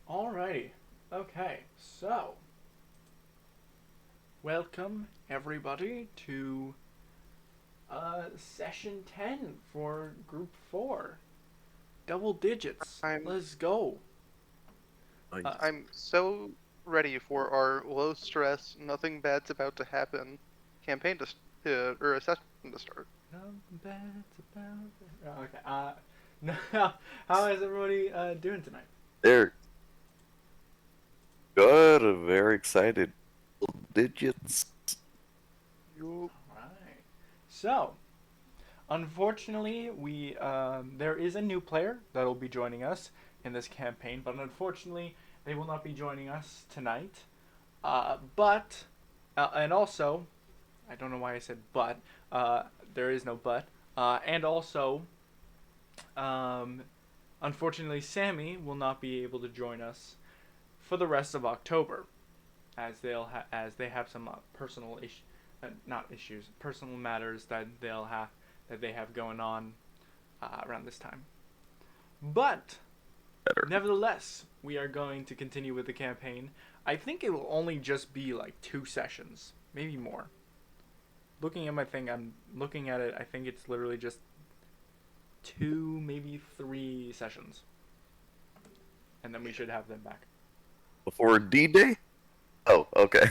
Alrighty. Okay, so welcome everybody to session 10 for group 4. Double digits. I'm Let's go. Nice. I'm so ready for our low stress, nothing bad's about to happen campaign or a session to start. Nothing bad's about it. Oh, okay. No, how is everybody doing tonight? They're good. Very excited. Digits. You Alright. So, unfortunately, there is a new player that'll be joining us in this campaign, but unfortunately, they will not be joining us tonight. And also, I don't know why I said but. There is no but. And also, um, unfortunately, Sammy will not be able to join us for the rest of October, as they have some personal not issues, personal matters that they have going on around this time. But Better. nevertheless, we are going to continue with the campaign. I think it will only just be like 2 sessions, maybe more. Looking at my thing, I'm looking at it. I think it's literally just 2, maybe 3 sessions, and then we should have them back. Before D-Day? Oh, okay.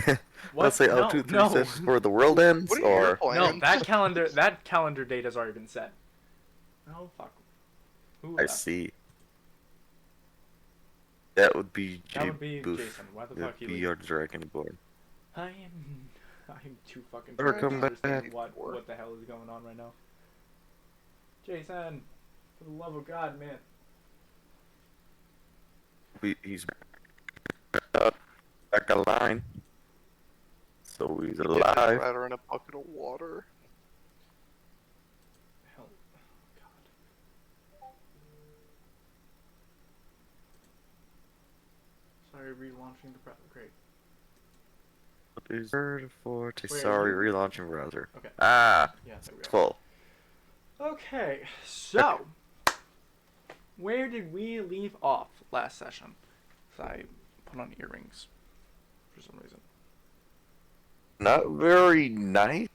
What? Let's say No, 2, 3 no. sessions before the world ends, What are your or plans? No, that calendar date has already been set. Oh fuck. Who I see. That would be That would be Booth. Jason. Why the fuck That'd he be leave? our dragon board. I'm too fucking Never tired to come understand back. what the hell is going on right now. Jason, for the love of God, man. He's back online. So he's Get this alive. router in a bucket of water. Hell, God. Sorry, relaunching the browser. Great. Dessert for Wait, are sorry, you- relaunching browser. Okay. Ah, Yeah, there we it's are. full. Okay, so where did we leave off last session? 'Cause I put on earrings for some reason. Not very nice.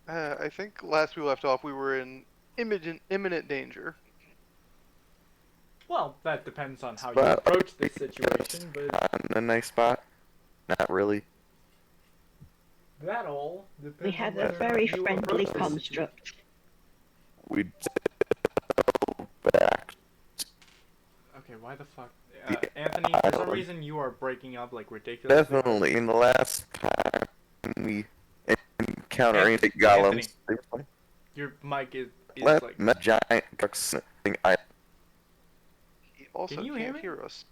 I think last we left off, we were in imminent danger. Well, that depends on how you Spot. approach this situation, but Not in a nice spot. Not really. that all depends We had on a whether or very not you friendly approach this situation. construct. We go back. Okay, why the fuck? Anthony, for some Island. reason you are breaking up like ridiculously. hard. Definitely. In the last time we encounter any Anthony. golems, they were fine. Your mic is Let like. me giant ducks thing. I He also Can you hear can't me? hear us.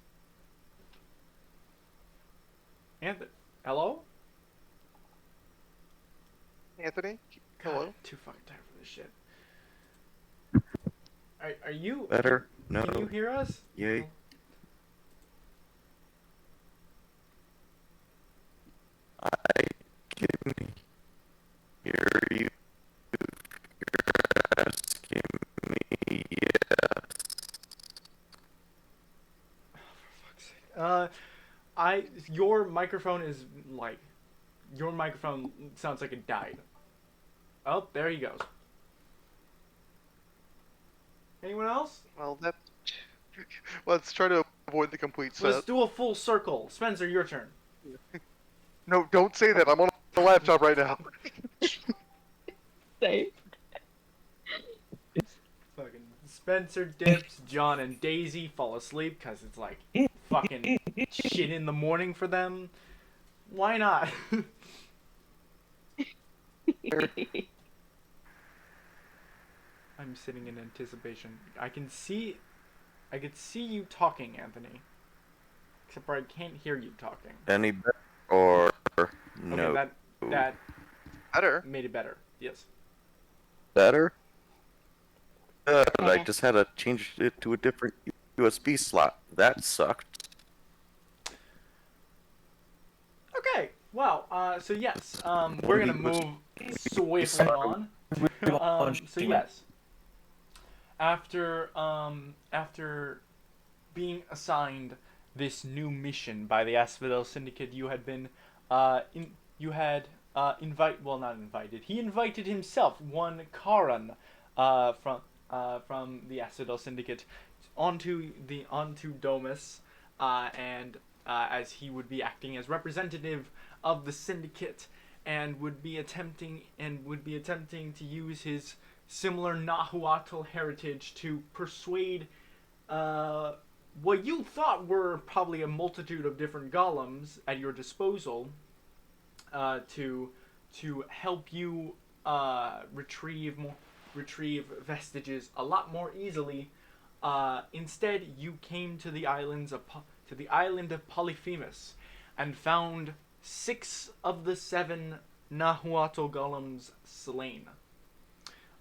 Anthony, hello? Anthony? God, Hello? I'm too fucking tired for this shit. Are you better. No. Can you hear us? Yay. I can hear you. You're asking me. Yes. Your microphone is like, your microphone sounds like it died. Oh, there he goes. Anyone else? Well, that. Let's try to avoid the complete set. Let's do a full circle. Spencer, your turn. No, don't say that. I'm on the laptop right now. So, Fucking Spencer dips, John and Daisy fall asleep because it's like fucking shit in the morning for them. Why not? I'm sitting in anticipation. I can see you talking, Anthony. Except for I can't hear you talking. Any better or no? Okay, that Better. made it better. Yes. Better? Good. I Yeah. just had to change it to a different USB slot. That sucked. Okay. Well, so yes, we're gonna move swiftly on. So yes, after being assigned this new mission by the Asphodel Syndicate, you had been, not invited. He invited himself, one Karan, from the Asphodel Syndicate, onto Domus, and as he would be acting as representative of the syndicate and would be attempting to use his similar Nahuatl heritage to persuade what you thought were probably a multitude of different golems at your disposal to help you retrieve vestiges a lot more easily. Instead, you came to the island of Polyphemus and found 6 of the 7 Nahuatl golems slain.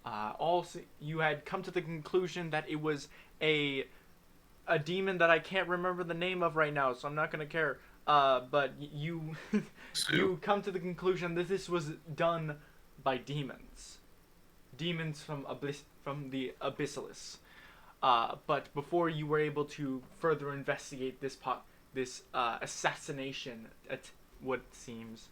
Also, you had come to the conclusion that it was a demon that I can't remember the name of right now, so I'm not gonna care. But you you come to the conclusion that this was done by demons from the Abyssalis. But before you were able to further investigate this assassination, at what seems,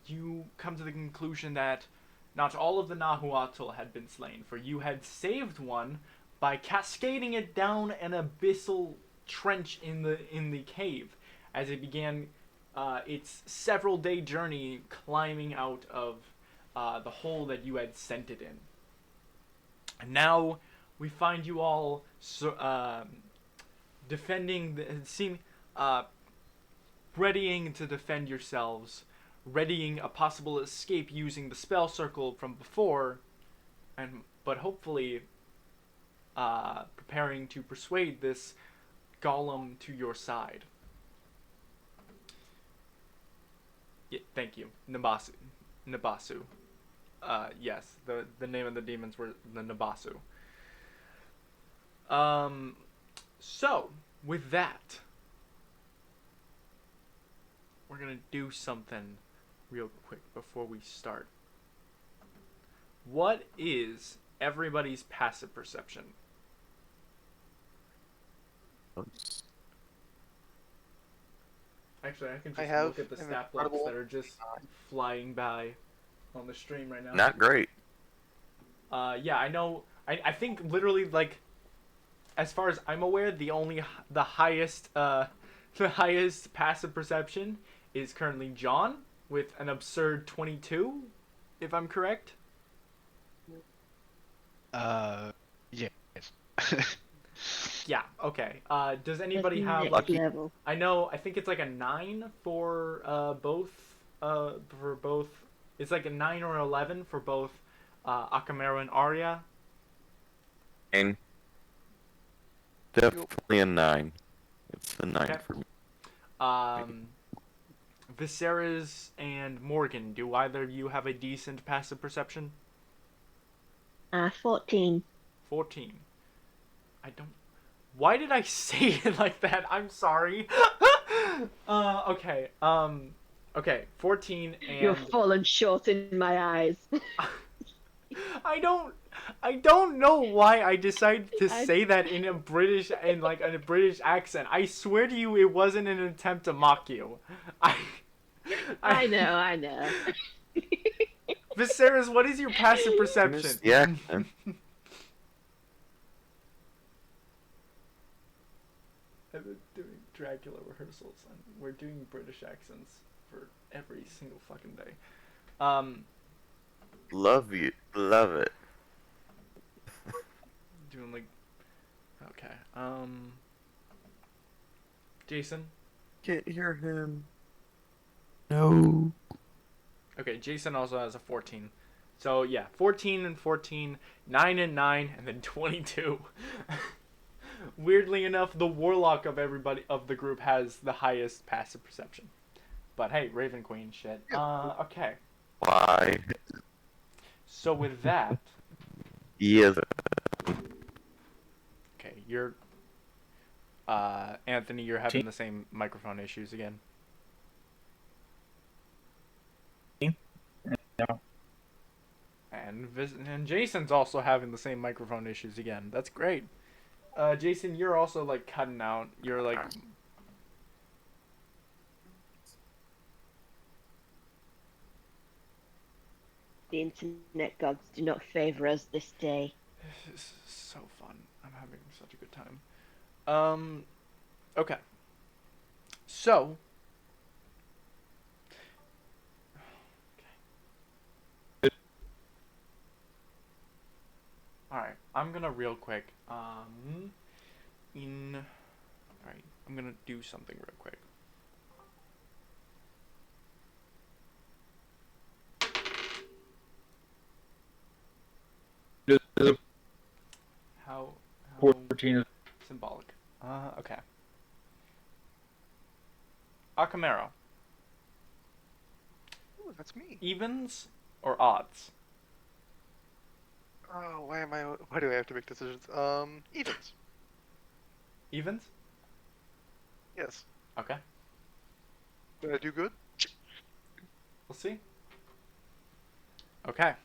you come to the conclusion that not all of the Nahuatl had been slain, for you had saved one by cascading it down an abyssal trench in the cave as it began its several-day journey climbing out of the hole that you had sent it in. And now we find you all readying to defend yourselves, readying a possible escape using the spell circle from before, but hopefully preparing to persuade this golem to your side. Thank you. Nabasu. Nabasu. Yes, the name of the demons were the Nabasu. So with that, we're gonna do something real quick before we start. What is everybody's passive perception? Actually, I can I just have look at the an stat blocks incredible that are just flying by on the stream right now. Not great. Yeah, I know. I think literally like, as far as I'm aware, the highest the highest passive perception is currently John with an absurd 22, if I'm correct. Yes. Yeah. Okay. Does That's anybody have next like? Lucky. level. I know. I think it's like a 9 for both. For both. It's like a 9 or 11 for both Akamero and Arya. And definitely a 9. It's a 9 Okay. for me. Viserys and Morgan, do either of you have a decent passive perception? 14. 14. I don't. Why did I say it like that? I'm sorry. Okay. Okay. 14 and. You're fallen short in my eyes. I don't know why I decided to say that in a British accent. I swear to you, it wasn't an attempt to mock you. I know. Viserys, what is your passive perception? Yeah. I've been doing Dracula rehearsals, and we're doing British accents for every single fucking day. Love it. Doing like, okay. Jason. Can't hear him. No. Okay, Jason also has a 14. So yeah, 14 and 14, 9 and 9, and then 22. Weirdly enough, the warlock of the group has the highest passive perception. But hey, Raven Queen shit. Okay. Why? So with that, Yeah. okay, you're Anthony, you're having the same microphone issues again. No. And Jason's also having the same microphone issues again. That's great. Jason, you're also like cutting out. You're like. The internet gods do not favor us this day. This is so fun. I'm having such a good time. Okay. So. Okay. Alright, I'm gonna real quick, alright, I'm gonna do something real quick. How 14 is symbolic. Okay. Akamero, Ooh, that's me. evens or odds? Oh, why do I have to make decisions? Evens. Evens? Yes. Okay, Did I do good? we'll see. Okay,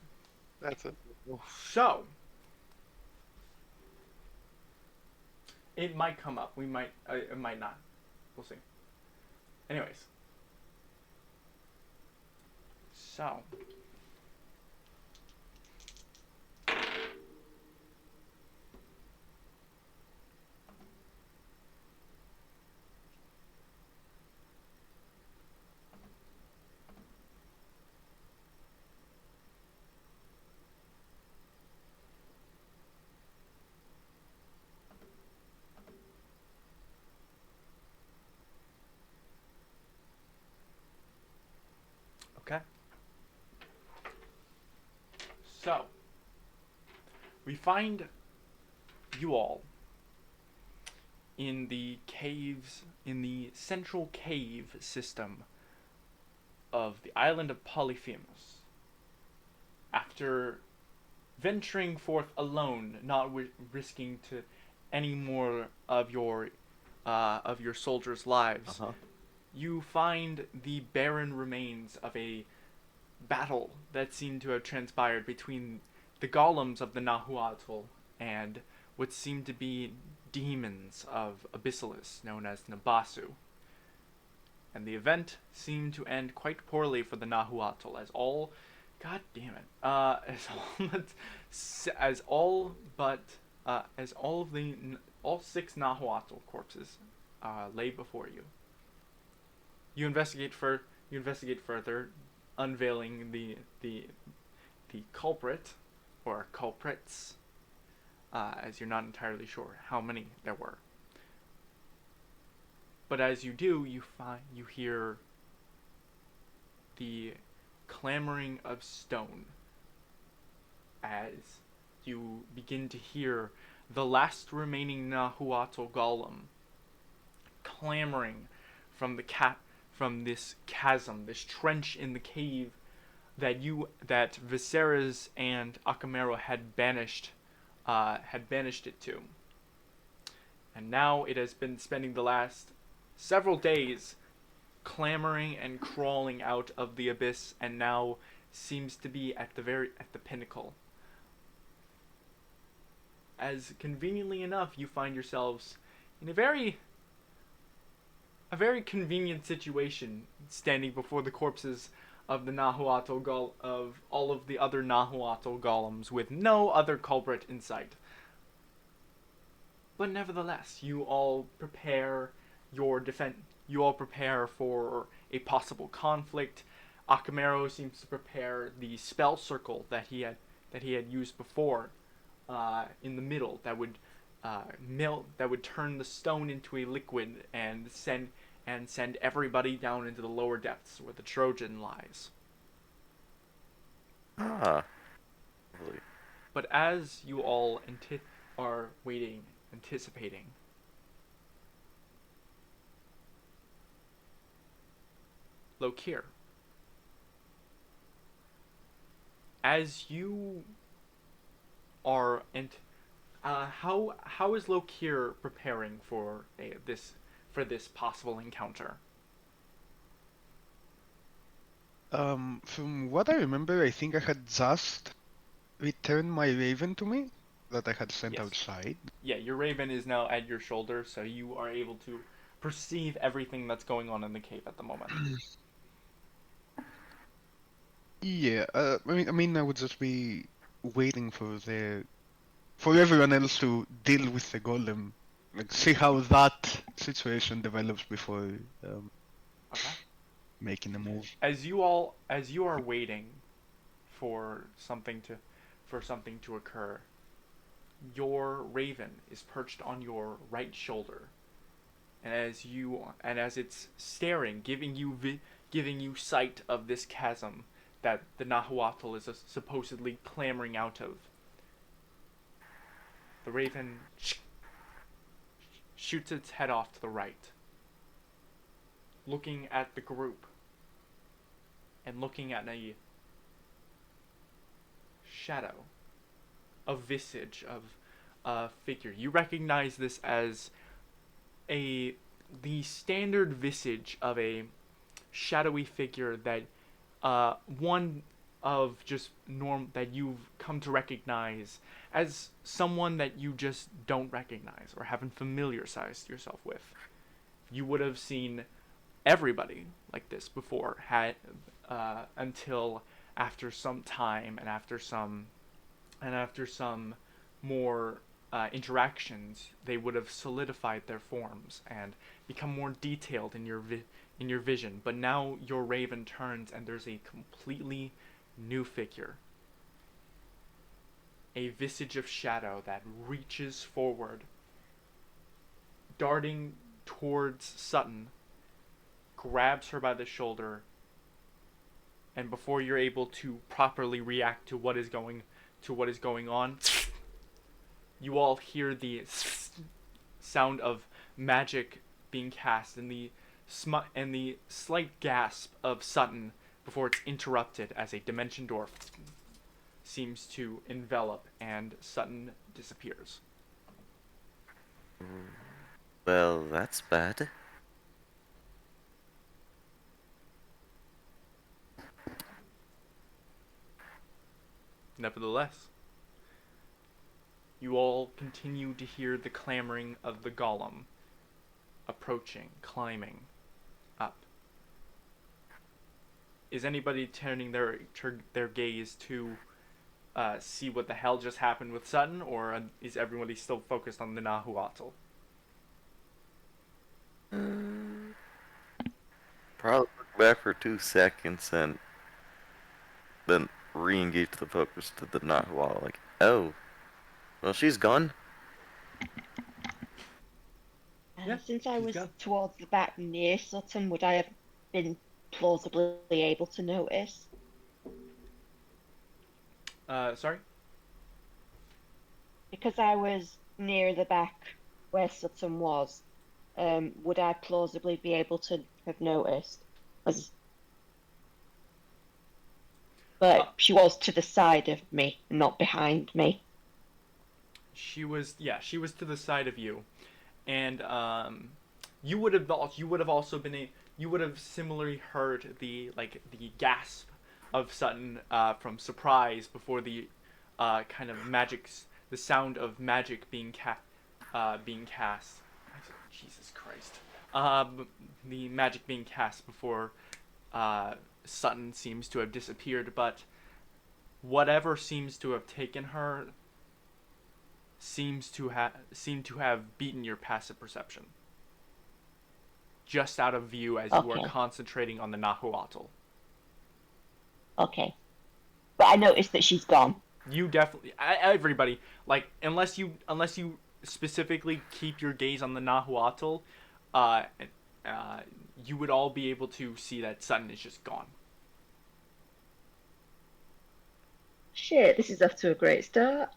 That's it. so. It might come up. We might. It might not. We'll see. Anyways. So. Okay. So, we find you all in the caves, in the central cave system of the island of Polyphemus. After venturing forth alone, not risking to any more of your soldiers' lives, Uh-huh. you find the barren remains of a battle that seemed to have transpired between the golems of the Nahuatl and what seemed to be demons of Abyssalis known as Nabasu. And the event seemed to end quite poorly for the Nahuatl, as all, god damn it, as all but as all of the all 6 Nahuatl corpses lay before you. You investigate further, unveiling the culprit or culprits, as you're not entirely sure how many there were. But as you do, you hear the clamoring of stone as you begin to hear the last remaining Nahuatl golem clamoring from this chasm, this trench in the cave that Viserys and Akamero had banished it to. And now it has been spending the last several days clamoring and crawling out of the abyss, and now seems to be at the pinnacle. As conveniently enough, you find yourselves in a very convenient situation, standing before the corpses of the of all of the other Nahuatl golems, with no other culprit in sight. But nevertheless, you all prepare for a possible conflict. Akamero seems to prepare the spell circle that he had used before, in the middle, that would turn the stone into a liquid and send everybody down into the lower depths where the Trojan lies. Ah. Really. But as you all are waiting, anticipating, Lokir, as you are how is Lokir preparing for this possible encounter? From what I remember, I think I had just returned my raven to me that I had sent Yes. outside. Yeah, your raven is now at your shoulder, so you are able to perceive everything that's going on in the cave at the moment. Yeah, I mean, I would just be waiting for everyone else to deal with the golem, like see how that situation develops before Okay. making a move. As you are waiting for something to occur, your raven is perched on your right shoulder, and as it's staring, giving you sight of this chasm that the Nahuatl is supposedly clamoring out of, the raven shoots its head off to the right, looking at the group and looking at a shadow, a visage of a figure. You recognize this as the standard visage of a shadowy figure that one of just that you've come to recognize as someone that you just don't recognize or haven't familiarized yourself with. You would have seen everybody like this before, until after some time and after some more interactions, they would have solidified their forms and become more detailed in your vision. But now your raven turns and there's a completely new figure, a visage of shadow that reaches forward, darting towards Sutton, grabs her by the shoulder, and before you're able to properly react to what is going on, you all hear the sound of magic being cast, and the slight gasp of Sutton before it's interrupted as a dimension door seems to envelop and Sutton disappears. Well, that's bad. Nevertheless, you all continue to hear the clamoring of the golem approaching, climbing up. Is anybody turning their gaze to see what the hell just happened with Sutton, or is everybody still focused on the Nahuatl? Probably look back for 2 seconds and then re-engage the focus to the Nahual. Like, oh, well, she's gone. Yeah, Since I she's was gone. towards the back near Sutton, would I have been plausibly able to notice? Sorry? Because I was near the back where Sutton was, would I plausibly be able to have noticed? But she was to the side of me, not behind me. She was to the side of you, and you would have also been you would have similarly heard the gasp of Sutton from surprise before the kind of the sound of magic being cast. Jesus Christ. The magic being cast before Sutton seems to have disappeared, but whatever seems to have taken her seemed to have beaten your passive perception. Just out of view as you are Okay. concentrating on the Nahuatl. Okay. But I noticed that she's gone. You definitely everybody unless you specifically keep your gaze on the Nahuatl, uh, you would all be able to see that Sutton is just gone. Shit, this is off to a great start.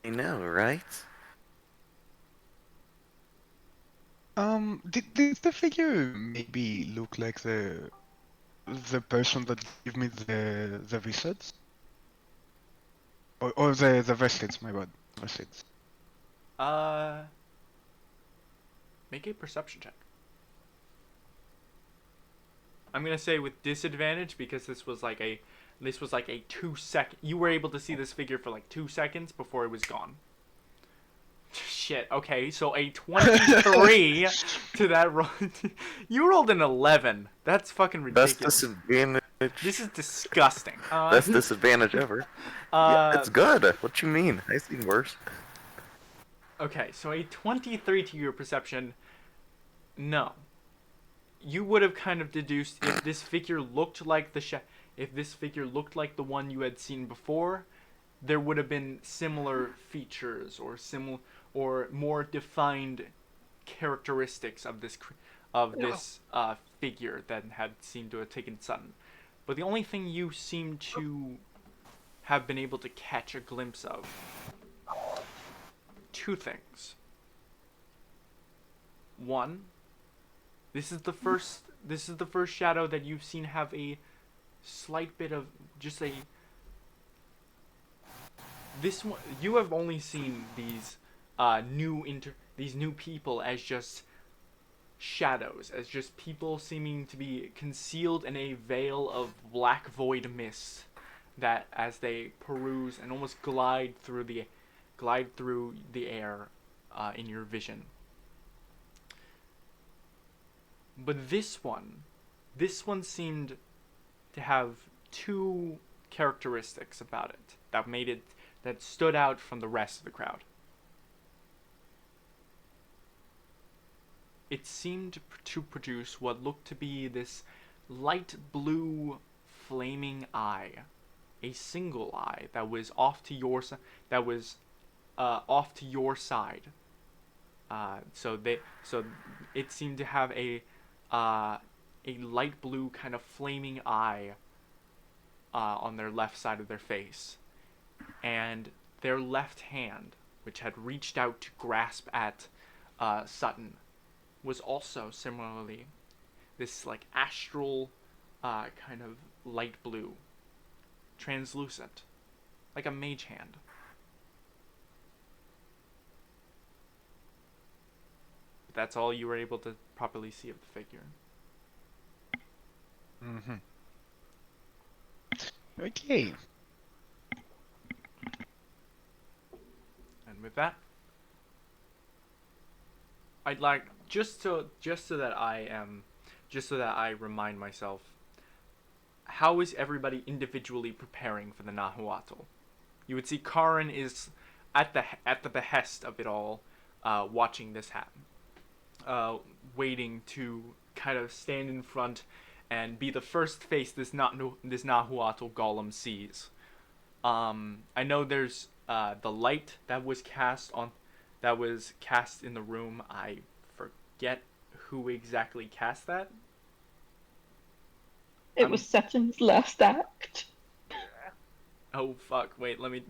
I know, right? Did the figure maybe look like the person that gave me the visits? Or the vestige, my bad. Vestige. Make a perception check. I'm gonna say with disadvantage because this was like a 2-second. You were able to see this figure for like 2 seconds before it was gone. Shit. Okay, so a 23 to that roll. You rolled an 11. That's fucking Best ridiculous. disadvantage. This is disgusting. Best disadvantage ever. Yeah, it's good. What you mean? I've seen worse. Okay, so a 23 to your perception. No. You would have kind of deduced if this figure looked like the one you had seen before, there would have been similar features or more defined characteristics of this figure that had seemed to have taken Sutton. But the only thing you seem to have been able to catch a glimpse of, 2 things. One, this is the first shadow that you've seen have a slight bit of just a this one. You have only seen these these new people as just shadows, as just people seeming to be concealed in a veil of black void mist that as they peruse and almost glide through the air in your vision. But this one seemed to have 2 characteristics about it that stood out from the rest of the crowd. It seemed to produce what looked to be this light blue flaming eye, a single eye that was off to your side. So it seemed to have a light blue kind of flaming eye on their left side of their face, and their left hand, which had reached out to grasp at Sutton, was also similarly this astral kind of light blue, translucent, like a mage hand. That's all you were able to properly see of the figure. Mm-hmm. Okay. And with that, I'd like just so that I remind myself, how is everybody individually preparing for the Nahuatl? You would see Karin is at the behest of it all, watching this happen, waiting to kind of stand in front and be the first face this Nahuatl golem sees. I know there's the light that was cast in the room. I forget who exactly cast that. It was Saturn's last act. Oh fuck! Wait, let me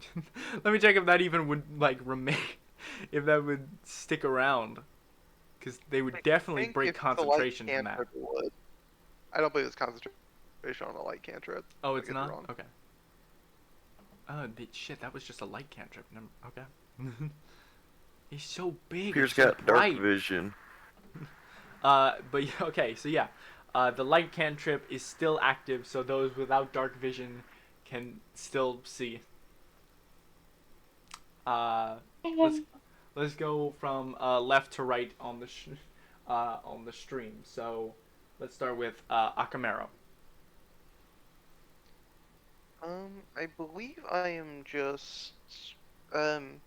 let me check if that even would like remain, if that would stick around, because they would definitely think break if it's a light concentration from that. cantrip, it would. I don't believe it's concentration on a light cantrip. Oh, I it's get it not. wrong. Okay. Shit, that was just a light cantrip. Okay. He's so big. Pierce It's so got dark bright. vision. But okay, so yeah, the light cantrip is still active, so those without dark vision can still see. Let's go from left to right on the stream. So let's start with Akamero. I believe I am just um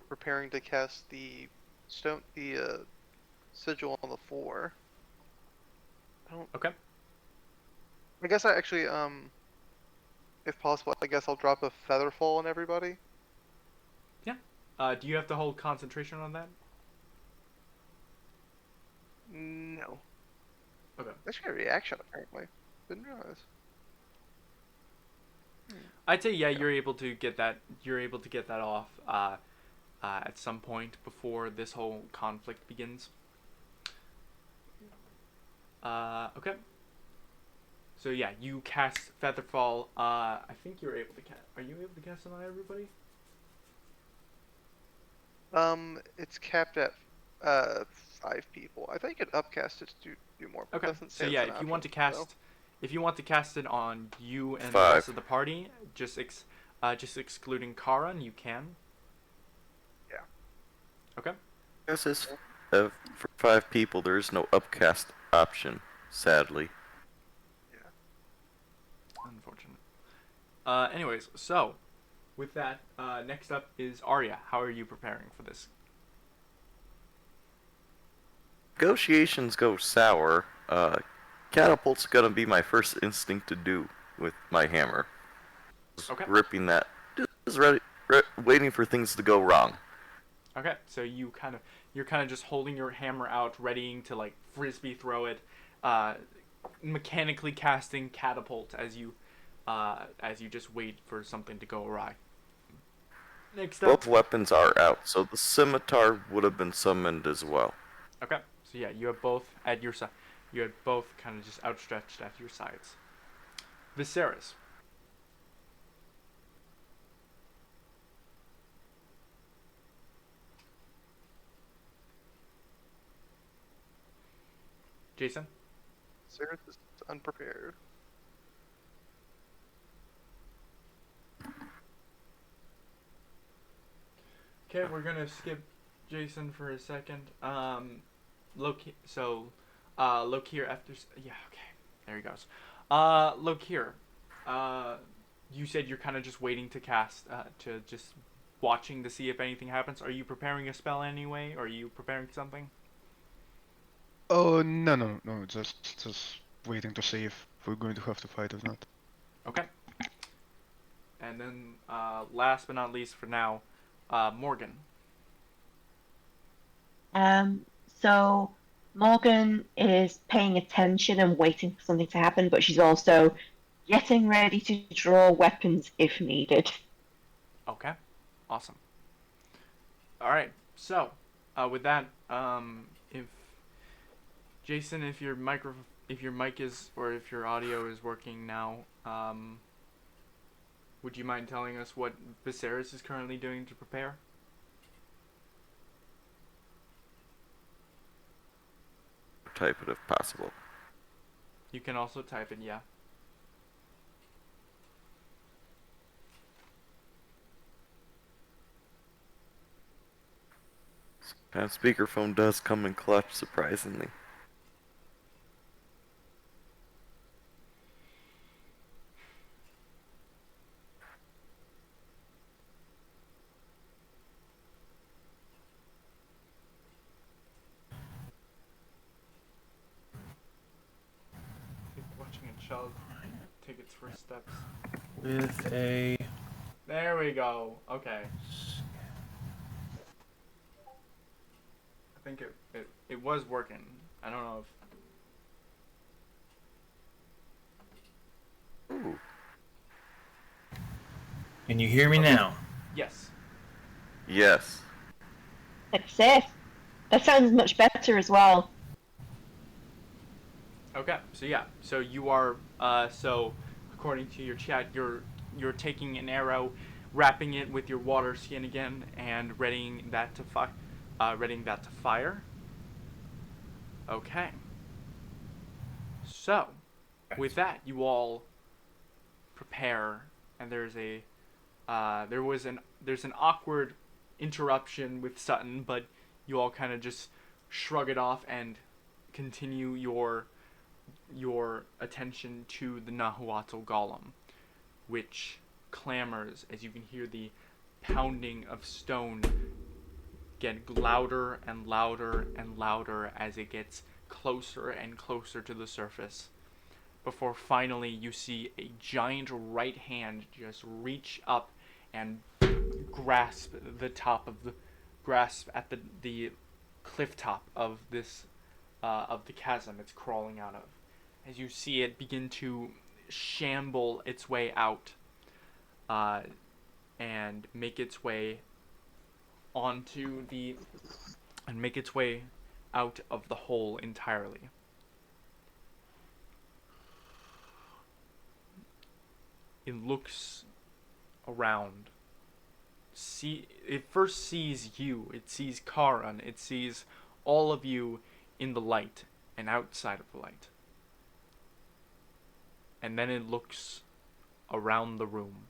preparing to cast the sigil on the floor. Okay. I guess I actually if possible, I guess I'll drop a feather fall on everybody. Do you have to hold concentration on that? No. Okay. That's a reaction apparently. Didn't realize. I'd say yeah, you're able to get that. You're able to get that off at some point before this whole conflict begins. Okay. So yeah, you cast Featherfall. I think you're able to cast. Are you able to cast it on everybody? It's capped at 5 people. I think it upcast it to do more. But it Okay. doesn't So say yeah, it's an if you want to option, cast, so. if you want to cast it on you and the 5. rest of the party, just excluding Karan, you can. Yeah. Okay. This is for 5 people. There is no upcast option, sadly. Unfortunate. Anyways, so with that, next up is Arya. How are you preparing for this? Negotiations go sour. Catapult's gonna be my first instinct to do with my hammer. Just Okay. ripping that. Just waiting for things to go wrong. Okay, so you're kind of just holding your hammer out, readying to like frisbee throw it, mechanically casting catapult as you just wait for something to go awry. Next up. Both weapons are out, so the scimitar would have been summoned as well. Okay, so yeah, you have both at your side. You had both kind of just outstretched at your sides. Viserys. Jason? Sarah is unprepared. Okay, we're gonna skip Jason for a second. Loki. So, Lokir after. Yeah. Okay. There he goes. Lokir. You said you're kind of just waiting to cast. To just watching to see if anything happens. Are you preparing a spell anyway? Or are you preparing something? Oh, no, just waiting to see if we're going to have to fight or not. Okay. And then, last but not least for now, Morgan. So Morgan is paying attention and waiting for something to happen, but she's also getting ready to draw weapons if needed. Okay. Awesome. All right. So, with that, if Jason, if your if your mic is, or if your audio is working now, would you mind telling us what Viserys is currently doing to prepare? Type it if possible. You can also type it, yeah. That speakerphone does come in clutch, surprisingly. Like watching a child take its first steps. With a... There we go. Okay. I think it was working. I don't know if... Ooh. Can you hear me now? Yes. Yes. Success. That sounds much better as well. Okay. So yeah. So you are so according to your chat, you're taking an arrow, wrapping it with your water skin again, and readying that to fire. Okay. So, with that, you all prepare, and there's an awkward interruption with Sutton, but you all kind of just shrug it off and continue your attention to the Nahuatl golem, which clamors as you can hear the pounding of stone get louder and louder and louder as it gets closer and closer to the surface, before finally you see a giant right hand just reach up and grasp at the cliff top of this of the chasm it's crawling out of, as you see it begin to shamble its way out and make its way out of the hole entirely. It looks around. It first sees you. It sees Karan. It sees all of you in the light and outside of the light. And then it looks around the room.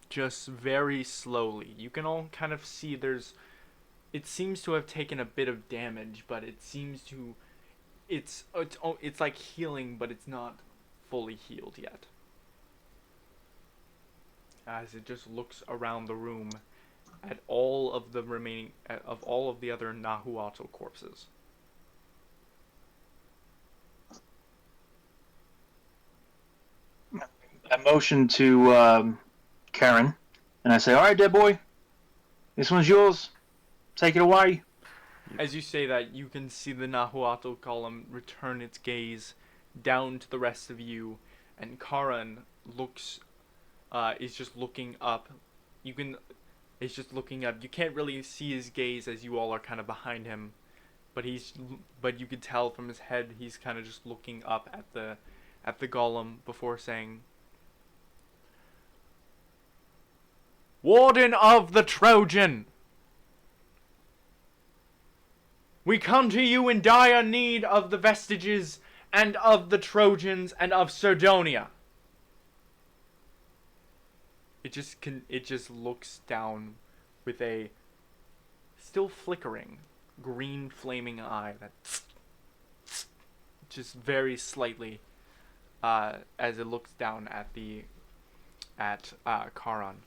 Just very slowly. You can all kind of see it seems to have taken a bit of damage, but it seems to it's like healing, but it's not fully healed yet. As it just looks around the room at all of the other Nahuatl corpses. I motion to Karen, and I say, "All right, dead boy, this one's yours. Take it away." As you say that, you can see the Nahuatl golem return its gaze down to the rest of you, and Karan is just looking up. It's just looking up. You can't really see his gaze as you all are kind of behind him, but you could tell from his head he's kind of just looking up at the golem before saying, "Warden of the Trojan! We come to you in dire need of the vestiges and of the Trojans and of Cerdonia." It just looks down with a still flickering green flaming eye that just very slightly as it looks down at Karan.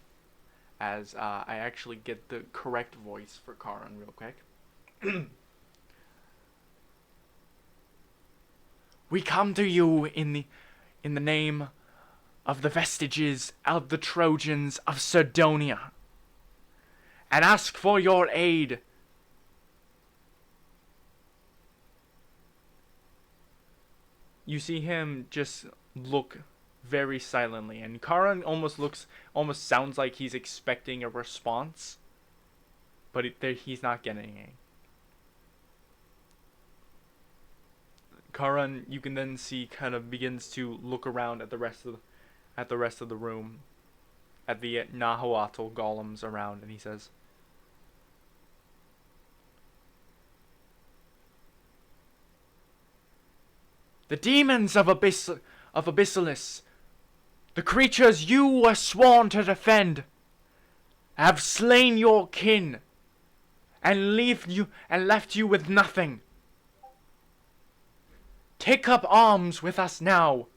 As I actually get the correct voice for Karan real quick. "We come to you in the name of the vestiges of the Trojans of Cerdonia, and ask for your aid. You see him just look very silently, and Karan almost sounds like he's expecting a response, but he's not getting any. Karan, you can then see, kind of begins to look around at the rest of the room, at the Nahuatl golems around, and he says, "The demons of Abyssalis, the creatures you were sworn to defend, have slain your kin, and left you with nothing. Take up arms with us now,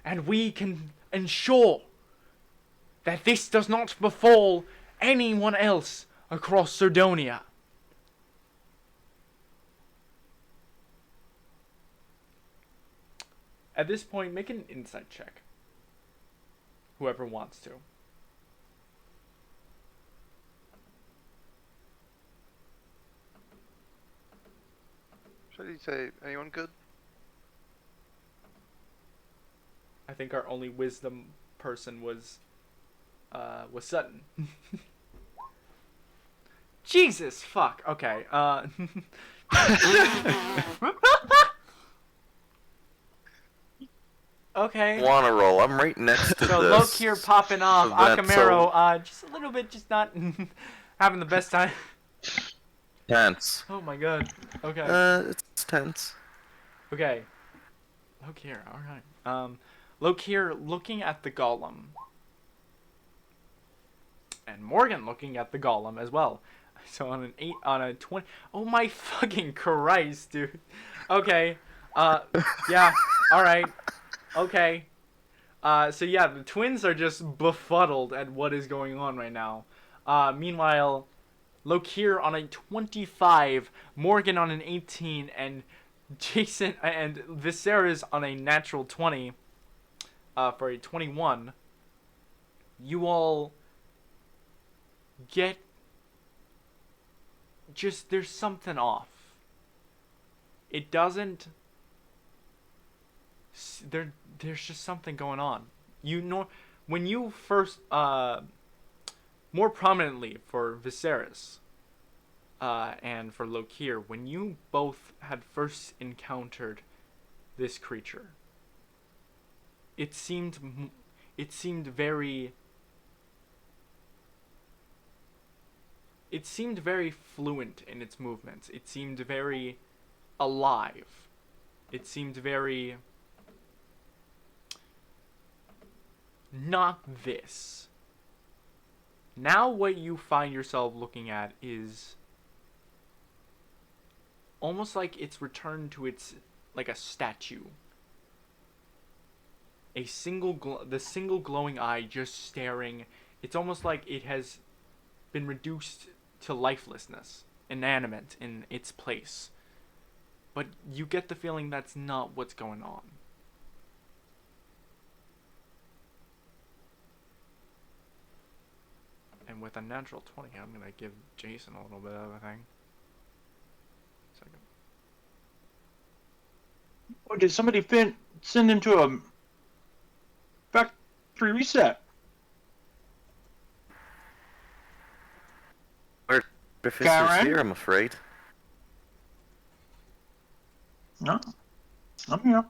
and we can ensure that this does not befall anyone else across Cerdonia." At this point, make an insight check. Whoever wants to. Should he say anyone good? I think our only wisdom person was Sutton. Jesus fuck. Okay. Okay. Wanna roll? I'm right next to So this. Loke here popping off. event, Akamero, just a little bit, just not having the best time. Tense. Oh my god. Okay. It's tense. Okay. Loke here. All right. Loke here looking at the golem. And Morgan looking at the golem as well. So on a 20. Oh my fucking Christ, dude. Okay. Yeah. All right. Okay. So yeah, the twins are just befuddled at what is going on right now. Meanwhile, Lokir on a 25, Morgan on an 18, and Jason and Viserys on a natural 20, for a 21. You all get just, there's something off. It doesn't, there's just something going on. You know, when you first, more prominently for Viserys, and for Lokir, when you both had first encountered this creature, it seemed very fluent in its movements. It seemed very alive. It seemed very not this. Now what you find yourself looking at is almost like it's returned to its, like a statue. The single glowing eye just staring. It's almost like it has been reduced to lifelessness, inanimate in its place. But you get the feeling that's not what's going on. And with a natural 20, I'm going to give Jason a little bit of a thing. Second. Or did somebody send him to a factory reset? Professor's Karen? here, I'm afraid. No, I'm here.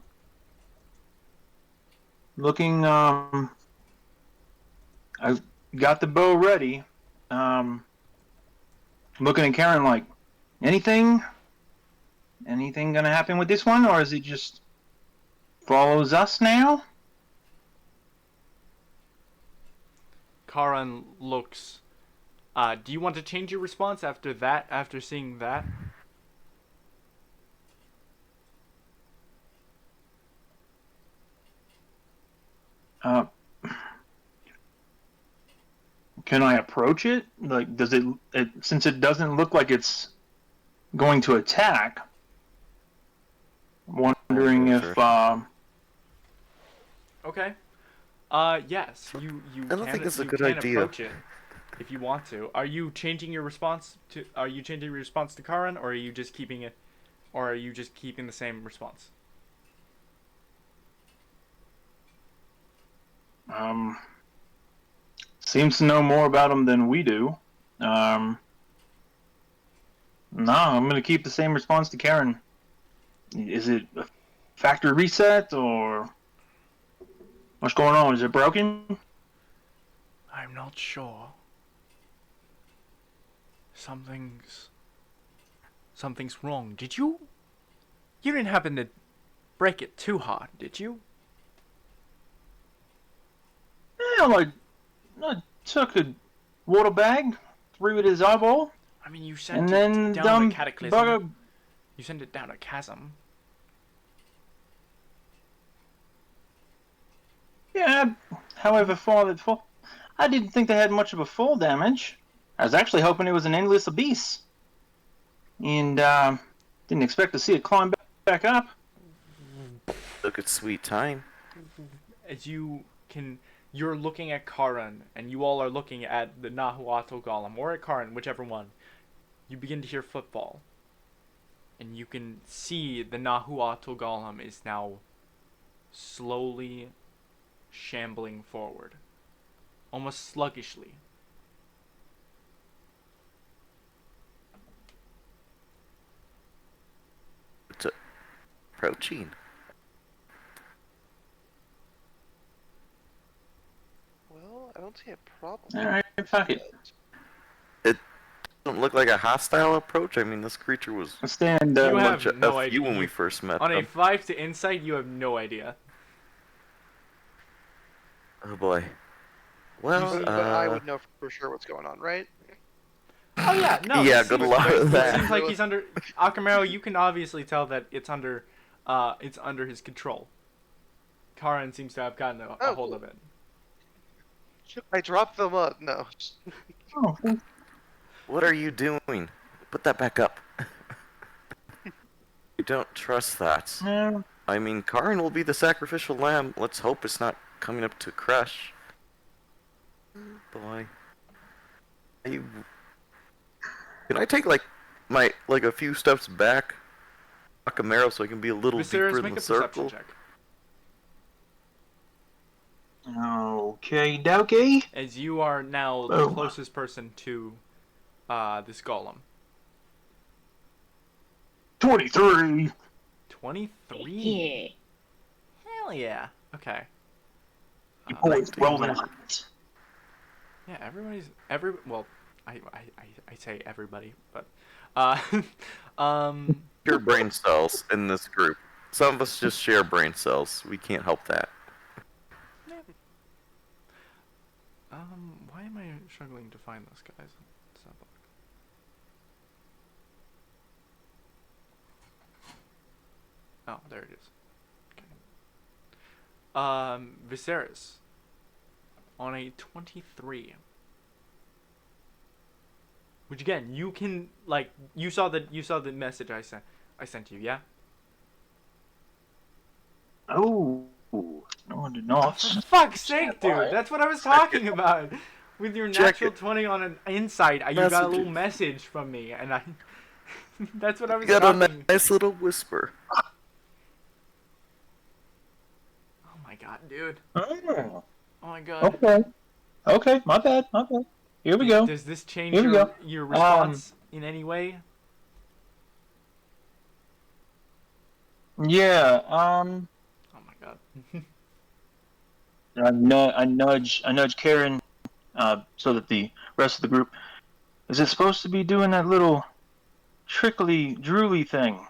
Looking, I got the bow ready. Looking at Karen like, anything gonna happen with this one, or is it just follows us now? Karan looks. Do you want to change your response after that? After seeing that? Can I approach it? Like, does it since it doesn't look like it's going to attack? Wondering if Okay. Yes. You I don't think it's a good can idea. approach it if you want to. Are you changing your response to? Are you changing your response to Karan, or are you just keeping it, or are you just keeping the same response? Seems to know more about them than we do. No, I'm gonna keep the same response to Karen. Is it a factory reset or what's going on? Is it broken? I'm not sure. Something's wrong. Did you? You didn't happen to break it too hard, did you? Yeah, I took a water bag, threw it at his eyeball, I mean, you and sent it then down a dumb cataclysm. bugger. You sent it down a chasm. Yeah, however far that fall. I didn't think they had much of a fall damage. I was actually hoping it was an endless abyss. And didn't expect to see it climb back up. Look at sweet time. As you're looking at Karan, and you all are looking at the Nahuatl Golem, or at Karan, whichever one. You begin to hear footfall. And you can see the Nahuatl Golem is now slowly shambling forward. Almost sluggishly. It's approaching. Well, I don't see a problem. Alright, fuck it. Doesn't look like a hostile approach. I mean, this creature was Let's stand You a have bunch of no F idea. you when we first met On a them. 5 to insight, you have no idea. Oh boy. Well, see- But I would know for sure what's going on, right? Oh yeah, no. Yeah, it good seems- luck with It that. seems like he's under Akamaro. You can obviously tell that it's under his control. Karan seems to have gotten a Oh, hold cool. of it. I dropped them up. No. Oh, what are you doing? Put that back up. You don't trust that. no. I mean, Karin will be the sacrificial lamb. Let's hope it's not coming up to crush. Boy. Can I take like a few steps back, Akamaro, so I can be a little Viserys, deeper in make the a perception circle? check. Okay, dokie. As you are now the Oh. closest person to this golem. 23. 23. Yeah. Hell yeah. Okay. You boys Nineteen. roll that. Yeah, well, I say everybody, but Share brain cells in this group. Some of us just share brain cells. We can't help that. why am I struggling to find this, guys? Let's have a look. Oh, there it is. Okay. Viserys on a 23. Which again, you can you saw the message I sent you, yeah? Oh, no one did not. For fuck's sake, dude! Why? That's what I was talking about. With your Check natural it. 20 on an insight, you got a little Messages. message from me, and I. That's what I was You got talking. a nice little whisper. Oh my god, dude! Oh, Oh my god. okay. Okay, my bad. Here we go. Does this change Here we go. your response in any way? Yeah, Oh my god. I nudge Karen, so that the rest of the group. Is it supposed to be doing that little trickly, drooly thing?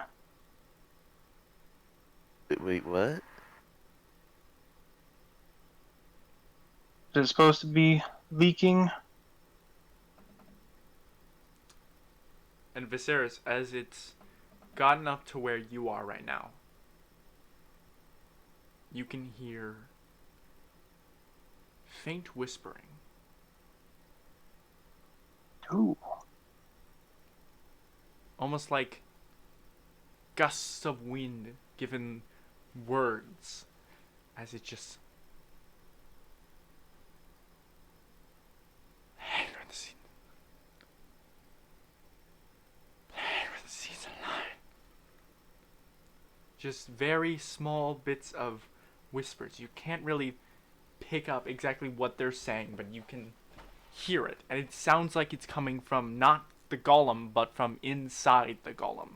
Wait, what? Is it supposed to be leaking? And Viserys, as it's gotten up to where you are right now, you can hear faint whispering. Ooh. Almost like gusts of wind given words, as it just just very small bits of whispers. You can't really pick up exactly what they're saying, but you can hear it, and it sounds like it's coming from not the golem, but from inside the golem.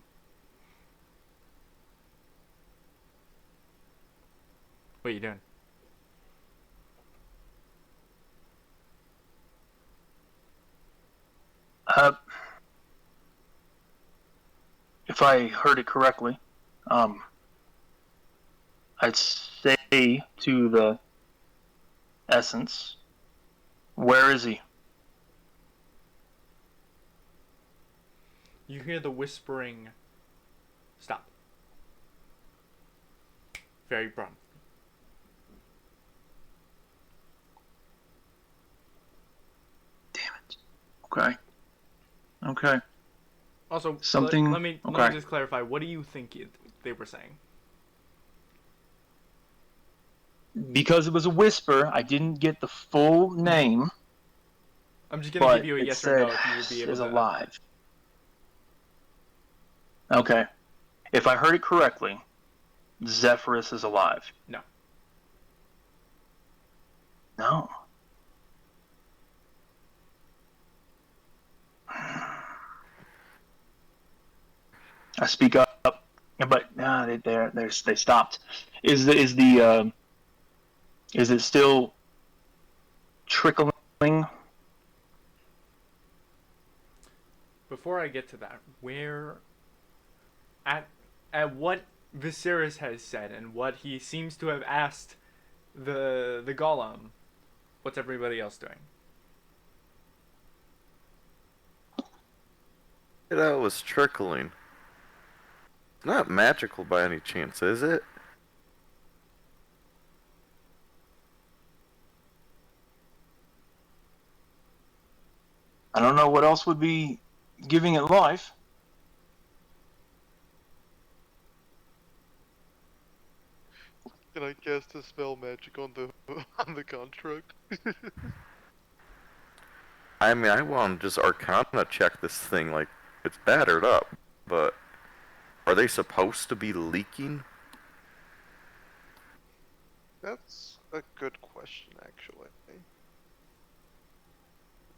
What are you doing? If I heard it correctly, I'd say to the essence, where is he? You hear the whispering. Stop. Very prompt. Damn it. Okay. Okay. Also, Something. let me just clarify. What do you think they were saying? Because it was a whisper, I didn't get the full name. I'm just gonna give you a yes or no if you would be able is to. alive. Okay. If I heard it correctly, Zephyrus is alive. No. No. I speak up, but they stopped. Is it still trickling? Before I get to that, where at what Viserys has said and what he seems to have asked the golem, what's everybody else doing? It was trickling. It's not magical by any chance, is it? I don't know what else would be giving it life. Can I cast a spell magic on the on the construct? I mean, I want to just Arcana check this thing. Like, it's battered up, but are they supposed to be leaking? That's a good question, actually.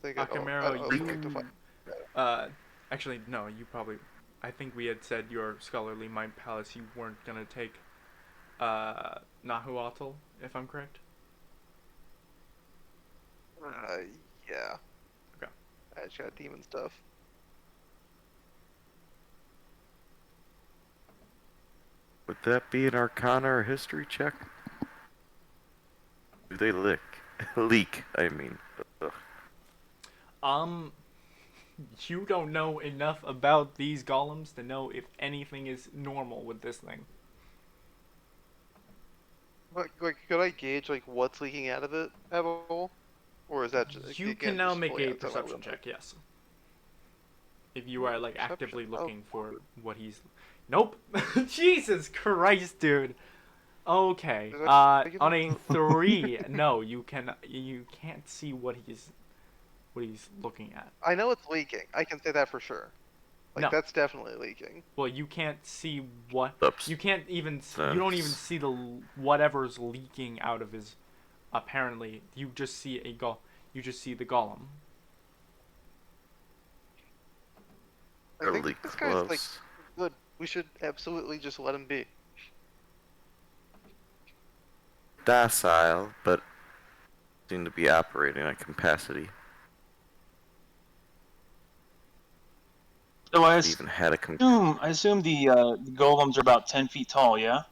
I think Acamero, I'll think to find. Actually, no, you probably. I think we had said your scholarly mind palace. You weren't gonna take, Nahuatl, if I'm correct. Yeah. Okay. I just got demon stuff. Would that be an Arcana or history check? Do they leak, I mean. Ugh. You don't know enough about these golems to know if anything is normal with this thing. Like, could I gauge like what's leaking out of it at all, or is that just You again, can now just make fully a outside my perception window? check, yes. If you are like actively Perception? looking Oh, for what he's. Nope. Jesus Christ, dude. Okay. Is that big On a enough? 3, no, you can't see what he's looking at. I know it's leaking. I can say that for sure. Like No. that's definitely leaking. Well, you can't see what. Oops. You can't even. You don't even see the whatever's leaking out of his. Apparently, you just see You just see the golem. I think Really this guy's like close. good. We should absolutely just let him be. Docile, but seem to be operating at capacity. So I Even had a assume the golems are about 10 feet tall, yeah?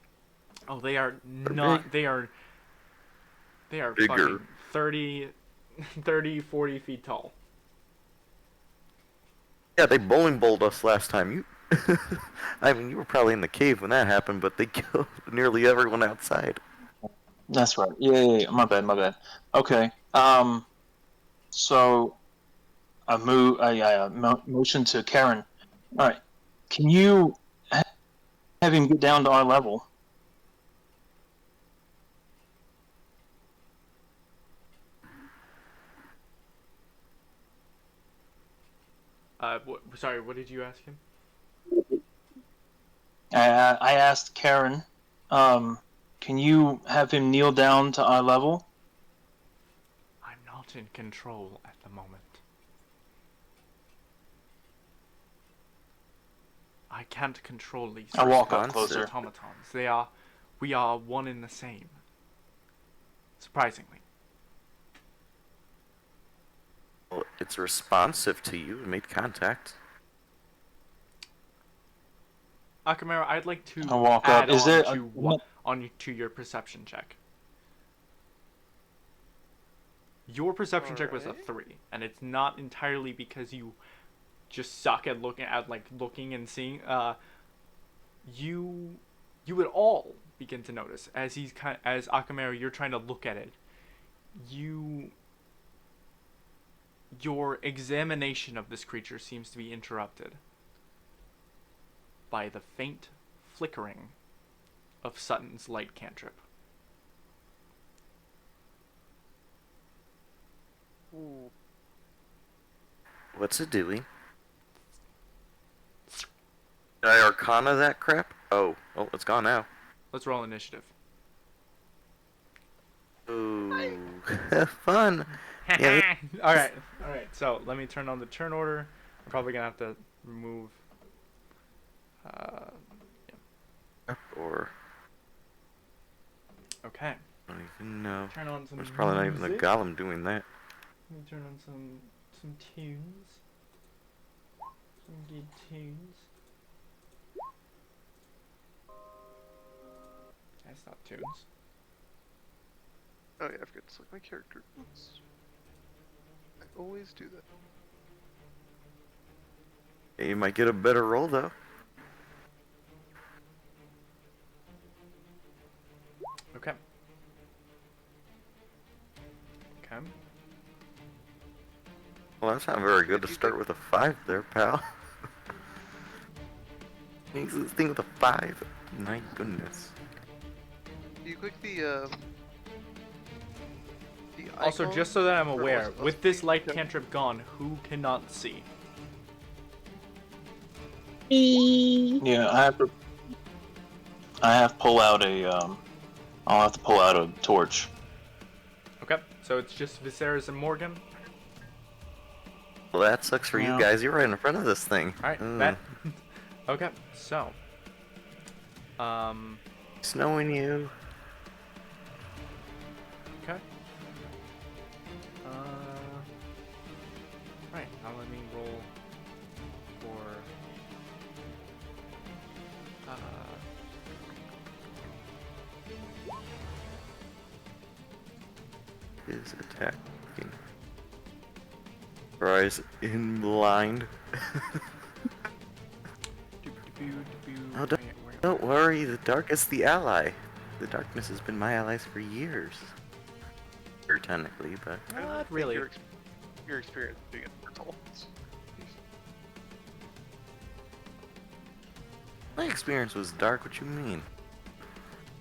Oh, they are They're not. big. They are Bigger. fucking 30, 40 feet tall. Yeah, they bowling bowled us last time. You, I mean, you were probably in the cave when that happened, but they killed nearly everyone outside. That's right. Yeah. My bad. Okay. So I motion to Karen. All right. Can you have him get down to our level? Sorry, what did you ask him? I asked Karen, can you have him kneel down to our level? I'm not in control at the moment. I can't control these I walk up Responsive. closer. automatons. We are one and the same. Surprisingly. Well, it's responsive to you. It made contact. Akamara, I'd like to I walk add up. Is on there to your perception check. Your perception check was a Alright. 3, and it's not entirely because you just suck at looking and seeing. You would all begin to notice as as Akamara, you're trying to look at it. Your examination of this creature seems to be interrupted by the faint flickering of Sutton's light cantrip. Ooh. What's it doing? Did I Arcana that crap? Oh, it's gone now. Let's roll initiative. Ooh, fun. Yeah, All right. So let me turn on the turn order. I'm probably gonna have to remove. Or Okay. I don't even know. Turn on some. There's probably not even the music. golem doing that. Let me turn on some tunes. Some good tunes. That's not tunes. Oh yeah, I forgot to select my character. Oops. I always do that. Yeah, you might get a better roll though. Okay. Okay. Well, that's not very good to start with a 5 there, pal. Makes this thing with a 5. My goodness. You click the Also, icon, just so that I'm or aware, was it with this light no. cantrip gone, who cannot see? Me. Yeah, I have pull out a I'll have to pull out a torch. Okay. So it's just Viserys and Morgan. Well, that sucks for Yeah. you guys. You're right in front of this thing. All right. Bet. Okay. So. Snowing you. Okay. Right, now let me roll for Is attacking. Rise in blind. Oh, don't worry, the dark is the ally. The darkness has been my allies for years. Or technically, but I don't Not think really. Your experience being immortal. my experience was dark. What you mean?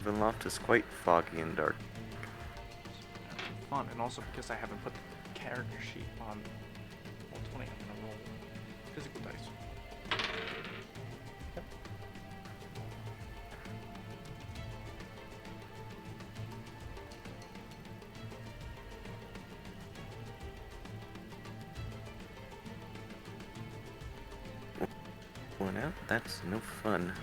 Ravenloft is quite foggy and dark. Fun, and also because I haven't put the character sheet on roll 20, I'm gonna roll physical dice. Yep. Going out? That's no fun.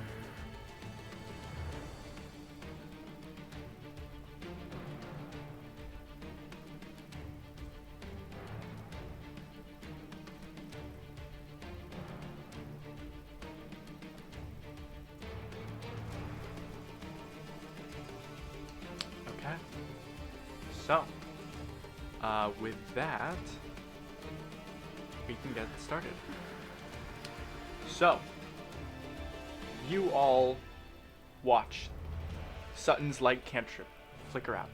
Okay. So, with that, we can get started. So, you all watch Sutton's light cantrip flicker out.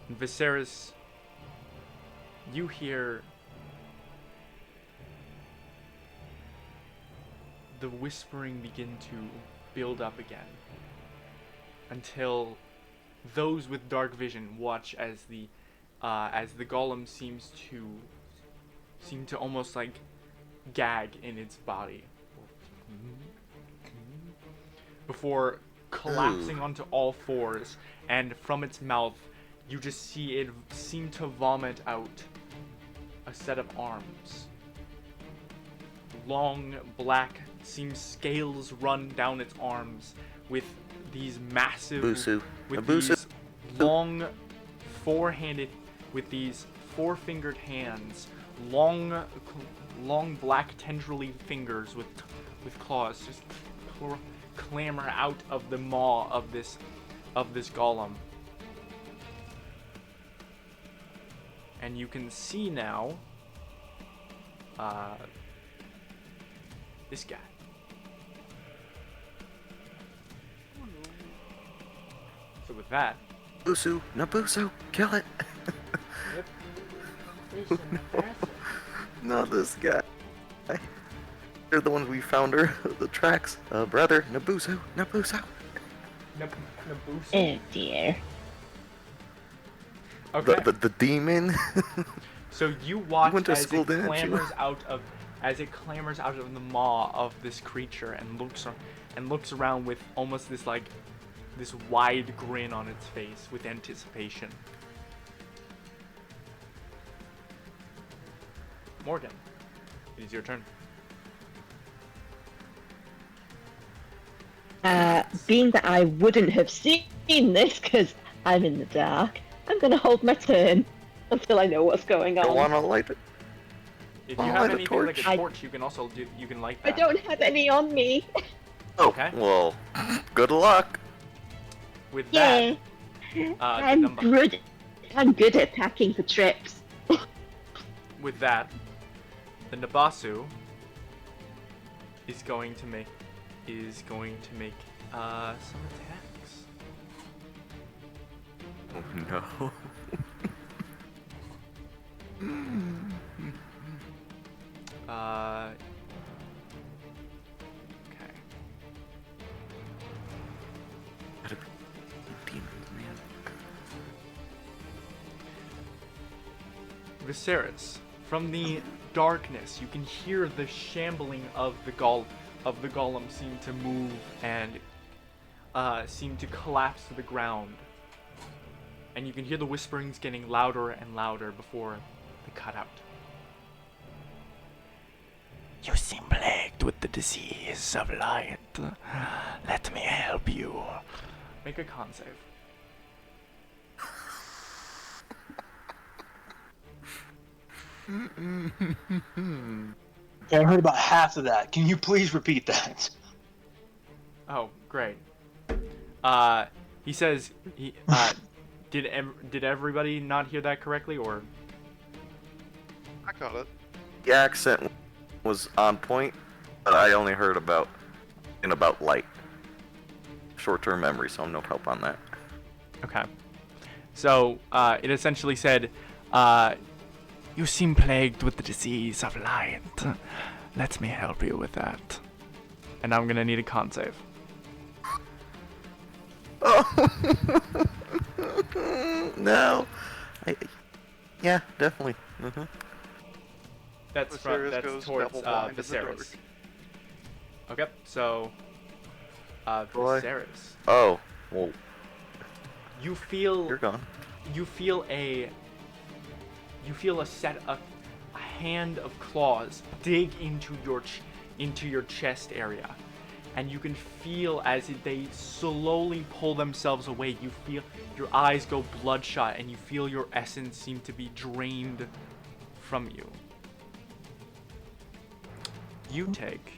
And Viserys, you hear the whispering begin to build up again until those with dark vision watch as the golem seem to almost like gag in its body before collapsing onto all fours, and from its mouth you just see it seem to vomit out a set of arms, long black seems scales run down its arms with these massive, Busu. with Busu. these long, with these four-fingered hands, long black tendrily fingers with claws, just clamber out of the maw of this golem. And you can see now, this guy. So with that, Busu. Nabusu. Kill it. Not this guy. They're the ones we found her. The tracks. Brother. Nabusu. Nabusu. Nabusu. Oh dear. Okay. The demon. So you watch went to as school, it didn't you? clambers out of the maw of this creature and looks around with almost this wide grin on its face with anticipation. Morgan, it is your turn. Being that I wouldn't have seen this because I'm in the dark, I'm gonna hold my turn until I know what's going I on. want to light it. If you Oh, have light a anything like a torch. torch, you can also you can light I that. don't have any on me. Oh, Okay. well, good luck. With Yeah, that, I'm good. I'm good at packing for trips. with that, the Nabasu is going to make some attacks. Oh no. Okay. Demons, man. Viserys, from the darkness, you can hear the shambling of the golem seem to move and seem to collapse to the ground. And you can hear the whisperings getting louder and louder before the cutout. You seem plagued with the disease of light. Let me help you. Make a con save. I heard about half of that. Can you please repeat that? Oh, great. He says did everybody not hear that correctly, or? I got it. The accent was on point, but I only heard about light. Short-term memory, so I'm no help on that. Okay. So, it essentially said, you seem plagued with the disease of light. Let me help you with that. And I'm gonna need a con save. Oh no! Yeah, definitely. That's Viserys goes towards double blind in the Viserys. dark. Okay, so Boy. Viserys. Oh, well, You feel you're gone. you feel a hand of claws dig into your chest area, and you can feel as they slowly pull themselves away. You feel your eyes go bloodshot, and you feel your essence seem to be drained from you. You take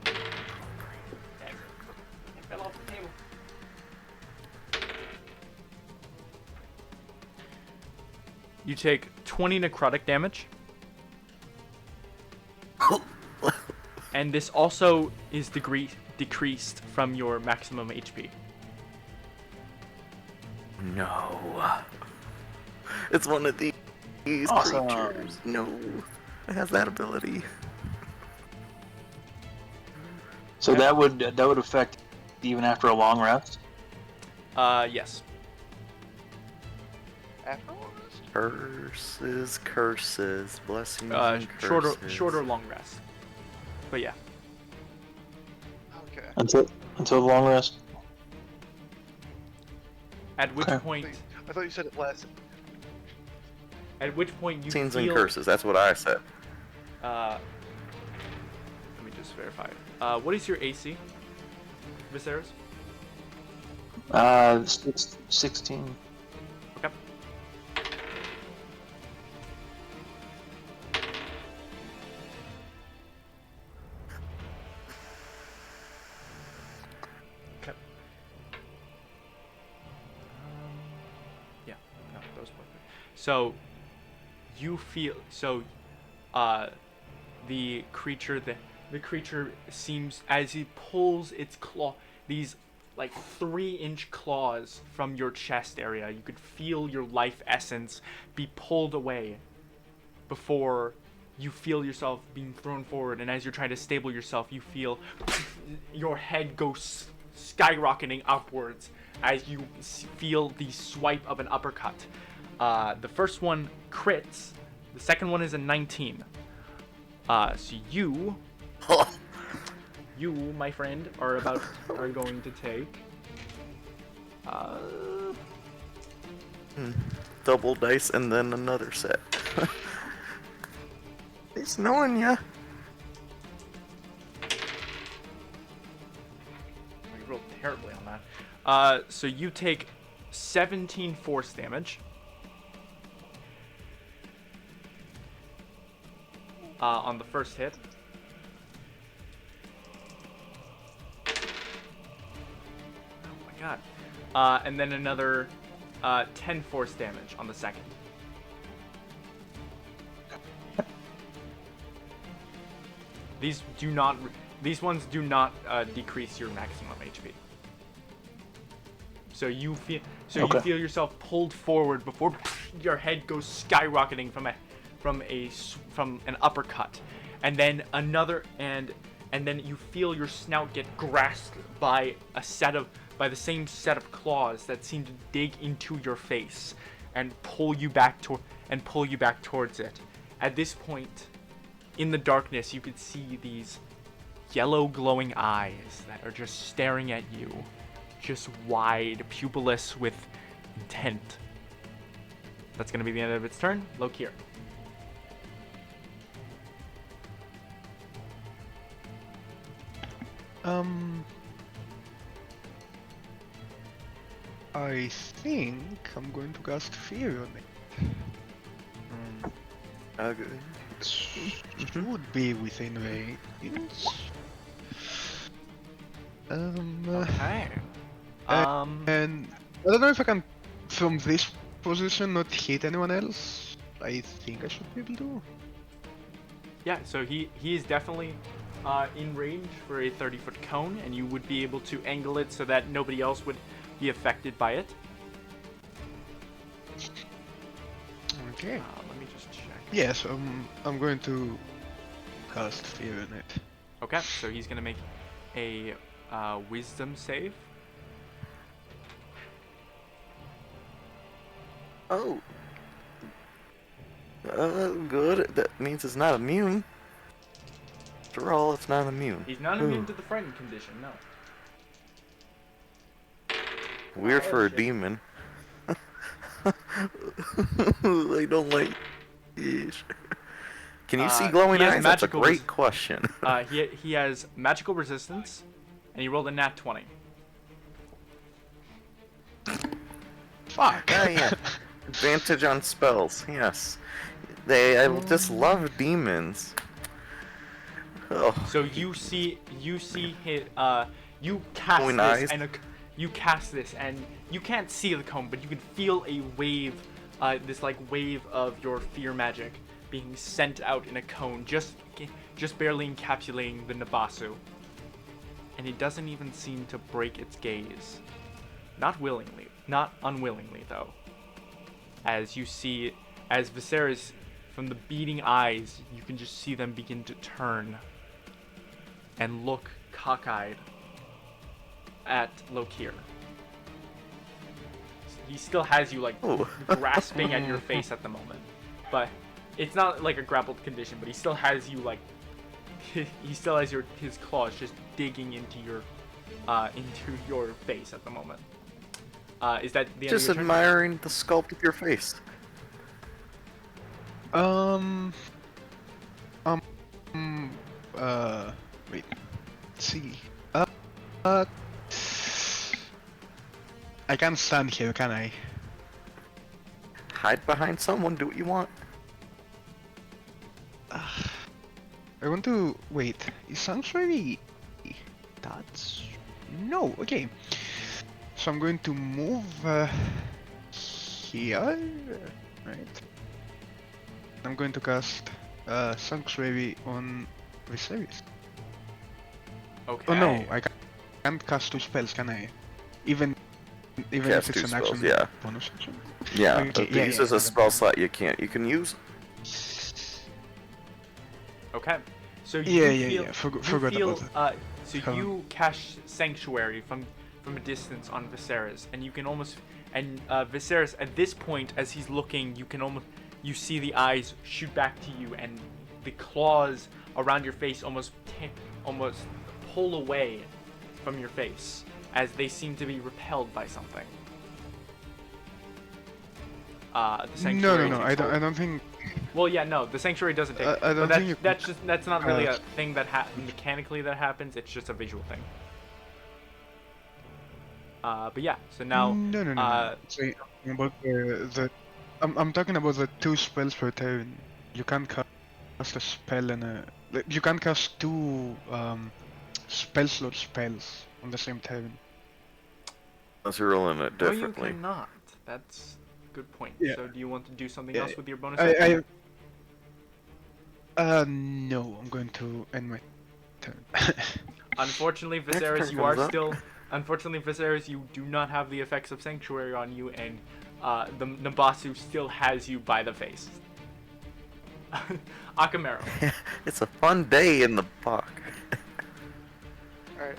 it fell off the table. You take 20 necrotic damage. And this also is decreased from your maximum HP. No. It's one of these Awesome. creatures. No. It has that ability. So that would affect even after a long rest. Yes. Afterwards? Curses, blessings, and curses. Shorter long rest. But yeah. Okay. Until the long rest. At which Okay. point, I thought you said it lasted. At which point you Scenes feel. and curses. That's what I said. Let me just verify. What is your AC, Viserys? 16. Okay. Okay. Yeah. No, those both. So you feel the creature seems, as he pulls its claw, these like 3-inch claws from your chest area, you could feel your life essence be pulled away before you feel yourself being thrown forward. And as you're trying to stable yourself, you feel your head go skyrocketing upwards as you feel the swipe of an uppercut. The first one crits, the second one is a 19. So you, my friend, are going to take. Double dice and then another set. He's knowing ya. You rolled terribly on that. So you take 17 force damage. On the first hit. Oh my god. And then another 10 force damage on the second. These ones do not decrease your maximum HP. So you feel Okay. you feel yourself pulled forward before your head goes skyrocketing from an uppercut, and then another, and then you feel your snout get grasped by the same set of claws that seem to dig into your face and pull you back towards it. At this point, in the darkness, you could see these yellow glowing eyes that are just staring at you, just wide, pupilless with intent. That's gonna be the end of its turn. Lokir. I think I'm going to cast Fear on it. Okay. It should be within range. Okay. And I don't know if I can, from this position, not hit anyone else. I think I should be able to. Yeah, so he is definitely in range for a 30-foot cone, and you would be able to angle it so that nobody else would be affected by it. Okay. Let me just check. Yes, I'm going to cast Fear on it. Okay, so he's gonna make a wisdom save. Oh. Good. That means it's not immune. After all, it's not immune. He's not immune to the frightened condition, no. Weird Oh, for a shit. demon. They don't like. Yeesh. Can you see glowing he has eyes? That's a magical great question. He has magical resistance, and he rolled a nat 20. Fuck! Oh yeah. Advantage on spells. Yes. I just love demons. Oh. So you cast Glowing this, eyes. and you cast this, and you can't see the cone, but you can feel a wave, this like wave of your fear magic being sent out in a cone, just barely encapsulating the Nabasu. And it doesn't even seem to break its gaze. Not unwillingly though. As you see, as Viserys, from the beating eyes, you can just see them begin to turn and look cockeyed at Lokir. He still has you like Oh. grasping at your face at the moment, but it's not like a grappled condition. But he still has you like he still has his claws just digging into your face at the moment. Is that the end Just of your turn? admiring the sculpt of your face. Um. Um. Wait. Let's see. Uh. I can't stand here, can I? Hide behind someone, do what you want. I want to wait. Is sanctuary? That's no. Okay. So I'm going to move here, right? I'm going to cast sanctuary on Viserys. Okay. Oh no, I can't cast 2 spells, can I? Even Cast if it's 2 an spells, action yeah. bonus action. Yeah, Okay, to use as a spell slot you can't. You can use. Okay. So Yeah, you yeah, feel, yeah. you Forgot feel, about so Hold on. you cast Sanctuary from a distance on Viserys, and you can almost, and Viserys at this point, as he's looking, you see the eyes shoot back to you, and the claws around your face almost pull away from your face, as they seem to be repelled by something. The No, Sanctuary no, no. takes hold. I don't think. Well, yeah, no, the sanctuary doesn't take. I don't but think that's not really a cast- thing that mechanically that happens. It's just a visual thing. But yeah, so now. No, no, no, no. Say about the. I'm talking about the 2 spells per turn. You can't cast a spell and a. You can't cast 2 spell slot spells on the same turn. Unless you're rolling it No, differently. you cannot. That's a good point. Yeah. So do you want to do something Yeah, else with your bonus action? No, I'm going to end my turn. Unfortunately, Next Viserys, turn you comes are up. still. Unfortunately, Viserys, you do not have the effects of Sanctuary on you, and the Nabasu still has you by the face. Akamero. It's a fun day in the park. Alright,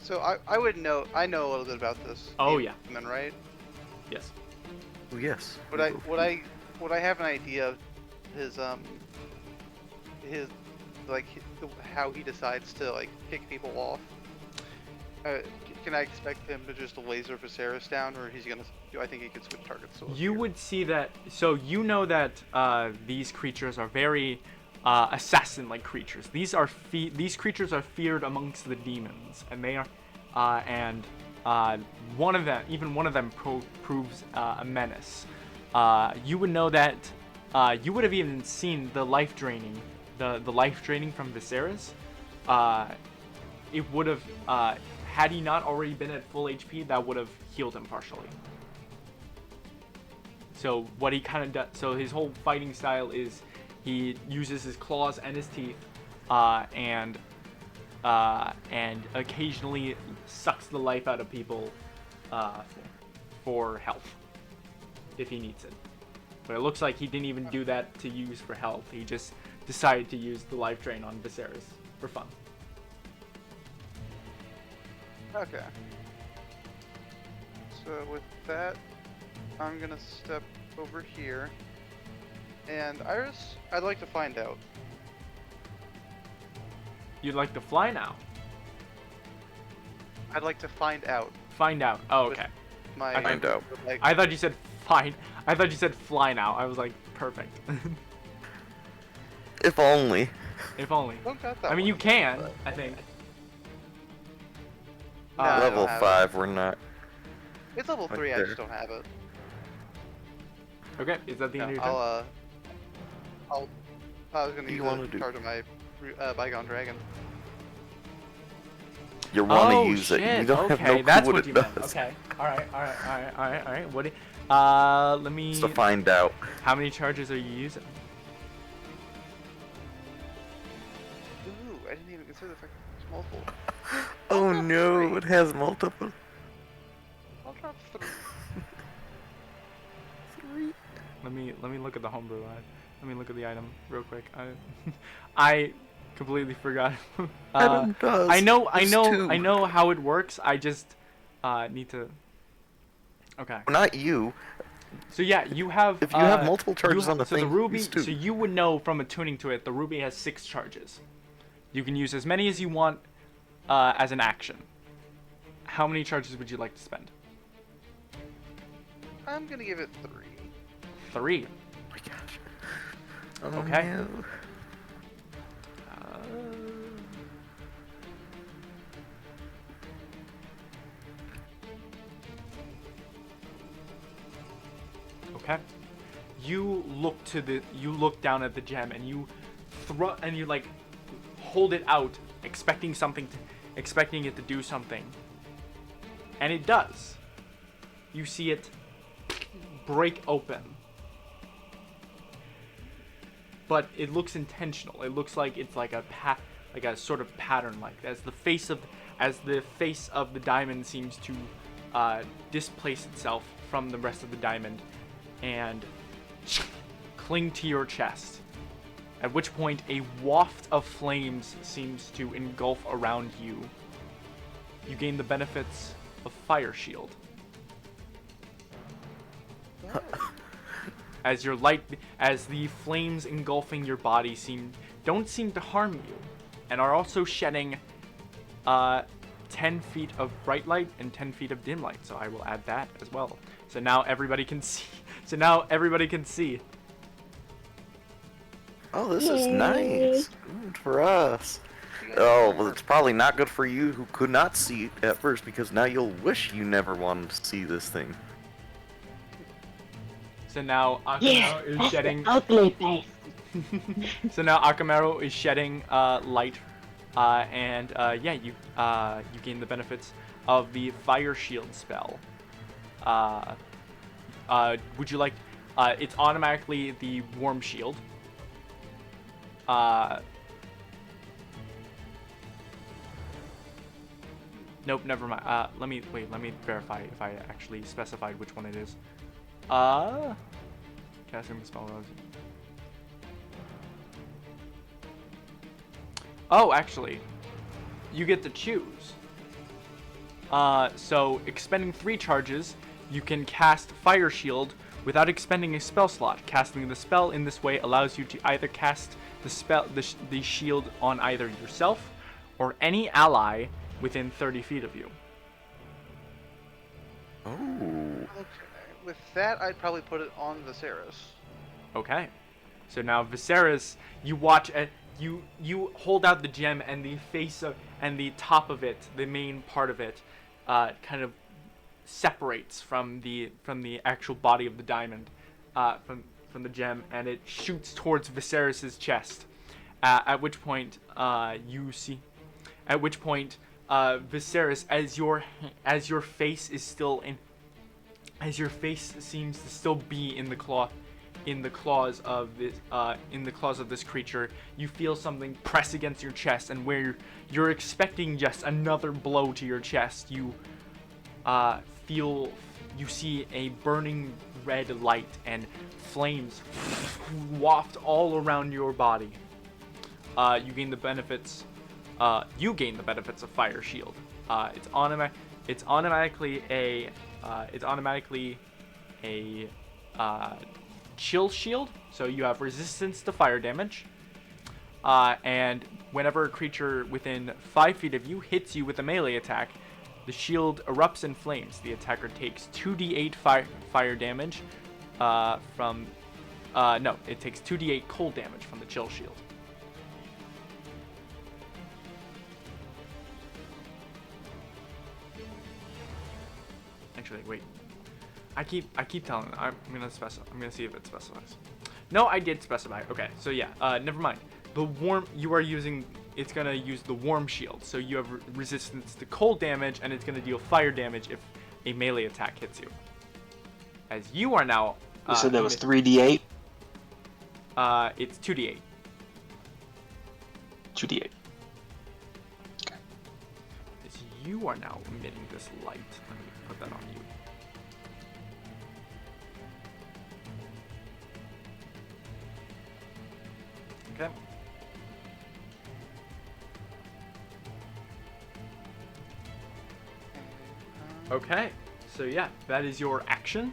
so I would know, I know a little bit about this. Oh, yeah. Demon, right? Yes. Oh, yes. Would I have an idea of his like how he decides to like kick people off? Can I expect him to just laser Viserys down, or do I think he could switch targets? You would see that. So you know that these creatures are very assassin-like creatures. These creatures are feared amongst the demons, and they are, one of them proves a menace. You would know that. You would have even seen the life draining, the life draining from Viserys. It would have, had he not already been at full HP, that would have healed him partially. So what he kind of does, so his whole fighting style is he uses his claws and his teeth, and occasionally sucks the life out of people, for health, if he needs it. But it looks like he didn't even do that to use for health. He just decided to use the life drain on Viserys for fun. Okay. So with that, I'm gonna step over here, and Iris, I'd like to find out. You'd like to fly now? I'd like to find out. Find out. Oh, okay. My Find out. like, I thought you said fine. I thought you said fly now. I was like, perfect. If only. If only. don't got that I mean, one you yet, can, but- I think. No, I don't Level have 5, we're not. It's level Right 3. I there. just don't have it. Okay, is that the No, end of your turn? I was gonna do you use wanna a do? charge of my Bygone Dragon. You want to Oh use shit! it. You don't Okay, have no clue that's what what it you does. meant. Okay. All right. What? Let me. Just to find out. How many charges are you using? Ooh, I didn't even consider the fact that it's multiple. Oh drop no, 3. it has multiple. I'll drop 3. Let me look at the homebrew line. Let me look at the item real quick. I completely forgot. Item does. I know There's 2. how it works. I just need to. Okay. Not you. So yeah, you have. If you have multiple charges on the so the thing, ruby. use 2. So you would know from attuning to it. The ruby has 6 charges. You can use as many as you want as an action. How many charges would you like to spend? I'm gonna give it 3. 3. Oh, Okay. no. Okay. You look down at the gem and you like hold it out, expecting it to do something. And it does. You see it break open. But it looks intentional. It looks like it's like a sort of pattern, like as the face of the diamond seems to displace itself from the rest of the diamond and cling to your chest. At which point a waft of flames seems to engulf around you. You gain the benefits of Fire Shield. As the flames engulfing your body don't seem to harm you, and are also shedding 10 feet of bright light and 10 feet of dim light. So I will add that as well. So now everybody can see. Oh, this is nice. Good for us. Oh, well, it's probably not good for you who could not see it at first, because now you'll wish you never wanted to see this thing. So now Akamaru is shedding. Ugly face. So now Akamaru is shedding light, and you gain the benefits of the Fire Shield spell. Would you like? It's automatically the Warm Shield. Nope, never mind. Let me verify if I actually specified which one it is. Casting the spell rose. Oh, actually, you get to choose. So expending 3 charges, you can cast Fire Shield without expending a spell slot. Casting the spell in this way allows you to either cast the shield on either yourself or any ally within 30 feet of you. Oh. Okay. With that, I'd probably put it on Viserys. Okay. So now Viserys, you watch you hold out the gem, and the face of and the top of it, the main part of it, kind of separates from the actual body of the diamond, from the gem, and it shoots towards Viserys's chest. At which point, Viserys, as your face is still in, as your face seems to still be in the claws of this creature, you feel something press against your chest, and where you're expecting just another blow to your chest, you see a burning red light and flames waft all around your body. You gain the benefits of Fire Shield. It's automatically a chill shield, so you have resistance to fire damage. And whenever a creature within 5 feet of you hits you with a melee attack, the shield erupts in flames. The attacker takes 2d8 fire damage it takes 2d8 cold damage from the chill shield. Actually, wait. I keep telling them. I'm gonna see if it specifies. No, I did specify. Okay, so yeah. Never mind. It's gonna use the warm shield. So you have resistance to cold damage, and it's gonna deal fire damage if a melee attack hits you. As you are now. You said that was 3d8. It's 2d8. 2d8. Okay. As you are now emitting this light. Let me put that on you. Okay. Okay. So yeah, that is your action.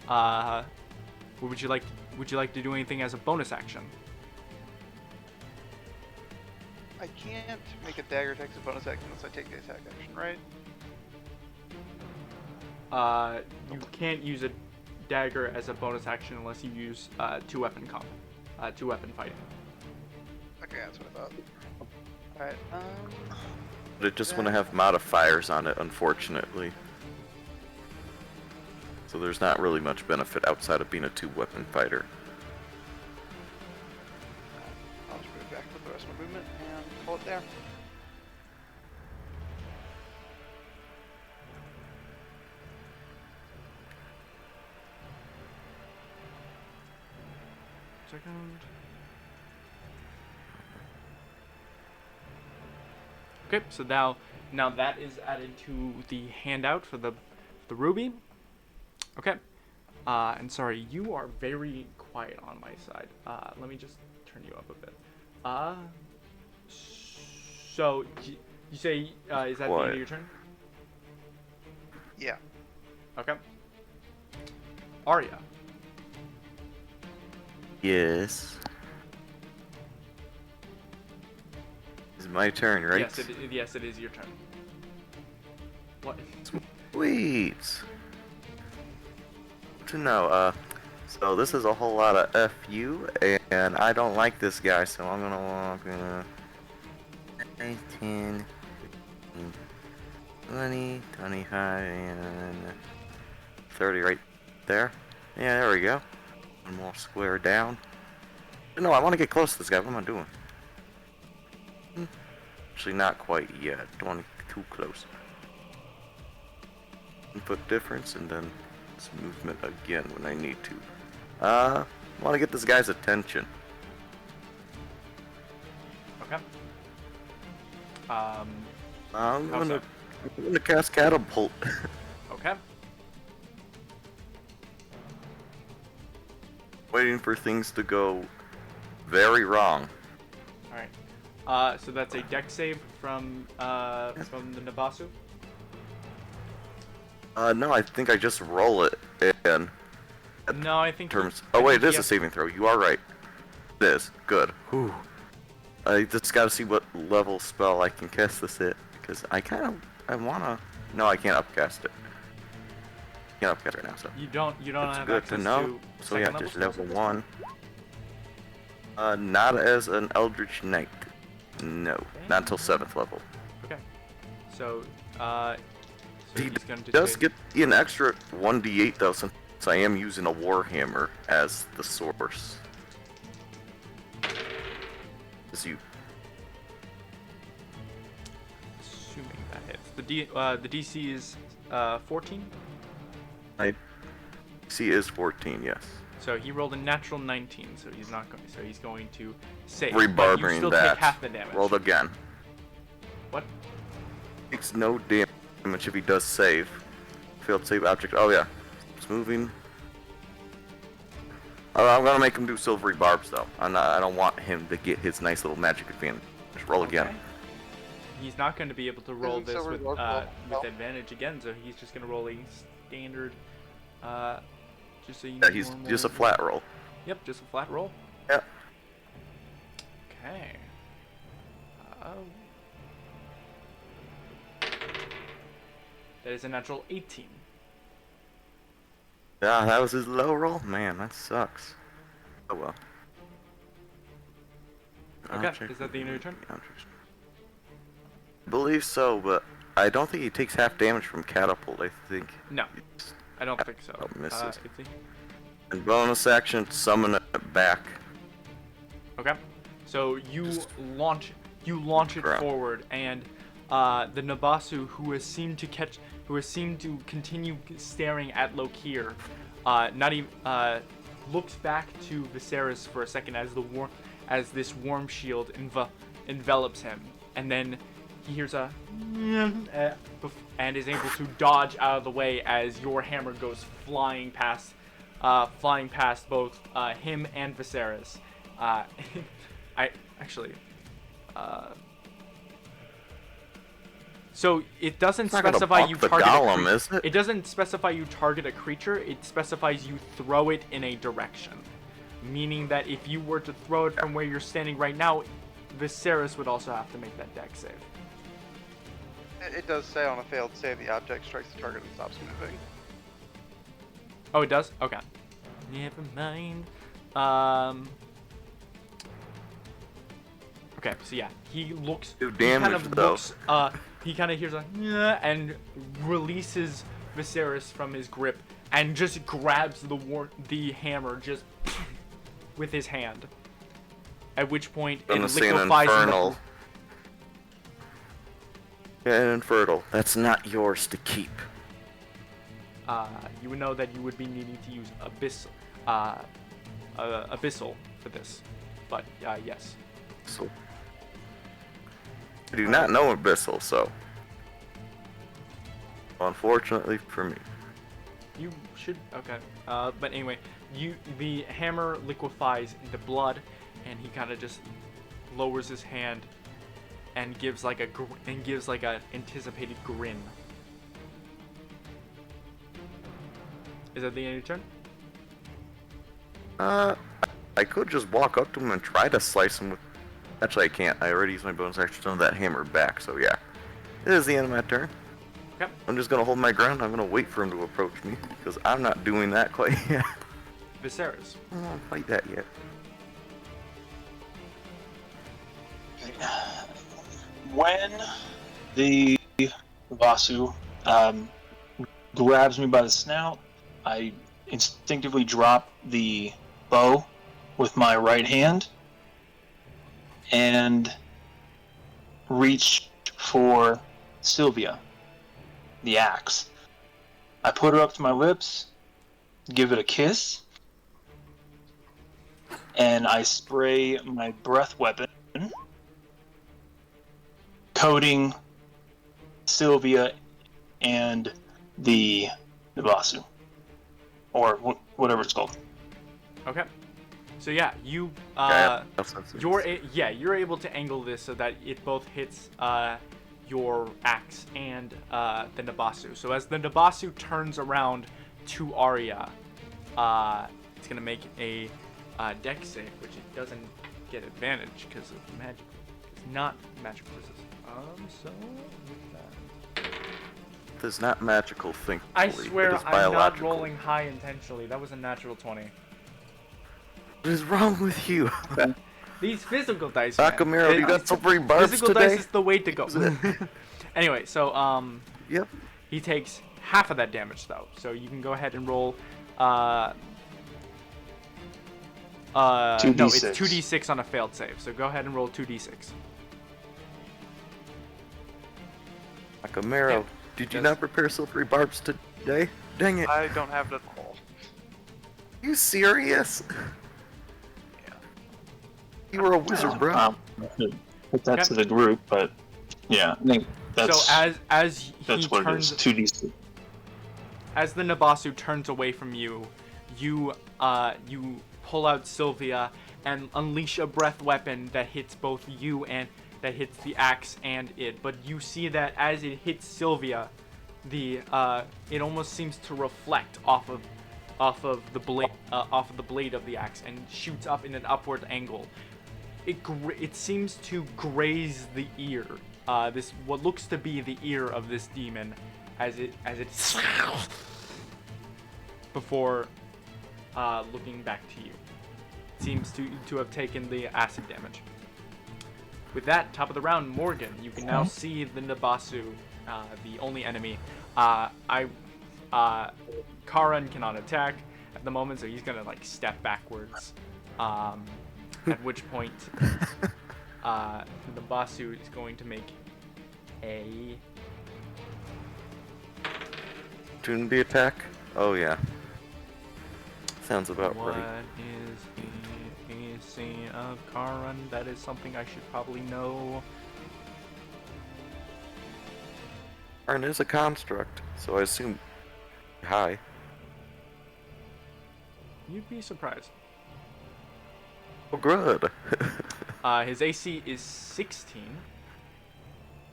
Would you like to do anything as a bonus action? I can't make a dagger attack as a bonus action unless I take the attack action, right? You can't use a dagger as a bonus action unless you use 2-weapon combat. two-weapon fighting. Okay, that's what I thought. Alright, But it just wouldn't have modifiers on it, unfortunately. So there's not really much benefit outside of being a two-weapon fighter. I'll just move back with the rest of my movement and call it there. Second. Okay, so now that is added to the handout for the ruby. Okay, and sorry, you are very quiet on my side. Let me just turn you up a bit. So you say is that the end What? of your turn? Yeah. Okay. Arya. Yes. It's my turn, right? Yes, it is your turn. What? Sweet. To know, so this is a whole lot of FU, and I don't like this guy, so I'm gonna walk 10, 15, 20, 25, and 30 right there. Yeah, there we go. One more square down. No, I want to get close to this guy. What am I doing? Actually, not quite yet. Don't want to get too close. Input difference, and then this movement again when I need to. Want to get this guy's attention. Okay. I'm How's gonna, that? I'm gonna cast Catapult. Okay. Waiting for things to go very wrong. All right. So that's a dex save from the Nabasu. No, I think I just roll it in No, I think. terms. I Oh wait, think it he is a has- saving throw. You are right. It is. Good. Whew. I just gotta see what level spell I can cast this at, because I wanna. No, I can't upcast it. Can't upcast it right now, so. You don't That's have good access to know. to So yeah, second just level level spells? 1. Not as an Eldritch Knight. No, not until 7th level. Okay. So so He he's going to does take- get an extra 1d8 though, since I am using a Warhammer as the source. As you assuming that hits. The DC is 14. see is 14, yes. So he rolled a natural 19, so he's not going. So he's going to save. But you Rebarbering still that. take half the damage. Rolled again. What? Takes no damage if he does save. Failed save object. Oh yeah, it's moving. Oh, I'm gonna make him do silvery barbs though. I don't want him to get his nice little magic advantage. Just roll again. Okay. He's not going to be able to roll Isn't this silver with roll? No. advantage again, so he's just going to roll a standard. Just so you Yeah, he's just a flat roll. Yep, just a flat roll. Yep. Okay. That is a natural 18. Yeah, that was his low roll. Man, that sucks. Oh well. Okay, Object is that the end of your turn? object. I believe so, but I don't think he takes half damage from catapult. I think. No, I don't think so. Oh, misses. Itzy? And bonus action, summon it back. Okay. So you Just launch it crap. forward, and the Nabasu, who has seemed to continue staring at Lokir, not even looks back to Viserys for a second as this warm shield envelops him, and then he hears a and is able to dodge out of the way as your hammer goes flying past both him and Viserys. I actually. So it doesn't It's not gonna specify buck you the target a golem, creature. is it? It doesn't specify you target a creature. It specifies you throw it in a direction, meaning that if you were to throw it from where you're standing right now, Viserys would also have to make that dex save. It does say on a failed save, the object strikes the target and stops moving. Oh, it does? Okay. Never mind. Okay, so yeah, he looks. Do He kind damage, of though. looks. He kind of hears a "Yeah," and releases Viserys from his grip and just grabs the hammer just with his hand. At which point it Gonna say an liquefies in infernal. Yeah, an infernal. That's not yours to keep. you would know that you would be needing to use abyssal for this, but yes. So, I do not know Abyssal, so unfortunately for me. You should okay. But anyway, the hammer liquefies into blood, and he kind of just lowers his hand and gives like a anticipated grin. Is that the end of your turn? I could just walk up to him and try to slice him with. Actually, I can't. I already used my bonus action on that hammer back, so yeah. It is the end of my turn. Okay. I'm just gonna hold my ground. I'm gonna wait for him to approach me because I'm not doing that quite yet. Viserys. I don't want to fight that yet. When the Vasu grabs me by the snout, I instinctively drop the bow with my right hand and reach for Sylvia, the axe. I put her up to my lips, give it a kiss, and I spray my breath weapon, coating Sylvia and the Vasu, or whatever it's called. Okay. So yeah, you you're able to angle this so that it both hits your axe and the Nabasu. So as the Nabasu turns around to Arya, it's gonna make a dex save, which it doesn't get advantage because of magic. It's not magical resistance. So with that, It's not magical, thankfully. I swear it is I'm not biological. rolling high intentionally. That was a natural 20. What is wrong with you? These physical dice. Man. Nakamura, you got some free barbs Physical today? dice is the way to go. Anyway, so Yep. he takes half of that damage though. So you can go ahead and roll. No, it's 2d6 on a failed save. So go ahead and roll 2d6. Nakamura, Yeah. did you Yes. not prepare silvery barbs today? Dang it. I don't have it at all. You serious? Yeah. You were a wizard, bro. Put that to the group, but yeah, I think that's So as he that's what turns, it is. 2d6. as the Nabasu turns away from you, you pull out Sylvia and unleash a breath weapon that hits both you and that hits the axe and it. But you see that as it hits Sylvia, it almost seems to reflect off of the blade of the axe and shoots up in an upward angle. It seems to graze the ear. This what looks to be the ear of this demon, as it before looking back to you. It seems to have taken the acid damage. With that, top of the round, Morgan. You can now see the Nabasu, the only enemy. Karan cannot attack at the moment, so he's gonna like step backwards. At which point, the Nabasu is going to make a Opportunity attack? Oh, yeah. Sounds about What right. is the AC of Karan? That is something I should probably know. Arn is a construct, so I assume high. You'd be surprised. Oh, good. His AC is 16,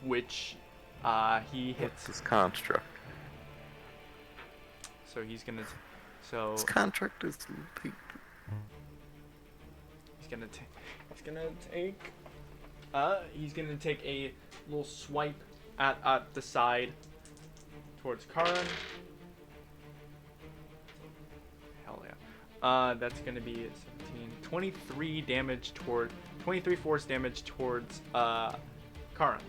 which he hits. What's his construct? So he's gonna. So His contract is. he's gonna take. He's gonna take a little swipe at the side towards Karan. Hell yeah. That's gonna be 17, 23 damage 23 force damage towards Kara.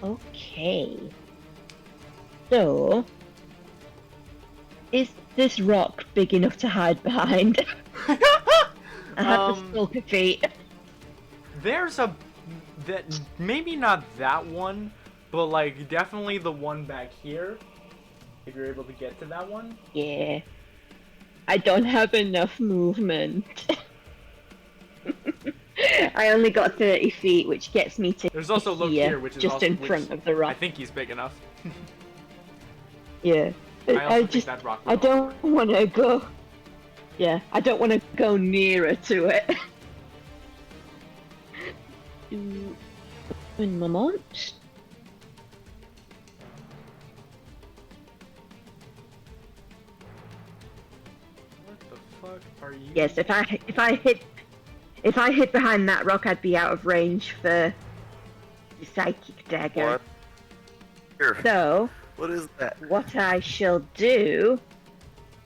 Okay. So, is this rock big enough to hide behind? I have the stalker feet. There's a that maybe not that one, but like definitely the one back here. If you're able to get to that one. Yeah. I don't have enough movement. I only got 30 feet, which gets me to There's also Loki here, here, which is just also, in front of the rock. I think he's big enough. Yeah. I also think just, that rock. I don't want to go. Yeah, I don't want to go nearer to it. In moment. What the fuck are you? Yes, if I hit behind that rock, I'd be out of range for the psychic dagger. What? Here. So, What is that? what I shall do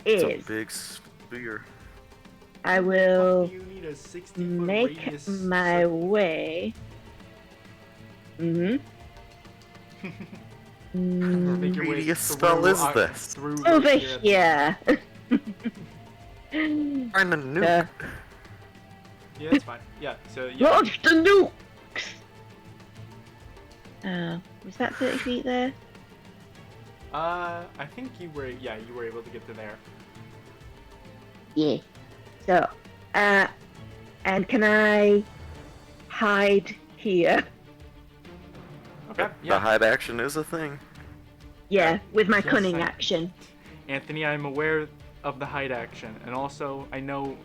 It's is a big spear. I will You need a 60-foot make radius my way. Make your way Radius through, spell is this? through Over here. here. Trying to nuke. Yeah, that's fine. Yeah, so yeah. Launch the nukes! Was that 30 feet there? I think you were. Yeah, you were able to get to there. Yeah. So, and can I hide here? Okay. The Yeah. hide action is a thing. Yeah, with my Yes, cunning I- action. Anthony, I'm aware of the hide action, and also I know.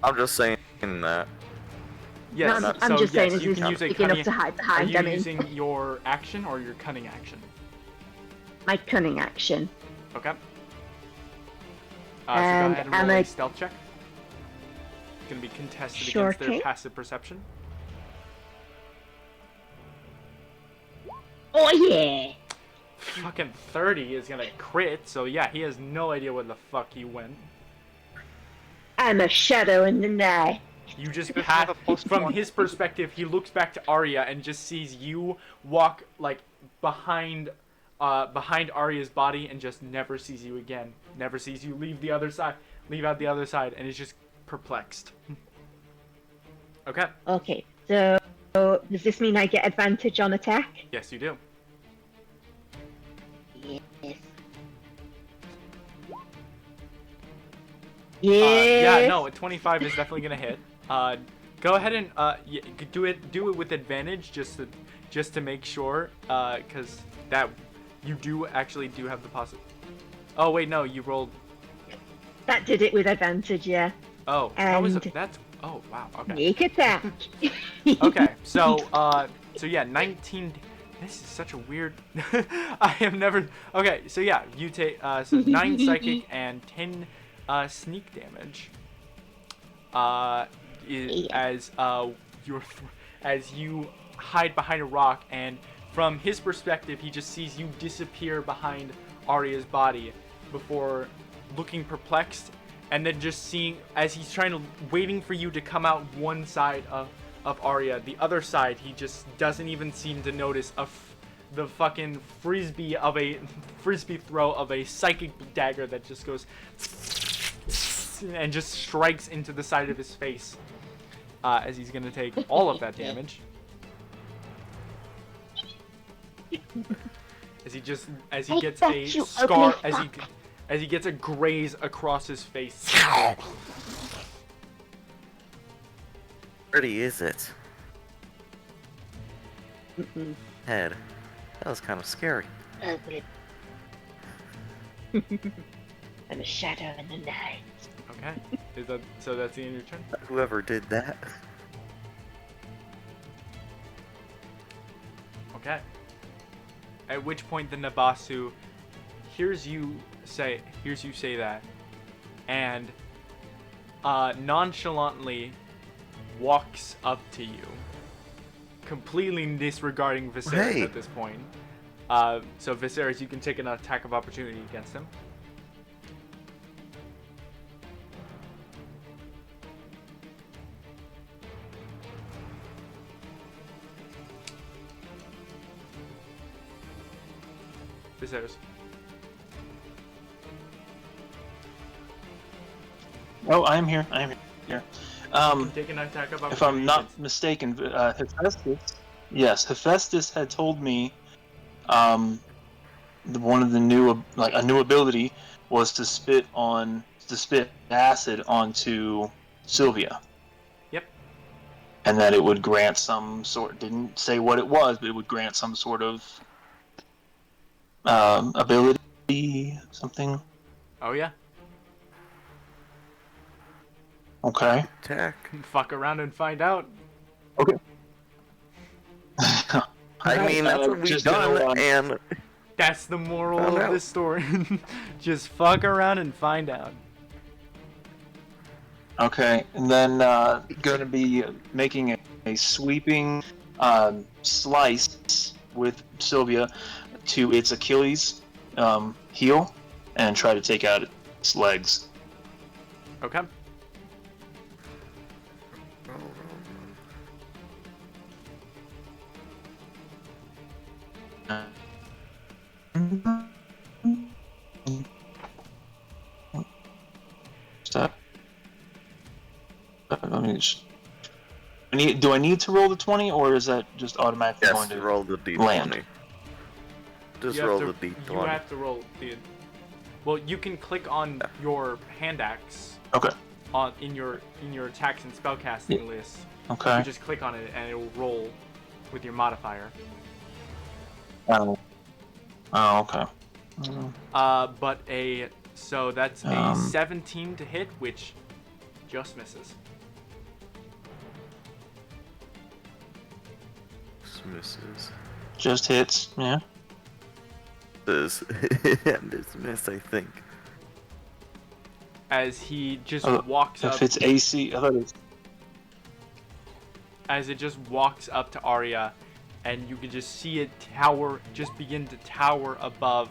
I'm just saying that. Yes. No, so I'm just saying, yes, is you this can use a big enough cunning. to hide Are behind? you I mean, using your action or your cunning action? my cunning action. Okay. So And go ahead and am roll I- a stealth check. It's gonna be contested Sure against their thing. passive perception. Oh yeah! Fucking 30 is gonna crit, so yeah, he has no idea where the fuck he went. I'm a shadow in the night. You just Does he pass. have a plus From one? his perspective, he looks back to Arya and just sees you walk like behind Arya's body and just never sees you again. Never sees you leave out the other side, and is just perplexed. Okay. Okay, so does this mean I get advantage on attack? Yes, you do. Yes. Yes. Yeah, no, a 25 is definitely gonna hit. Go ahead and do it with advantage just to make sure, because that you do have the possible. Oh wait, no, you rolled. That did it with advantage, yeah. Oh, that was And- that's. Oh wow. Okay. Make attack. Okay. So yeah, 19. This is such a weird. I have never. Okay, so yeah, you take so 9 psychic and 10 sneak damage. As you hide behind a rock, and from his perspective, he just sees you disappear behind Arya's body before looking perplexed, and then just seeing as he's waiting for you to come out one side of Arya, the other side he just doesn't even seem to notice the fucking frisbee throw of a psychic dagger that just goes and just strikes into the side of his face, as he's gonna take all of that damage. As he gets a bet you scar, ugly as he gets a graze across his face. Pretty is it? Mm-mm. Head. That was kind of scary. Ugly. I'm a shadow in the night. Okay, so that's the end of your turn. Whoever did that. Okay. At which point the Nabasu hears you say that, and nonchalantly walks up to you, completely disregarding Viserys Hey. at this point. So Viserys, you can take an attack of opportunity against him. Viserys. Oh, I am here. I am here. Take an attack of If I'm opportunity. not mistaken, Hephaestus had told me, one of the new, like a new ability was to spit acid onto Sylvia. Yep. And that it would grant some sort. Didn't say what it was, but it would grant some sort of ability, something. Oh yeah. Okay. Attack. Fuck around and find out. Okay. I mean, that's what we've just done, gonna, and That's the moral Found of out. this story. Just fuck around and find out. Okay, and then going to be making a sweeping slice with Sylvia to its Achilles heel and try to take out its legs. Okay. Stop. Let me just... do I need to roll the 20, or is that just automatically yes, going to roll the d20. land? Just You have roll to- the d20. You have to roll the. Well, you can click on your hand axe Okay. in your attacks and spellcasting list. Okay. You just click on it and it will roll with your modifier. Oh, okay. So that's a 17 to hit, which just misses. Misses. Just hits, yeah. This miss, I think. As he just Oh, walks up. If it's AC, I thought it was... As it just walks up to Arya, and you can just see it begin to tower above,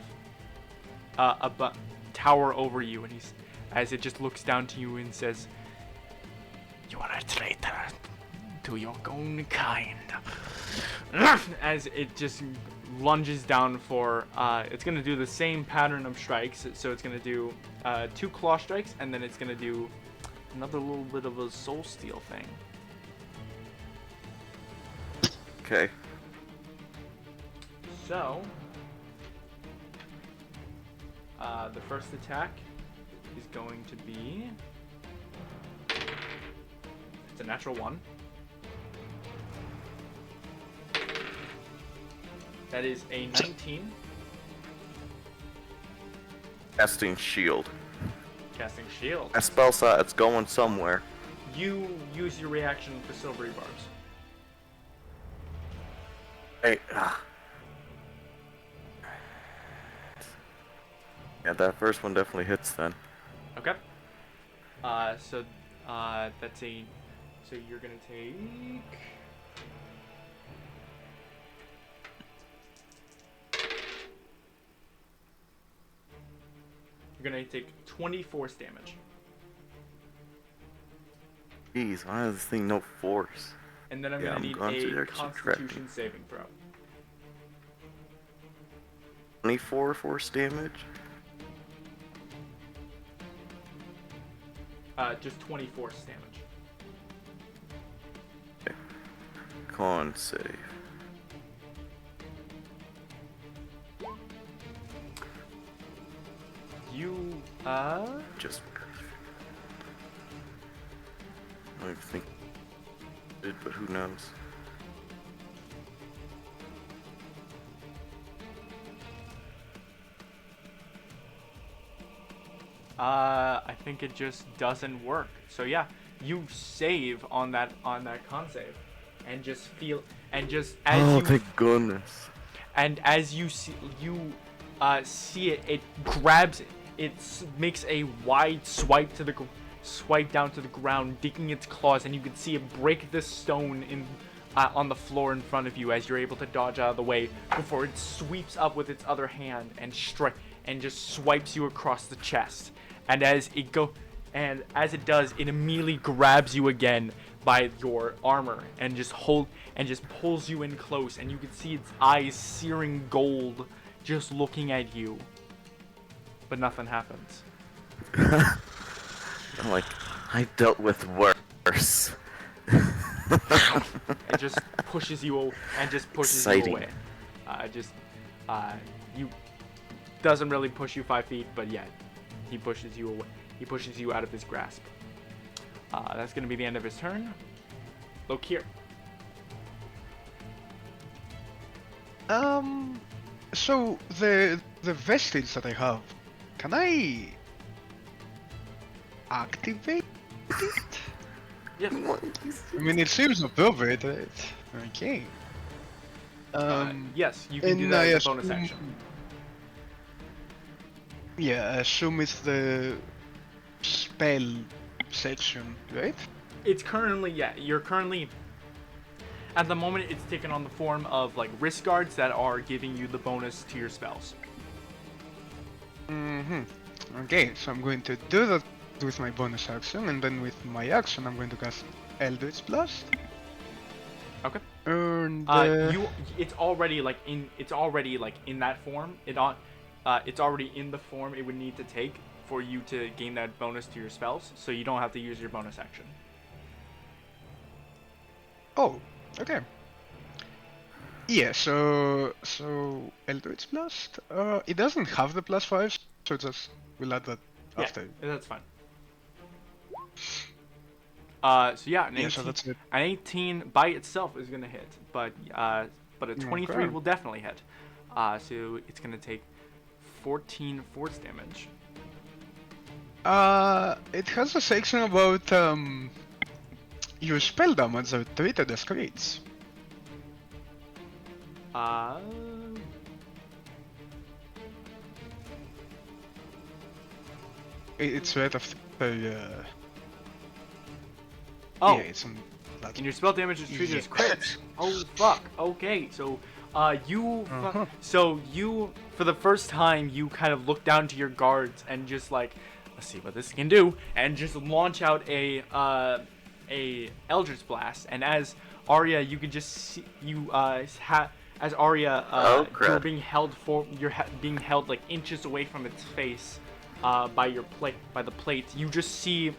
tower over you, and as it just looks down to you and says, "You are a traitor to your own kind." As it just lunges down for, it's gonna do the same pattern of strikes, so it's gonna do 2 claw strikes, and then it's gonna do another little bit of a soul steal thing. Okay. So, the first attack is going to be... It's a natural 1. That is a 19. Casting shield. Casting shield. A spell slot, it's going somewhere. You use your reaction for silvery barbs. Hey. Yeah, that first one definitely hits then. Okay. So that's a... So you're gonna take... You're gonna take 20 force damage. Jeez, why has this thing no force? And then I'm Yeah, gonna I'm need going to a actually correct Constitution you. saving throw. 24 force damage? Just 20 force damage. Con save. You, Just. I don't even think it did, but who knows? I think it just doesn't work. So yeah, you save on that con save, and just feel, and just as Oh, you, thank goodness. and as you see it, it grabs, makes a wide swipe to the, swipe down to the ground, digging its claws, and you can see it break the stone in, on the floor in front of you as you're able to dodge out of the way before it sweeps up with its other hand and and just swipes you across the chest. And as it does, it immediately grabs you again by your armor and just pulls you in close, and you can see its eyes searing gold just looking at you, but nothing happens. I'm like, I dealt with worse. It just pushes you and just pushes Exciting. you away. You doesn't really push you 5 feet, but yeah, he pushes you away. He pushes you out of his grasp. That's gonna be the end of his turn. Look here. So the vestige that I have, can I activate it? Yes. I mean, it seems appropriate, right? Okay. Yes, you can do and that I as a bonus assume- action. Yeah, I assume it's the spell section, right? It's currently, yeah, you're currently, at the moment, it's taken on the form of like wrist guards that are giving you the bonus to your spells. Okay, so I'm going to do that with my bonus action, and then with my action, I'm going to cast Eldritch Blast. Okay. And It's already like in that form. It's already in the form it would need to take for you to gain that bonus to your spells, so you don't have to use your bonus action. Oh, okay. Yeah, so Eldritch Blast. It doesn't have the +5, so just we'll add that after. Yeah, that's fine. So yeah, an 18, so that's it. an 18 by itself is gonna hit, but a 23 Okay. will definitely hit. So it's gonna take 14 force damage. It has a section about your spell damage are treated as crits. It's right after. Oh, Yeah, it's on that. and your spell damage is treated as Yeah. crits. Oh fuck. Okay, so you for the first time you kind of look down to your guards and just like, let's see what this can do, and just launch out a Eldritch Blast. And as Arya, you could just see as Arya, you're being held being held like inches away from its face by the plate. You just see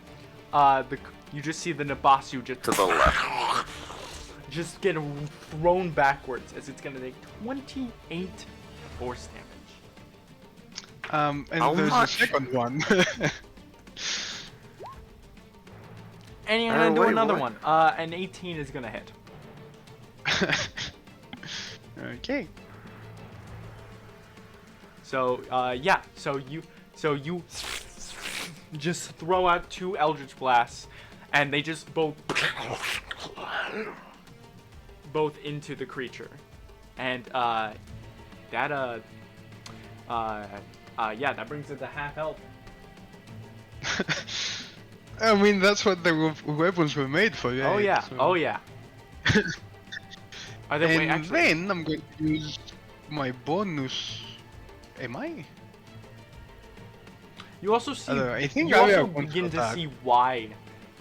the Nabasu just To the left. just get thrown backwards as it's gonna take 28 force damage. And How there's much? a second one. And you're gonna do wait, another what? one. An 18 is gonna hit. Okay. So yeah, so you just throw out 2 Eldritch Blasts, and they just both into the creature, and that brings it to half health. I mean, that's what the weapons were made for, yeah. Oh yeah, so- oh yeah. Are they wait, And actually? then I'm going to use my bonus. Am I? You also see. I think you Arya also wants begin to to attack. see why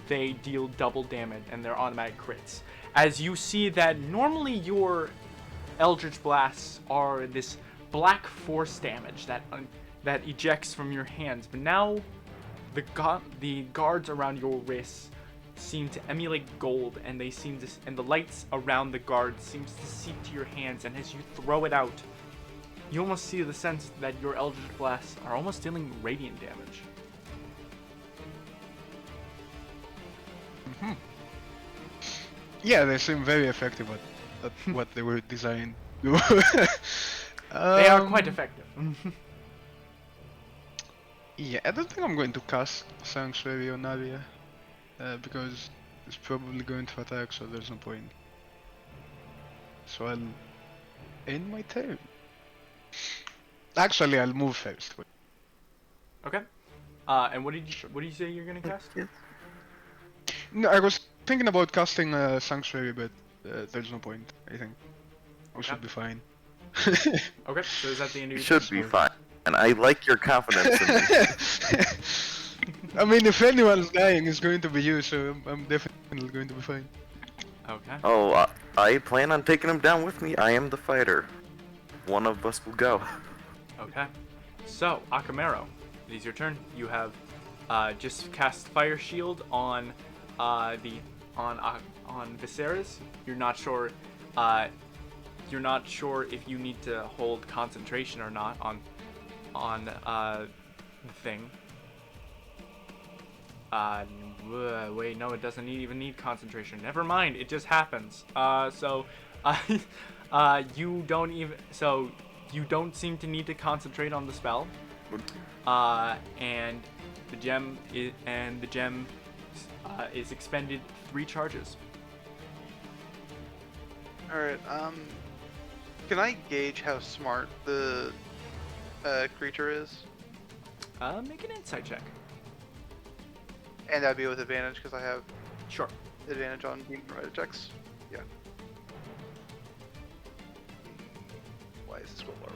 they deal double damage and they're automatic crits. As you see that normally your Eldritch Blasts are this black force damage that ejects from your hands, but now the guards around your wrists seem to emulate gold, and and the lights around the guards seems to seep to your hands, and as you throw it out, you almost see the sense that your Eldritch Blasts are almost dealing radiant damage. Yeah, they seem very effective at what they were designed to do. They are quite effective. Yeah, I don't think I'm going to cast Sanctuary on Arya. Because it's probably going to attack, so there's no point. So I'll end my turn. Actually, I'll move first. Okay. And what did you say you're gonna cast? No, I was thinking about casting Sanctuary, but there's no point, I think. I should Okay. be fine. Okay, so is that the end of You your should turn? be fine. And I like your confidence in me. I mean, if anyone's dying, it's going to be you, so I'm definitely going to be fine. Okay. Oh, I plan on taking him down with me. I am the fighter. One of us will go. Okay. So, Akamero, it is your turn. You have just cast Fire Shield on on Viserys. You're not sure if you need to hold concentration or not on the thing. Wait, no, it doesn't even need concentration. Never mind, it just happens. You don't seem to need to concentrate on the spell. And the gem is expended 3 charges. All right. Can I gauge how smart the creature is? Make an insight check. And that'd be with advantage because I have Sure. advantage on being provided checks. Yeah. Why is this so weird?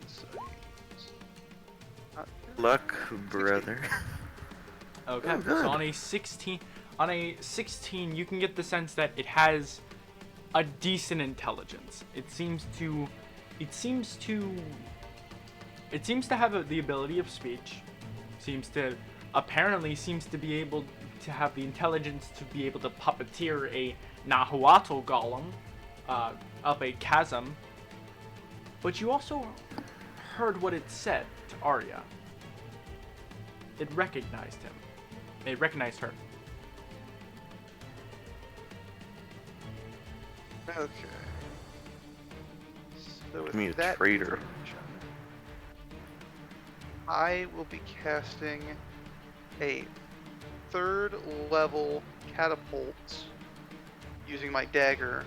Insight. Luck, brother. Okay. Oh, good. So on a 16, you can get the sense that it has a decent intelligence. It seems to have the ability of speech. Seems to be able to have the intelligence to be able to puppeteer a Nahuatl golem up a chasm. But you also heard what it said to Arya. It recognized him. It recognized her. Okay. So with Me a that traitor. information, I will be casting a 3rd level catapult using my dagger,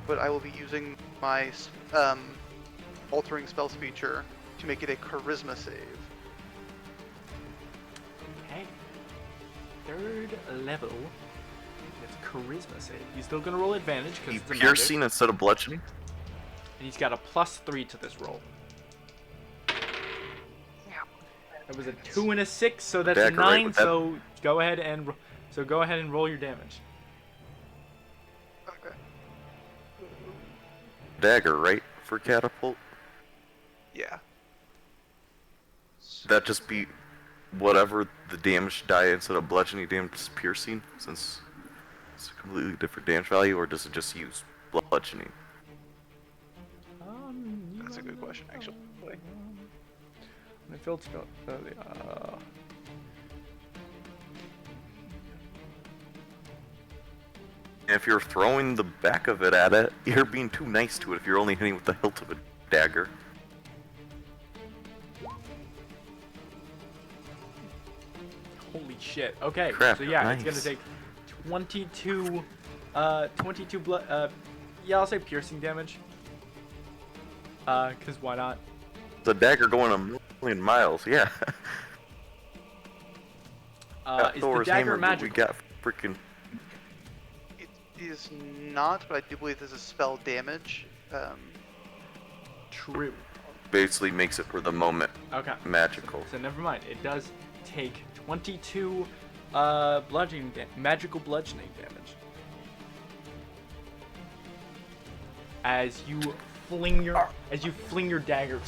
but I will be using my altering spells feature to make it a charisma save. Okay. 3rd level. It's charisma save. He's still gonna roll advantage because You it's a piercing magic, instead of bludgeoning? and he's got a +3 to this roll. That was a 2 and a 6, so that's a Dagger, right, 9. with that- So go ahead and roll your damage. Okay. Dagger, right? For catapult? Yeah. That just be whatever the damage die instead of bludgeoning damage is piercing, since it's a completely different damage value, or does it just use bludgeoning? That's a good question, actually. My field spell. And if you're throwing the back of it at it, you're being too nice to it if you're only hitting with the hilt of a dagger. Holy shit. Okay, Crap, so yeah, nice. it's gonna take 22 blood. Yeah, I'll say piercing damage. Cause why not? The dagger going a million miles, yeah. Is the dagger magical? We got freaking. It is not, but I do believe this is spell damage. True. Basically makes it for the moment Okay. magical. So never mind. It does take 22 magical bludgeoning damage. As you fling your dagger,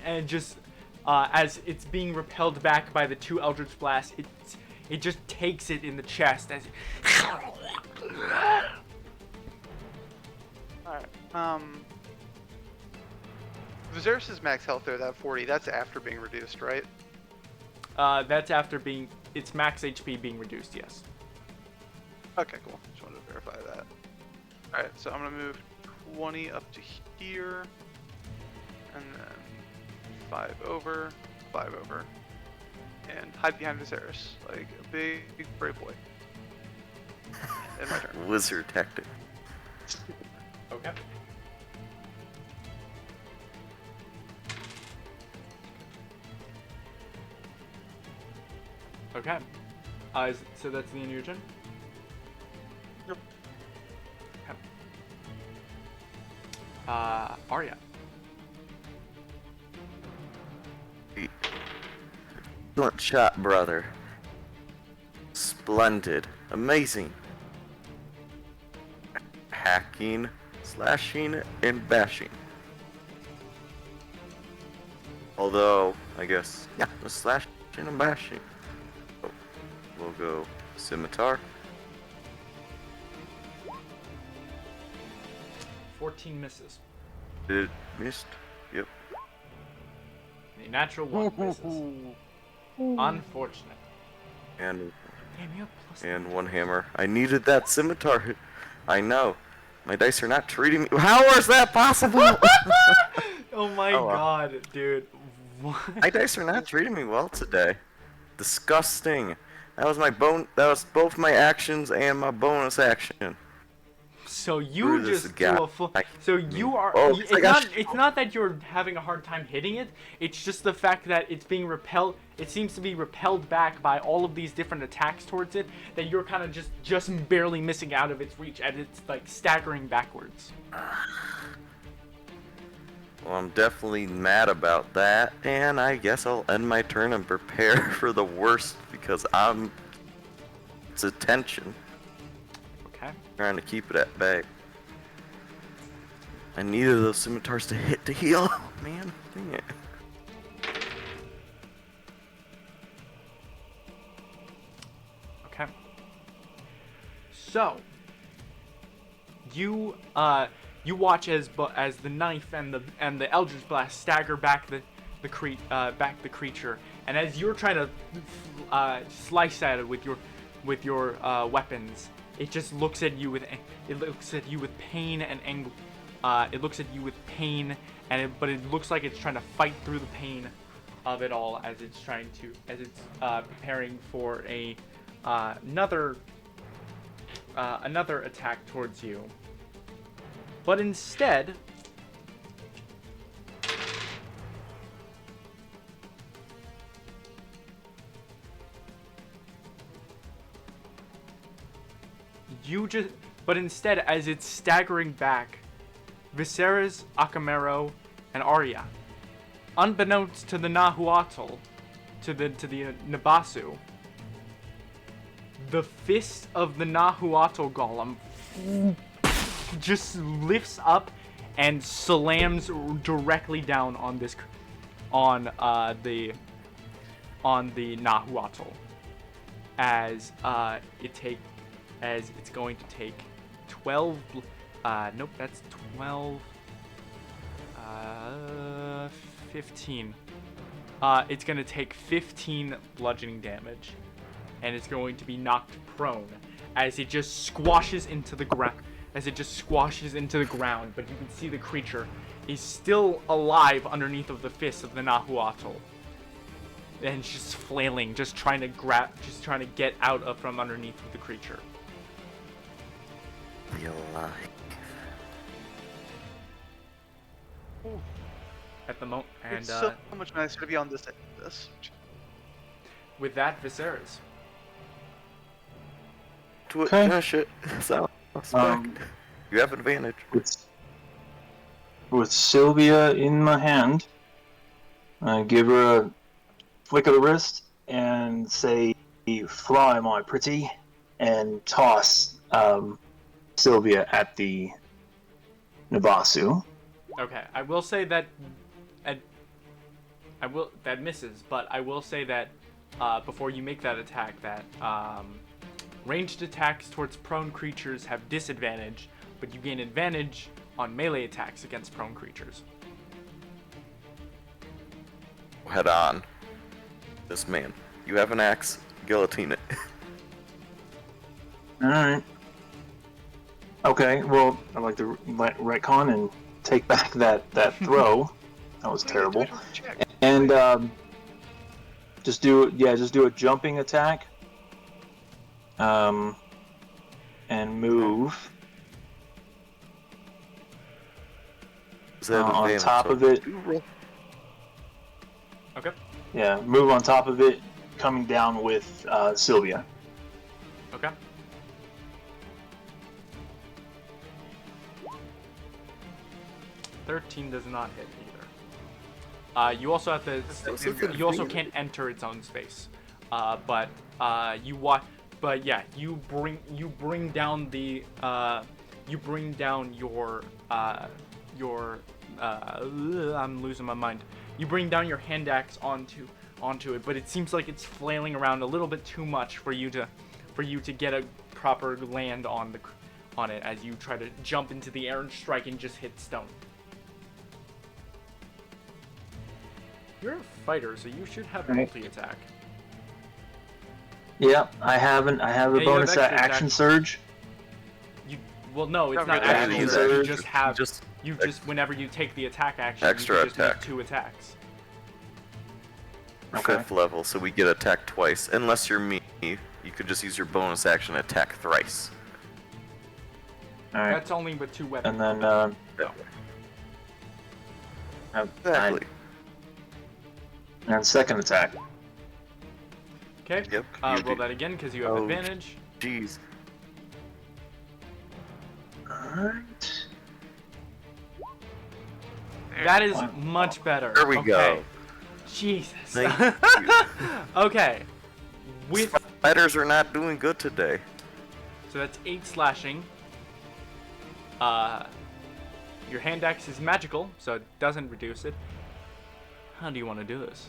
and just as it's being repelled back by the 2 eldritch blasts, it just takes it in the chest as. Alright. Viserys' max health there, that 40, that's after being reduced, right? That's after its max HP being reduced. Yes. Okay, cool. Just wanted to verify that. Alright, so I'm gonna move 20 up to here. And then 5 over, 5 over. And hide behind Viserys, like a big brave boy. And my turn. Wizard tactic. Okay. Okay. So that's the end of your turn? Yep. Okay. Arya. Excellent shot, brother. Splendid. Amazing. Hacking, slashing, and bashing. Although, I guess, yeah, the slashing and bashing. So, we'll go scimitar. 14 misses. It missed. Yep. A natural 1 misses. Unfortunate. And Damn, you have plus and 1 hammer. I needed that scimitar. I know. My dice are not treating me. How is that possible? Oh my Oh, well. god, dude. What? My dice are not treating me well today. Disgusting. That was that was both my actions and my bonus action. So you Screw this just guy. do a full. So you are. Oh, It's I got not. It's not that you're having a hard time hitting it. It's just the fact that it's being repelled. It seems to be repelled back by all of these different attacks towards it. That you're kind of just barely missing out of its reach, and it's like staggering backwards. Well, I'm definitely mad about that, and I guess I'll end my turn and prepare for the worst because it's attention. Okay. Trying to keep it at bay. I needed those scimitars to hit to heal. Man, dang it. Okay. So you watch as the knife and the Eldritch Blast stagger back the creature, and as you're trying to slice at it with your weapons, it just looks at you with pain and anger. It looks at you with pain, but it looks like it's trying to fight through the pain of it all as it's preparing for another attack towards you. But instead, as it's staggering back, Viserys, Akamero, and Arya, unbeknownst to the Nahuatl, to the Nabasu, the fist of the Nahuatl golem just lifts up and slams directly down on the Nahuatl as it's going to take 12. Nope, that's 12. 15. It's going to take 15 bludgeoning damage, and it's going to be knocked prone as it just squashes into the ground. But you can see the creature is still alive underneath of the fist of the Nahuatl. And it's just flailing, just trying to get out from underneath of the creature. Feel like. At the moment, and It's so much nicer to be on this side of this. with that, Viserys. To it, Okay. finish it. So, you have advantage. With Sylvia in my hand, I give her a flick of the wrist and say, "Fly, my pretty," and toss Sylvia at the Nabasu. Okay, I will say that that misses, but I will say that before you make that attack, that ranged attacks towards prone creatures have disadvantage, but you gain advantage on melee attacks against prone creatures. Head on. This man. You have an axe. Guillotine it. Alright. Okay, well, I'd like to retcon and take back that throw. That was terrible. And just do a jumping attack. And move on top of it. Okay. Yeah, move on top of it, coming down with Sylvia. Okay. $13 does not hit either. You also have to. You also can't enter its own space. But you watch. But yeah, you bring down the. You bring down your. I'm losing my mind. You bring down your hand axe onto it, but it seems like it's flailing around a little bit too much for you to get a proper land on it as you try to jump into the air and strike and just hit stone. You're a fighter, so you should have Right. multi-attack. Yeah, I have a Yeah, you bonus have extra action attack. surge. Well, no, it's Don't not really action need surge. that. You just whenever you take the attack action, Extra you can just attack. make 2 attacks. Okay. 5th level, so we get attacked twice. Unless you're me, you could just use your bonus action to attack thrice. All right. That's only with 2 weapons. And then Exactly. and second attack. Okay. Yep. Roll do- that again because you have Oh, advantage. Jeez. Alright. That is Wow. much better. There we okay. go. Jesus. Thank you. Okay. With Fighters are not doing good today. so that's 8 slashing. Your hand axe is magical, so it doesn't reduce it. How do you want to do this?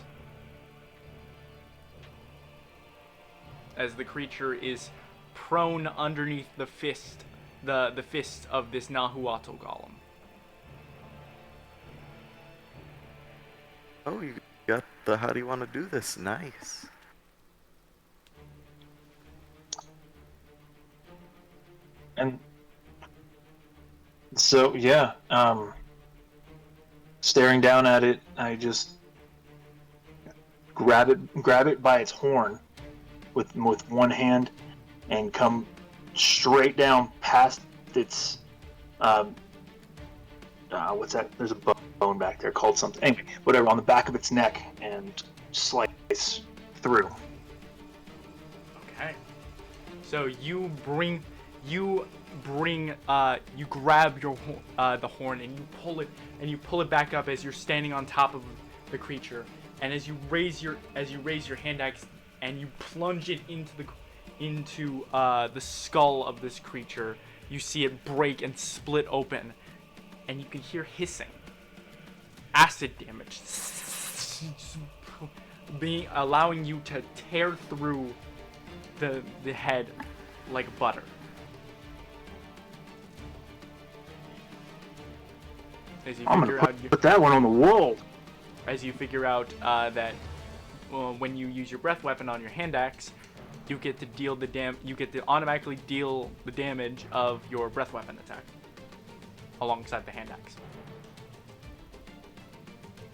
As the creature is prone underneath the fist of this Nahuatl golem. Oh, you got the how do you want to do this? Nice. And so yeah, staring down at it, I just grab it by its horn with one hand and come straight down past its what's that? There's a bone back there called something. Anyway, whatever, on the back of its neck and slice through. Okay. So you grab the horn and you pull it back up as you're standing on top of the creature, and as you raise your hand axe and you plunge it into the skull of this creature, you see it break and split open, and you can hear hissing, acid damage, allowing you to tear through the head like butter. As you I'm figure gonna out put that one on the wall. that that when you use your breath weapon on your hand axe, you get to automatically deal the damage of your breath weapon attack alongside the hand axe.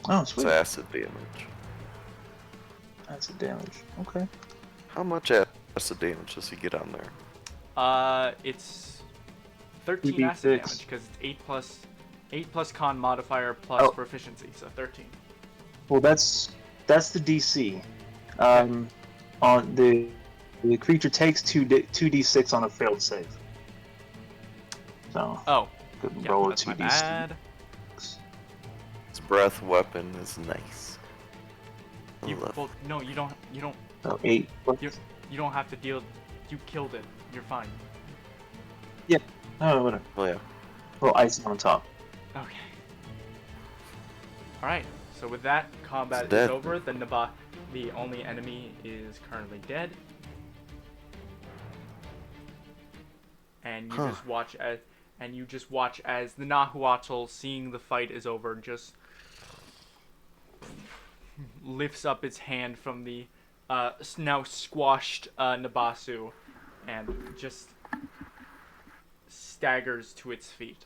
Oh, It's sweet. acid damage. That's the damage. Okay. How much acid damage does he get on there? It's 13 2d6. acid damage because it's 8 plus con modifier plus Oh. proficiency, so 13. Well, that's the DC. On the creature takes 2d6 on a failed save. So Oh, could yeah, roll a that's my 2d6. bad. His breath weapon is nice. I love Well, no, you don't. So 8. You don't have to deal. You killed it. You're fine. Oh, whatever. Oh yeah. Little icing on top. Okay. All right. So with that, combat It's is dead. over. The only enemy is currently dead. And you Huh. just watch as the Nahuatl, seeing the fight is over, just lifts up its hand from the now squashed Nabasu and just staggers to its feet.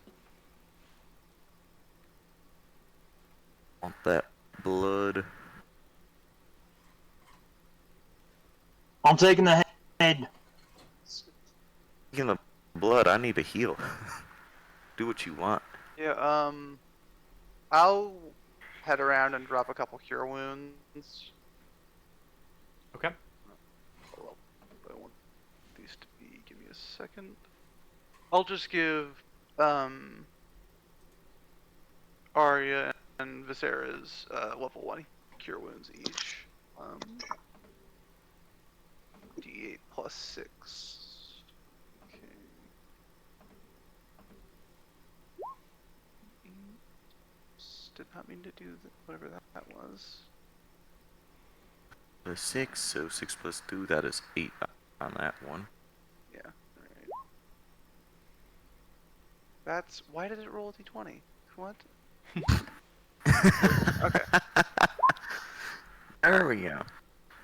Want that blood? I'm taking the head. Speaking of blood, I need to heal. Do what you want. Yeah, I'll head around and drop a couple cure wounds. Okay. Hold up. I want these to be. Give me a second. I'll just give Arya and Viserys level 1 cure wounds each. D8 plus 6. Okay. 6. did not mean to do whatever that was. 6, so 6 plus 2, that is 8 on that one. Yeah. Alright. That's... Why did it roll a d20? What? Okay. There we go.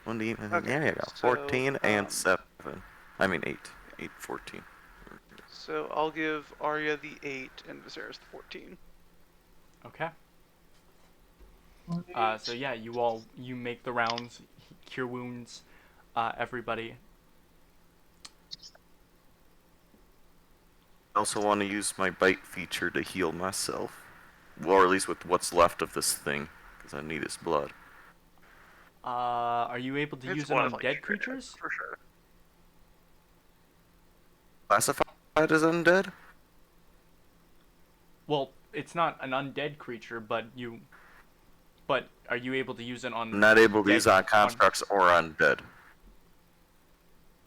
Okay, There you go. so, 14 and 7. I mean 8. 8, 14. So I'll give Arya the 8 and Viserys the 14. Okay. So yeah, you make the rounds, cure wounds, everybody. I also want to use my bite feature to heal myself. Or at least with what's left of this thing, because I need his blood. Are you able to It's use it one on of, like, dead shit, creatures? for sure. Classified as undead? Well, it's not an undead creature, but are you able to use it on? I'm not able to dead, use it on constructs or undead.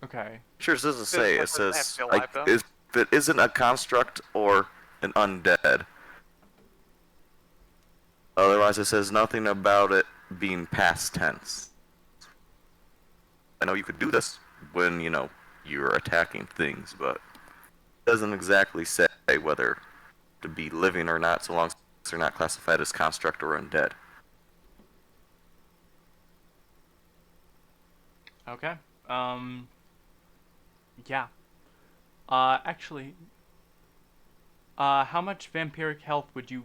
Okay. Sure, it doesn't say. It Does it have to says be alive, like, though? if it isn't a construct or an undead. Otherwise, it says nothing about it being past tense. I know you could do this when, you're attacking things, but it doesn't exactly say whether to be living or not, so long as they're not classified as construct or undead. Okay. Yeah. Actually, how much vampiric health would you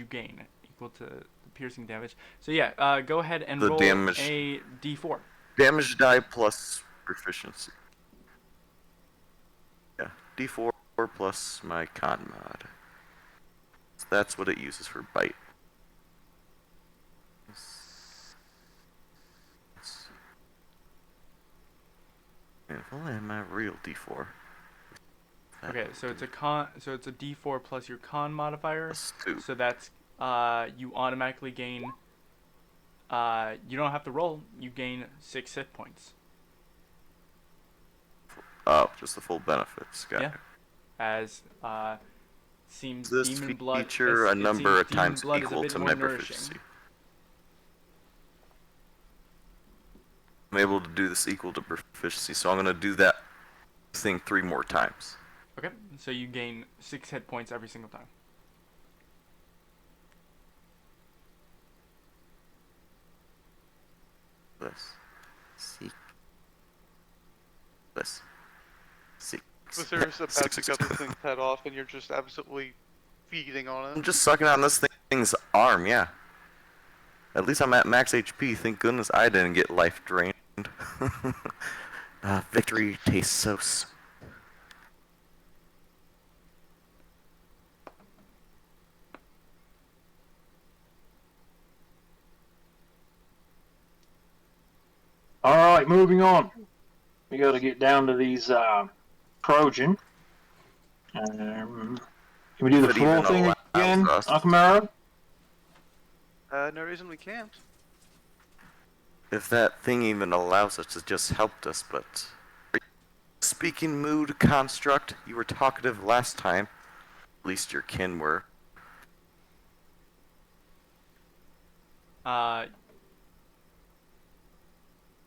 gain equal to the piercing damage? So yeah, go ahead and The roll damage- a d4. Damage die plus proficiency. Yeah, d4 plus my con mod. So that's what it uses for bite. And if only I had my real d4. That Okay, would so it's do it's a d4 plus your con modifier. plus 2. So that's you automatically gain. You don't have to roll. You gain 6 hit points. Oh, just the full benefits. Got Yeah. it. As seems This demon blood. feature a it number seems of demon times blood is a equal bit to more my nourishing. proficiency. I'm able to do this equal to proficiency, so I'm going to do that thing 3 more times. Okay, so you gain 6 hit points every single time. This. Seek. This. Seek. Viserys about Six, to six, cut six. this thing's head off, and you're just absolutely feeding on I'm it. just sucking on this thing's arm, yeah. At least I'm at max HP. Thank goodness I didn't get life drained. Victory tastes so sweet. All right, moving on. We got to get down to these Trojan. Can we do the If it even full thing allows again, us. Akamaro? No reason we can't. If that thing even allows us, it just helped us, but... Speaking mood construct, you were talkative last time. At least your kin were.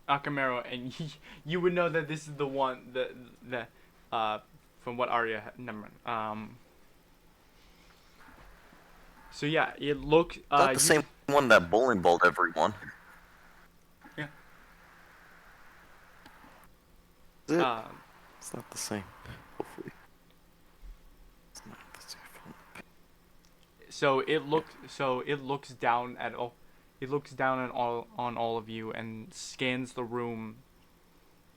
Akamaro, and you would know that this is the one from what Arya never mind. So yeah, it looks Not the same one that bowling balled everyone. Yeah. Is it? It's not the same. Hopefully. It's not the same. So it looks down at all. It looks down on all of you and scans the room,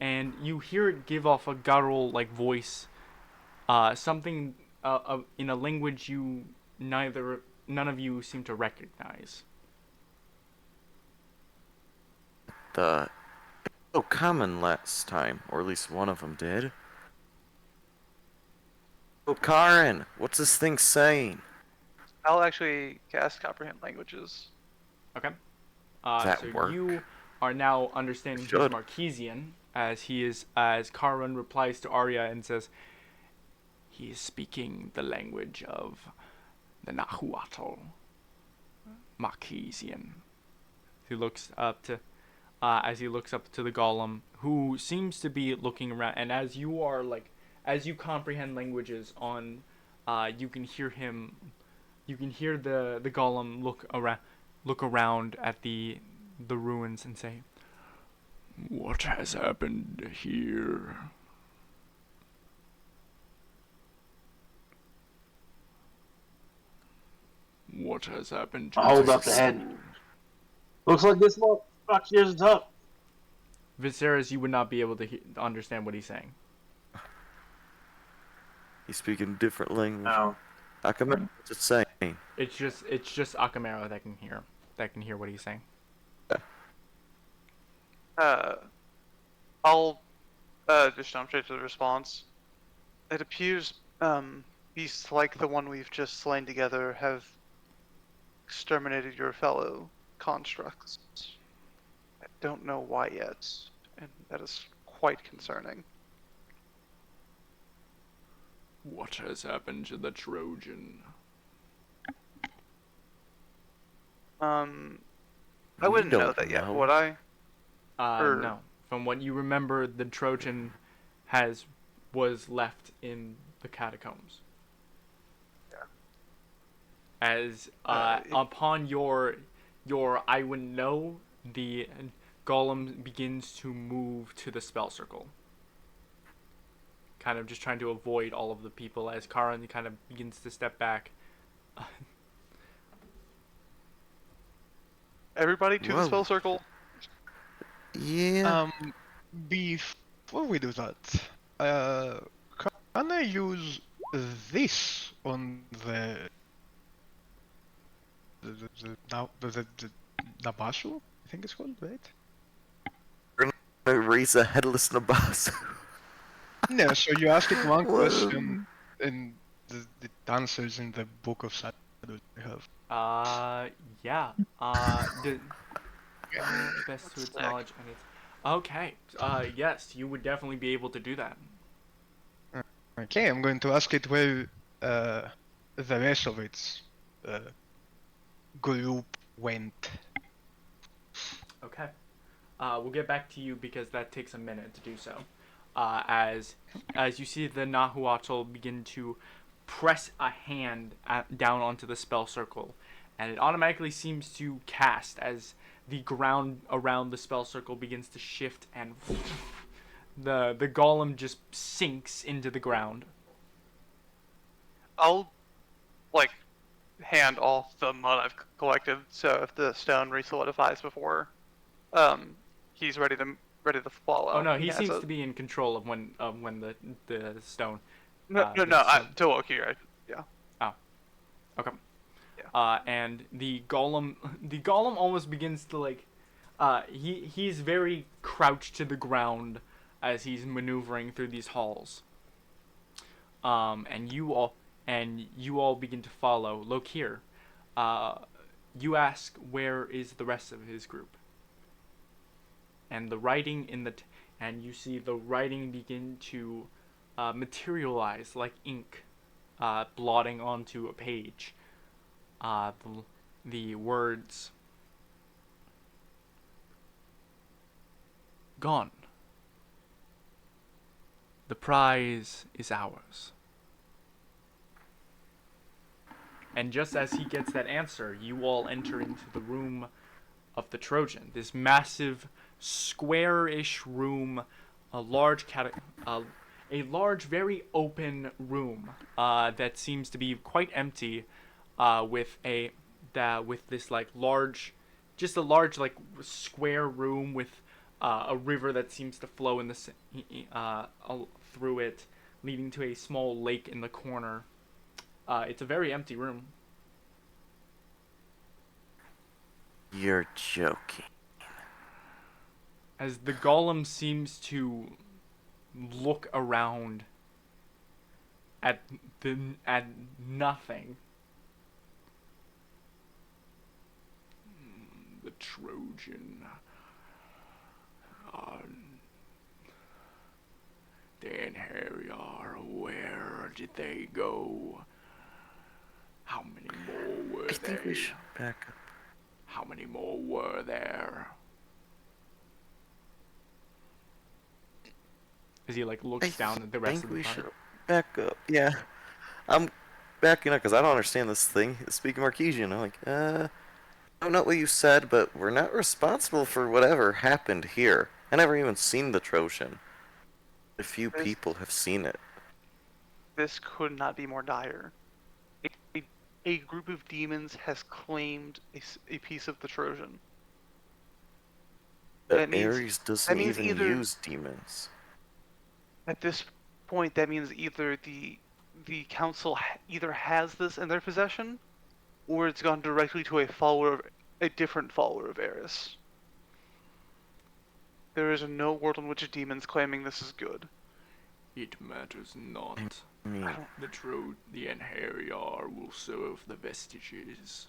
and you hear it give off a guttural like voice, something in a language none of you seem to recognize. Common last time, or at least one of them did. Oh, Karen, what's this thing saying? I'll actually cast Comprehend Languages. Okay. That so work? you are now understanding his Should. Marquesian as Karun replies to Arya and says, "He is speaking the language of the Nahuatl. Marquesian. He looks up to, as he looks up to the golem, who seems to be looking around. And as you are as you comprehend languages on, you can hear him. You can hear the golem look around at the ruins and say, "What has happened here?" What has happened to I'll hold this up the head. soul? Looks like this lot fuck yours is up. Viserys, you would not be able to understand what he's saying. He's speaking different language. Oh. How come what's it saying? It's just Akamero that can hear what he's saying. I'll just jump straight to the response. It appears beasts like the one we've just slain together have exterminated your fellow constructs. I don't know why yet, and that is quite concerning. What has happened to the Trojan? I You wouldn't know don't that yet, know. would I? Or- No. From what you remember, the Trojan was left in the catacombs. Yeah. As It- upon your I wouldn't know, the golem begins to move to the spell circle. Kind of just trying to avoid all of the people as Karan kind of begins to step back. Everybody to the Whoa. spell circle. Yeah. Before we do that, can I use this on the Nabashu? I think it's called, right? Raise a headless Nabas. No, so you ask it one Whoa. question, and the answers in the Book of Shadows we have. Yeah. Best to its Sick. knowledge and its. Okay. Yes, you would definitely be able to do that. Okay, I'm going to ask it where the rest of its group went. Okay. We'll get back to you because that takes a minute to do so. As you see the Nahuatl begin to press a hand down onto the spell circle, and it automatically seems to cast as the ground around the spell circle begins to shift, and the golem just sinks into the ground. I'll hand off the mud I've collected, so if the stone resolidifies before he's ready to follow. Oh no, he has seems a- to be in control of when the stone. No, the to stone- Loki, yeah. Okay. Yeah. And the golem almost begins to he's very crouched to the ground as he's maneuvering through these halls. And you all begin to follow. Look here. You ask where is the rest of his group. And the writing and you see the writing begin to materialize like ink, blotting onto a page. The words gone. The prize is ours. And just as he gets that answer, you all enter into the room of the Trojan. This massive, square-ish room, a large, very open room that seems to be quite empty, with this large square room with a river that seems to flow in through it, leading to a small lake in the corner. It's a very empty room. You're joking. As the golem seems to look around at nothing. The Trojan. Dan Harryar, where did they go? How many more were I think they? we should back up. many more were there? As he like looks down at the rest think of the we party. should back up. Yeah, I'm backing up because I don't understand this thing. Speaking Marquesian, I'm like, I don't know what you said, but we're not responsible for whatever happened here. I never even seen the Trojan. A few This people have seen it. this could not be more dire. A, a group of demons has claimed a piece of the Trojan. But That means Ares doesn't even either use demons. at this point that means either the council either has this in their possession, or it's gone directly to a different follower of Eris. There is no world in which a demon's claiming this is good. It matters not. I mean, The Enheriar will serve the vestiges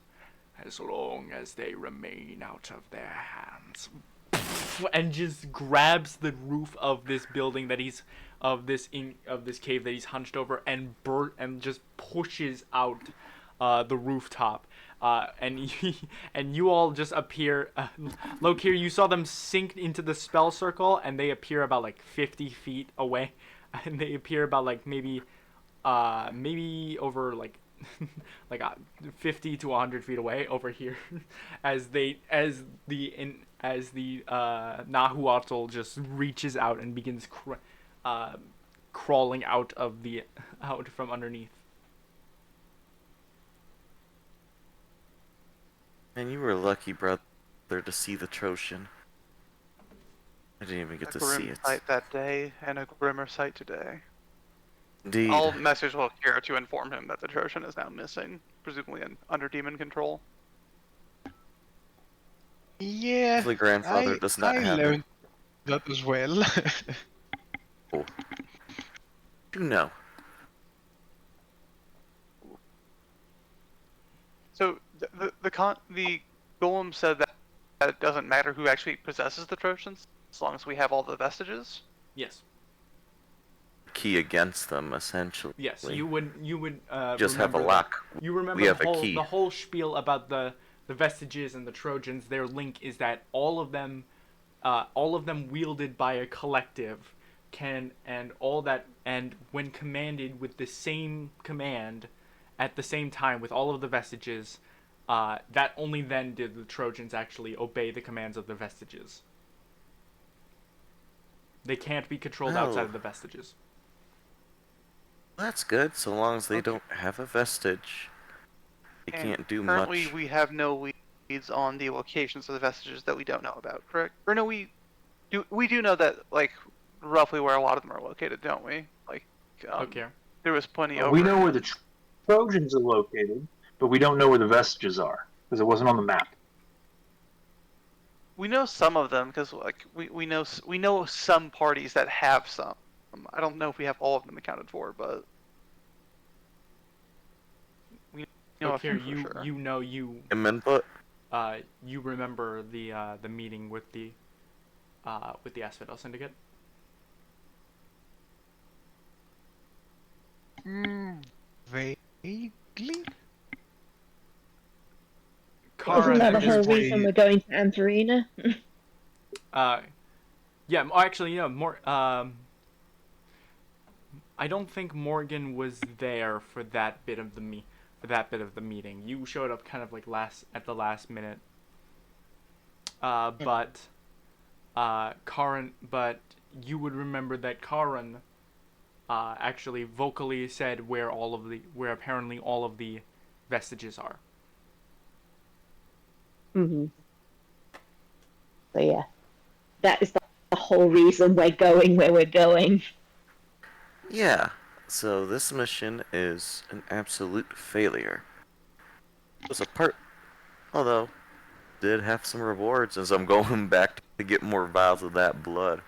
as long as they remain out of their hands. And just grabs the roof of this building that he's of this cave that he's hunched over and just pushes out the rooftop. And you all just appear. Lokir, you saw them sink into the spell circle, and they appear about like 50 feet away, and they appear about like maybe over like 50 to 100 feet away over here, as the Nahuatl just reaches out and begins crawling out from underneath. and you were lucky, brother, to see the Trojan. I didn't even get to see grim it. sight that day, and a grimmer sight today. Indeed. I'll message Lokir to inform him that the Trojan is now missing, presumably under demon control. Yeah, The grandfather does not I have learned that as well. it. You know. So the golem said that it doesn't matter who actually possesses the Trojans, as long as we have all the vestiges. Yes. Key against them, essentially. Yes, you would just have a remember lock. You remember We have the a whole key. the whole spiel about the vestiges and the Trojans. Their link is that all of them wielded by a collective and when commanded with the same command at the same time with all of the vestiges, that only then did the Trojans actually obey the commands of the vestiges. They can't be controlled outside of the vestiges. That's good, so long as they don't have a vestige. They can't do much. Currently, we have no leads on the locations of the vestiges that we don't know about, correct? Or no, we do know that, like, roughly where a lot of them are located, don't we? Like, Okay. there was plenty over. We know where the Trojans are located, but we don't know where the vestiges are because it wasn't on the map. We know some of them because, like, we know some parties that have some. I don't know if we have all of them accounted for, but we know a few for sure. Input? You remember the meeting with the Asphodel Syndicate? Vaguely? Isn't that the at this whole point- reason we're going to Antarina? Yeah. Actually, more. I don't think Morgan was there for that bit of the meeting. You showed up kind of like at the last minute. But you would remember that Karin actually vocally said where apparently all of the vestiges are. Mm-hmm. So yeah, that is the whole reason we're going where we're going. Yeah, so this mission is an absolute failure. It was although, did have some rewards as I'm going back to get more vials of that blood.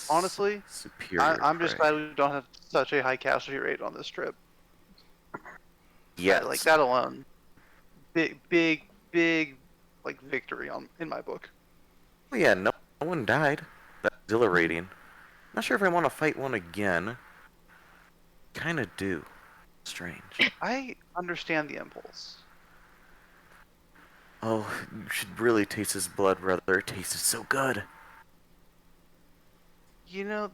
Honestly, superior. I'm just glad we don't have such a high casualty rate on this trip. Yeah, Like that alone, big, like victory in my book. Well, yeah, no one died. That's exhilarating. Not sure if I want to fight one again. Kinda do. Strange. I understand the impulse. Oh, you should really taste his blood, brother. It tasted so good. You know,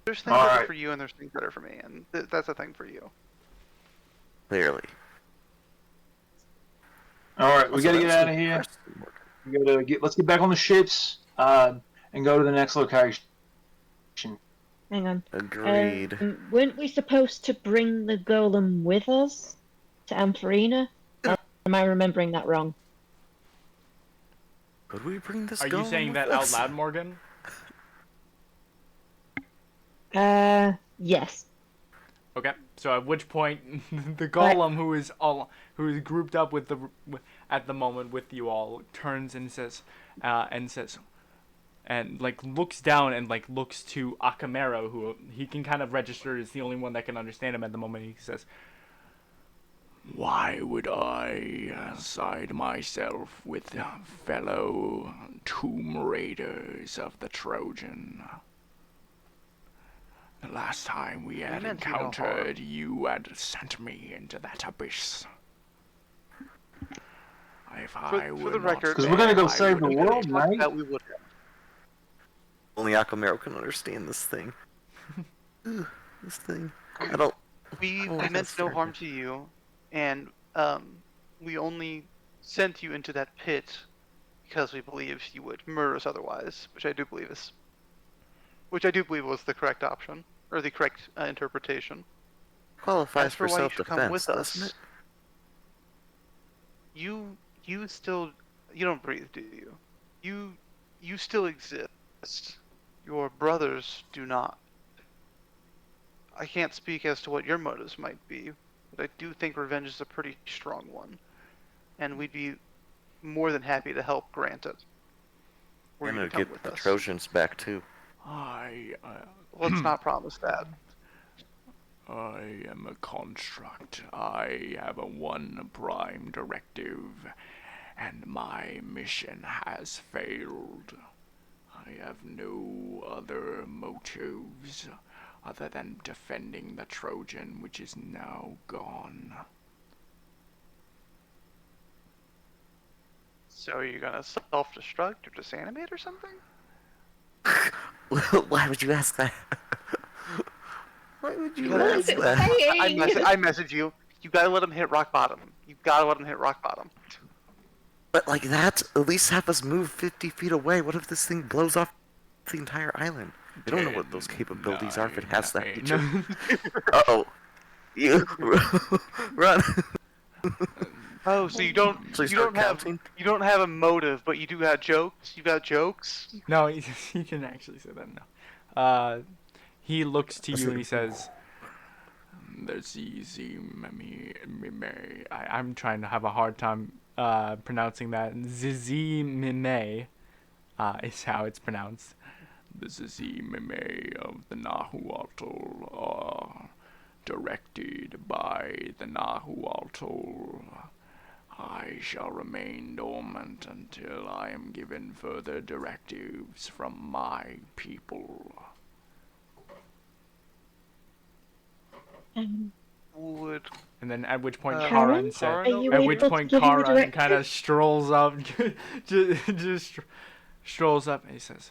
there's things All that are right. for you and there's things that are for me, and that's a thing for you. Clearly. All right, we Also, gotta that get was out of here. impressive. We gotta let's get back on the ships and go to the next location. Hang on. Agreed. Weren't we supposed to bring the golem with us to Ampharina? Or am I remembering that wrong? Could we bring this Are you golem saying with that out us? loud, Morgan? Yes. Okay. So at which point the golem who is grouped up with at the moment with you all turns and says and like looks down and like looks to Akamero, who he can kind of register as the only one that can understand him at the moment. He says, "Why would I side myself with fellow tomb raiders of the Trojan? The last time we had meant you no encountered, you had sent me into that abyss. If I For were the not record, Because we're gonna go there, I save would the have world, been- right? that we would have. Only Akamero can understand this thing. Ugh, this thing. I don't. We Oh, meant that's no fair. harm to you, and we only sent you into that pit because we believed you would murder us otherwise, which I do believe was the correct option or the correct interpretation. Qualifies As for for why you should come self-defense, with doesn't us, it? you don't breathe, do you? You still exist. Your brothers do not. I can't speak as to what your motives might be, but I do think revenge is a pretty strong one, and we'd be more than happy to help grant it. Were And you to to come get with the us. Trojans back too. Let's not promise that. I am a construct. I have a one prime directive, and my mission has failed. I have no other motives other than defending the Trojan, which is now gone. So are you gonna self-destruct or disanimate or something? Why would you ask that? Why would you Because ask that? I message you. You gotta let him hit rock bottom. You gotta let him hit rock bottom. But like that, at least have us move 50 feet away. What if this thing blows off the entire island? We don't know what those capabilities are if it has that feature. Uh-oh. You run. Oh, so you don't So you start counting? you don't have a motive, but you do have jokes. You got jokes. No, he can actually say that now. He looks to you and he says, I'm trying to have a hard time pronouncing that. Zizimime is how it's pronounced. The Zizimime of the Nahuatl are directed by the Nahuatl. I shall remain dormant until I am given further directives from my people. Would And then at which point Karen? Karan said, Are you at which able to point give him a Karan directive? kind of strolls up, just strolls up and he says,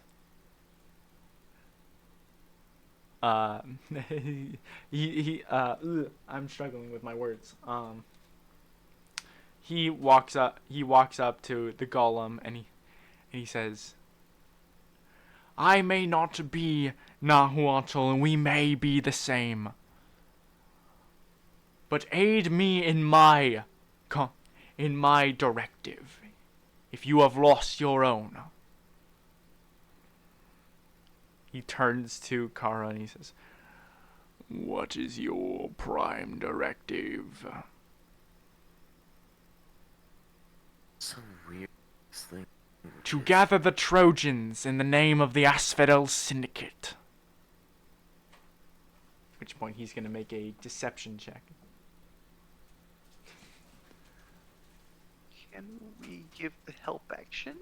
I'm struggling with my words. He walks up to the golem and he says, I may not be Nahuatl and we may be the same, but aid me in my directive, if you have lost your own. He turns to Kara and he says, what is your prime directive? So weird. This thing. To gather the Trojans in the name of the Asphodel Syndicate. At which point he's going to make a deception check. can we give the help action?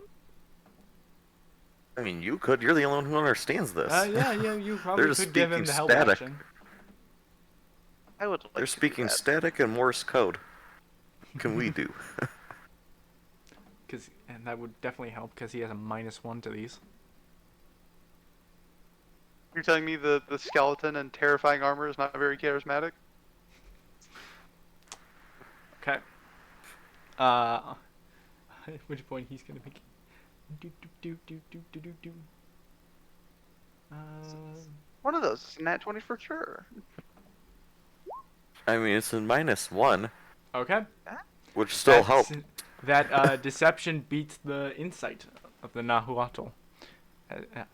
I mean, you could. You're the only one who understands this. Yeah, you probably They're could give him speaking the help static. action. I would like They're to do speaking that. static and Morse code. What can we do? and that would definitely help because he has a -1 to these. You're telling me the skeleton and terrifying armor is not very charismatic? Okay. At which point he's gonna make. Do do do do do do do do. One of those is a nat 20 for sure. I mean, it's a -1, Okay. which still helps. That deception beats the insight of the Nahuatl,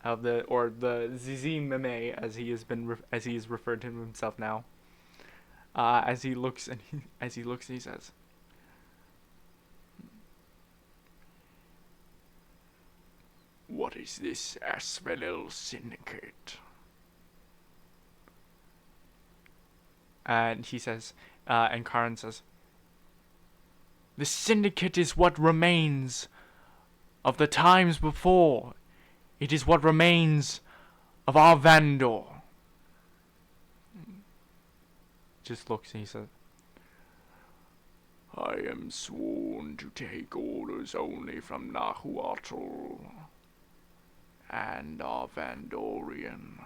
of the Zizi Meme as he is referred to himself now. As he looks and he says, "What is this Asvelil syndicate?" And he says, and Karin says, "The syndicate is what remains of the times before. It is what remains of our Vandor." Just looks and he says, "I am sworn to take orders only from Nahuatl and our Vandorian.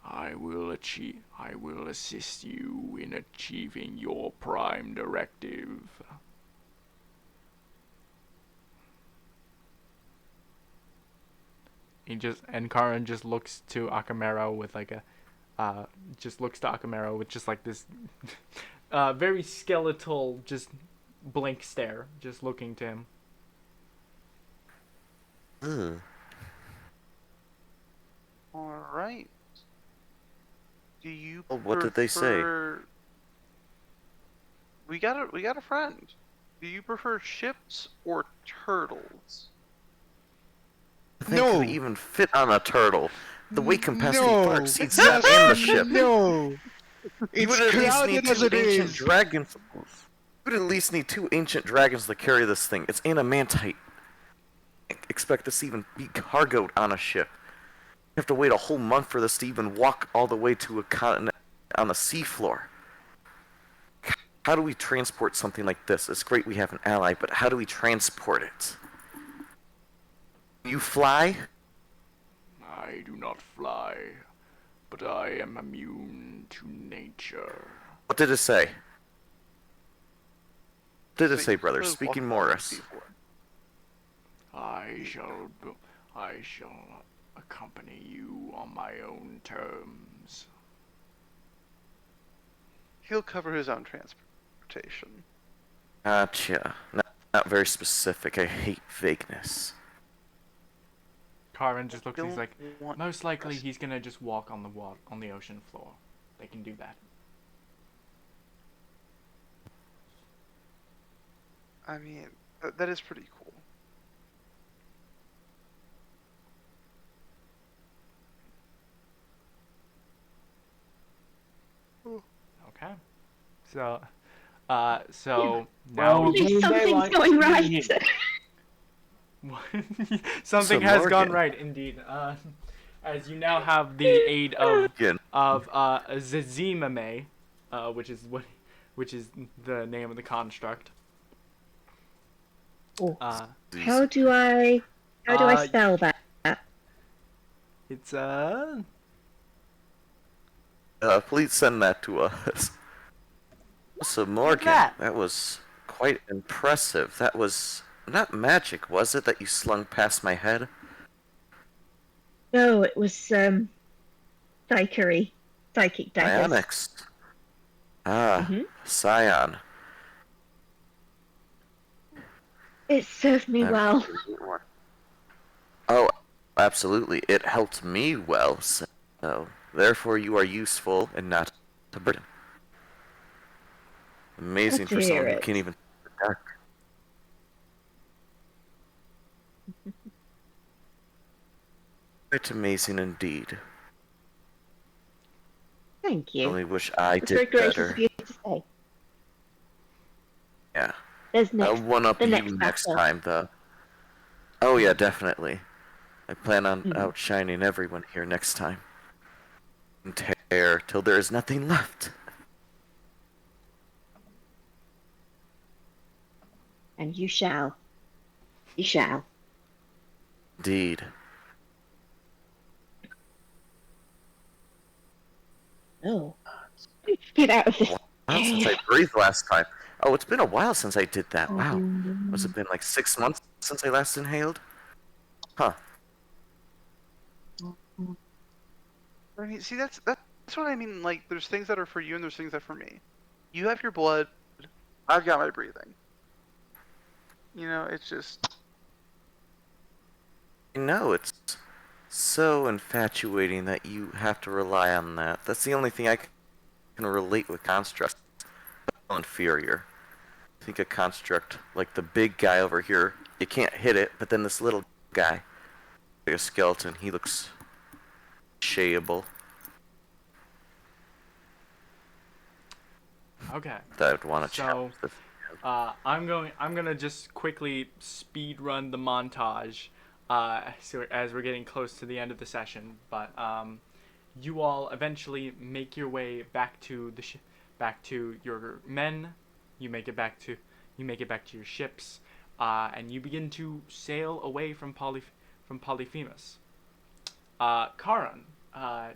I will assist you in achieving your prime directive." Karin just looks to Akamero with like a just like this very skeletal, just blank stare, just looking to him. All right. Do you? Well, what did they say? We got a friend. Do you prefer ships or turtles? I think No. could even fit on a turtle. The weight capacity No. far exceeds that in the ship. No. You It's would at least need crowded as two it ancient is. dragons. You would at least need 2 ancient dragons to carry this thing. It's adamantite. Expect this to even be cargoed on a ship. You have to wait a whole month for this to even walk all the way to a continent on the seafloor. How do we transport something like this? It's great we have an ally, but how do we transport it? You fly? I do not fly, but I am immune to nature. What did it say? What did it So say, you brother? suppose Speaking walk on the Morris. seafloor. I shall accompany you on my own terms. He'll cover his own transportation. Gotcha. Not very specific. I hate vagueness. Karin just looks and he's Don't like, want most likely us- he's gonna just walk on the ocean floor. They can do that. I mean, that is pretty cool. Okay. So now Well, At least Blue something's daylight going is right. here. something So has gone Morgan. right indeed. As you now have the aid of Again. Zazimame, which is the name of the construct. Oh. Uh, How do I spell that? it's Please send that to us. So Morgan, that. that was quite impressive. That was not magic, was it, that you slung past my head? No, it was psychic daggers. Ionics. Ah, Mhm. Scion. It served me well. Oh, absolutely. It helped me well, so therefore you are useful and not a burden. Amazing Glad to for someone hear who it. can't even dark. Quite amazing indeed. Thank you. Only wish I It's very did gracious better. of you to say. Yeah. There's I'll next. one up the you next next battle. time, though. Oh yeah, definitely. I plan on Mhm. outshining everyone here next time. And tear till there is nothing left. And you shall. You shall. Indeed. Oh. Get out of this While since I cave. breathed last time. Oh, it's been a while since I did that. Wow. Must have Mm. been like 6 months since I last inhaled? Huh. Bernie, see, that's what I mean. Like, there's things that are for you and there's things that are for me. You have your blood. I've got my breathing. You know, it's just. No, it's so infatuating that you have to rely on that. That's the only thing I can relate with constructs. Inferior. I think a construct like the big guy over here, you can't hit it, but then this little guy, like a skeleton, he looks shayable. Okay. That I'd want to So, challenge the. I'm gonna just quickly speed run the montage, so as we're getting close to the end of the session. But you all eventually make your way back to back to your men. You make it back to your ships, and you begin to sail away from Polyphemus. Charon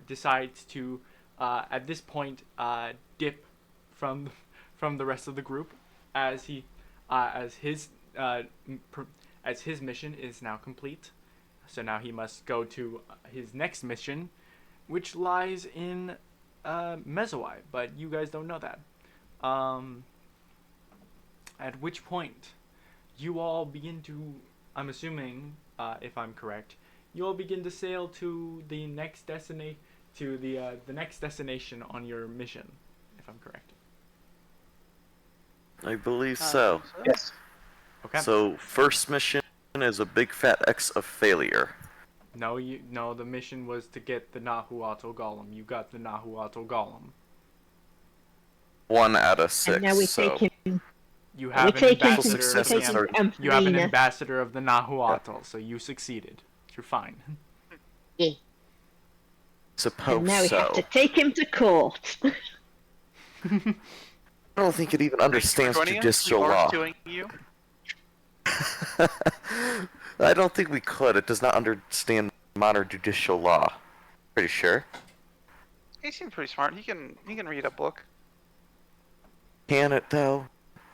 decides to at this point dip from the rest of the group as he uh, as his mission is now complete. So now he must go to his next mission, which lies in Mezoi, but you guys don't know that. At which point, you all begin to, I'm assuming, if I'm correct, you all begin to sail to the next the next destination on your mission, if I'm correct. I believe I so. think so. Yes. Okay. So first mission is a big fat X of failure. No, the mission was to get the Nahuatl Golem. You got the Nahuatl Golem. 1 out of 6. And now we so take him. You We have an take him ambassador to of successes take the him to are- You have an Ampharina. ambassador of the Nahuatl, so you succeeded. You're fine. Yeah. Suppose And now we so. have to take him to court. I don't think it even understands Cerdonia, judicial we are law. suing you. I don't think we could. It does not understand modern judicial law. Pretty sure. He seems pretty smart. He can read a book. Can it though?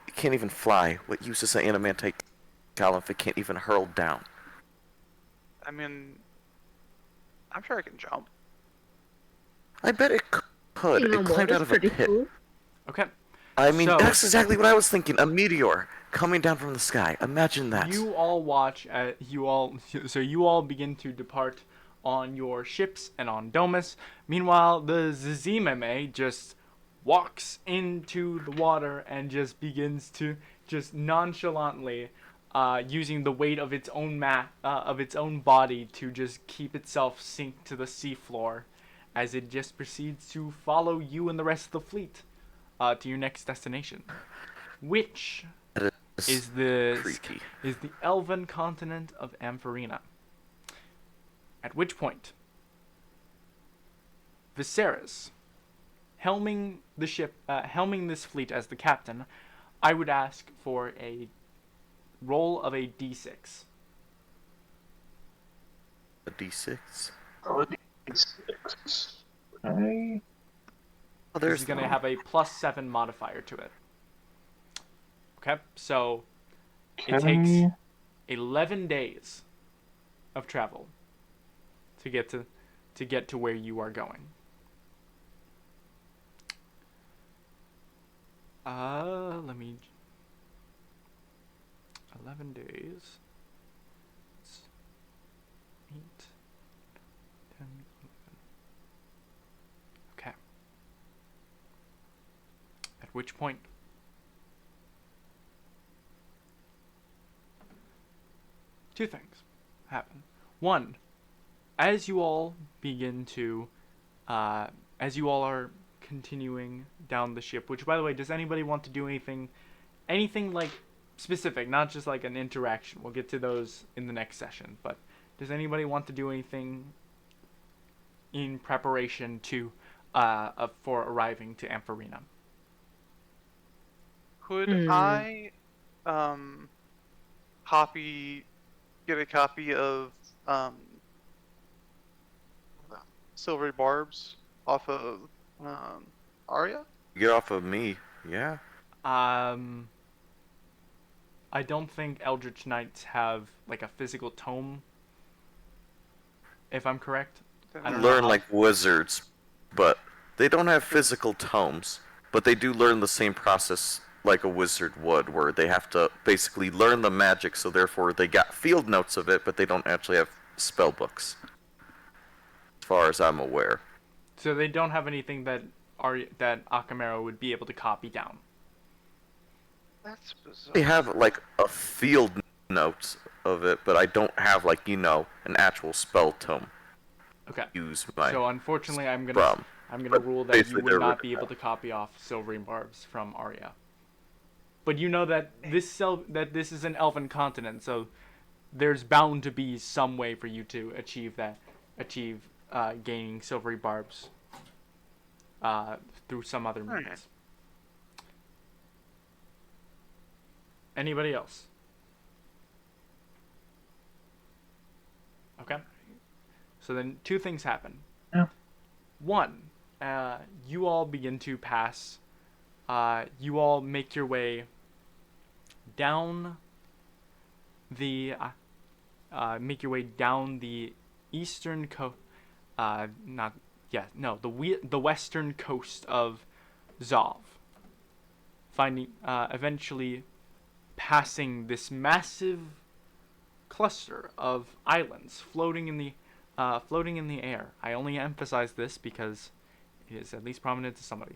It can't even fly. What use is an adamantite column if it can't even hurl down? I mean, I'm sure I can jump. I bet it could. Being It on climbed water's out of a pretty pit. cool. Okay. I mean, So- that's exactly what I was thinking. A meteor coming down from the sky. Imagine that. You all watch. You all begin to depart on your ships and on Domus. Meanwhile, the Zizimeme just walks into the water and just begins to just nonchalantly, using the weight of its own of its own body to just keep itself sink to the seafloor, as it just proceeds to follow you and the rest of the fleet, to your next destination, which That is the creepy. elven continent of Ampharina. At which point, Viserys, helming this fleet as the captain, I would ask for a roll of a d6. A D6. Okay. Oh, This there's is going to have a +7 modifier to it. Okay, so it takes 11 days of travel to get to where you are going. Let me 11 days. 8 10 11. Okay. At which point two things happen. One, as you all begin to, as you all are continuing down the ship, which, by the way, does anybody want to do anything like specific, not just like an interaction? We'll get to those in the next session, but does anybody want to do anything in preparation to, for arriving to Ampharina? Could Hmm. I, get a copy of Silvery Barbs off of Arya? Get off of me. Yeah. I don't think Eldritch Knights have like a physical tome, if I'm correct. I don't know Learn how- like wizards, but they don't have physical tomes. But they do learn the same process like a wizard would, where they have to basically learn the magic, so therefore they got field notes of it, but they don't actually have spell books. As far as I'm aware. So they don't have anything that Akamero would be able to copy down. That's bizarre. They have like a field note of it, but I don't have like, you know, an actual spell tome. Okay. Use my So unfortunately, I'm gonna from. But rule that you basically would they're not written be able to copy off Silvery Barbs from Arya. But you know that this is an elven continent, so there's bound to be some way for you to achieve gaining Silvery Barbs through some other means. Alright. Anybody else? Okay. So then two things happen. Yeah. One, you all begin to pass. You all make your way down the eastern the western coast of Zov. Eventually passing this massive cluster of islands floating in the air. I only emphasize this because it is at least prominent to somebody.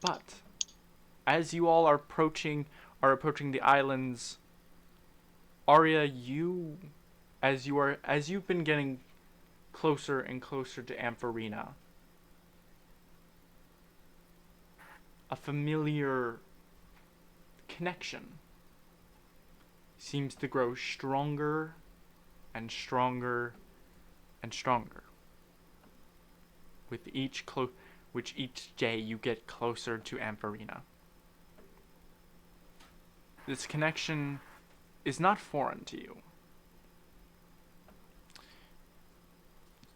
But as you all are approaching the islands, Arya, as you've been getting closer and closer to Ampharina, a familiar connection seems to grow stronger and stronger and stronger with each day you get closer to Ampharina. This connection is not foreign to you.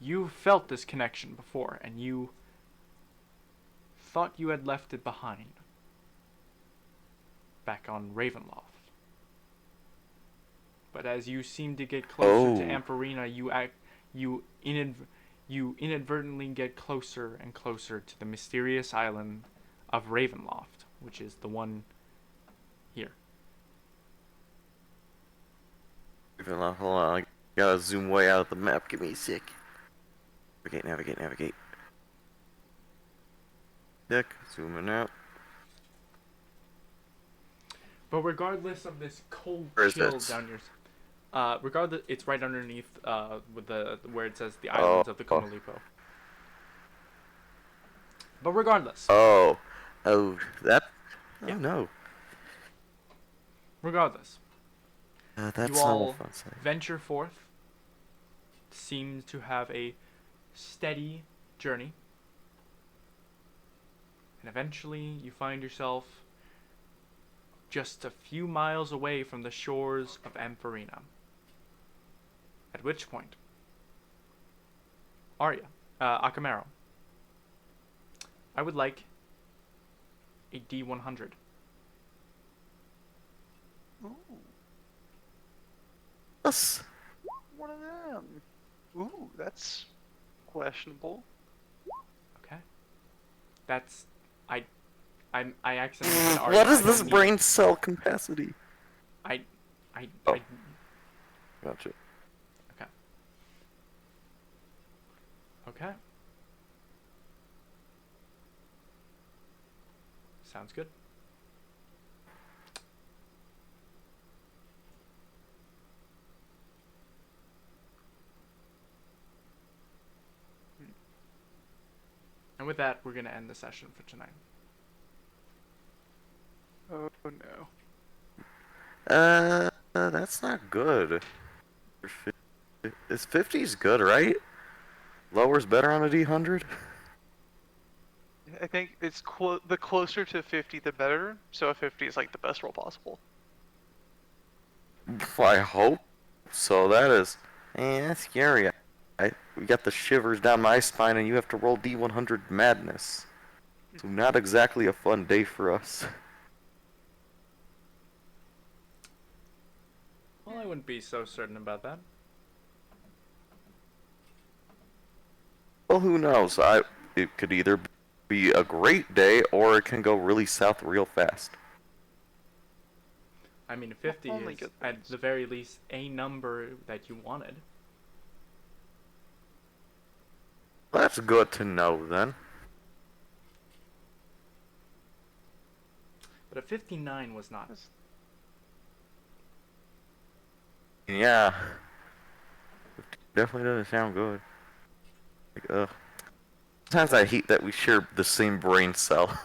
You felt this connection before, and you thought you had left it behind back on Ravenloft. But as you seem to get closer to Ampharina, you inadvertently get closer and closer to the mysterious island of Ravenloft, which is the one here. Hold on, I gotta zoom way out of the map. Give me a sec. Navigate. Zooming out. But regardless of this cold Where is chill this? down your, regardless, it's right underneath with where it says the islands of the Kumalipo. But regardless. Oh, that. Yeah. Oh no. Regardless, That's you not all a fun sight. venture forth. Seems to have a steady journey, and eventually you find yourself just a few miles away from the shores of Ampharina. At which point, Arya, Akamero, I would like a D100. Ooh, Yes. one of them. Ooh, that's questionable. Okay. That's I accidentally said Arya. What is I this don't need- brain cell capacity? I Gotcha. Okay. Sounds good. And with that, we're going to end the session for tonight. Oh no. That's not good. Is 50's good, right? Lower's better on a D100? I think it's the closer to 50, the better. So a 50 is like the best roll possible. I hope so. That is, that's scary. We got the shivers down my spine, and you have to roll D100 madness. So not exactly a fun day for us. Well, I wouldn't be so certain about that. Well, who knows? It could either be a great day, or it can go really south real fast. I mean, 50 Only is, good at things. the very least, a number that you wanted. That's good to know, then. But a 59 was not. Yeah. Definitely doesn't sound good. Like, sometimes I hate that we share the same brain cell.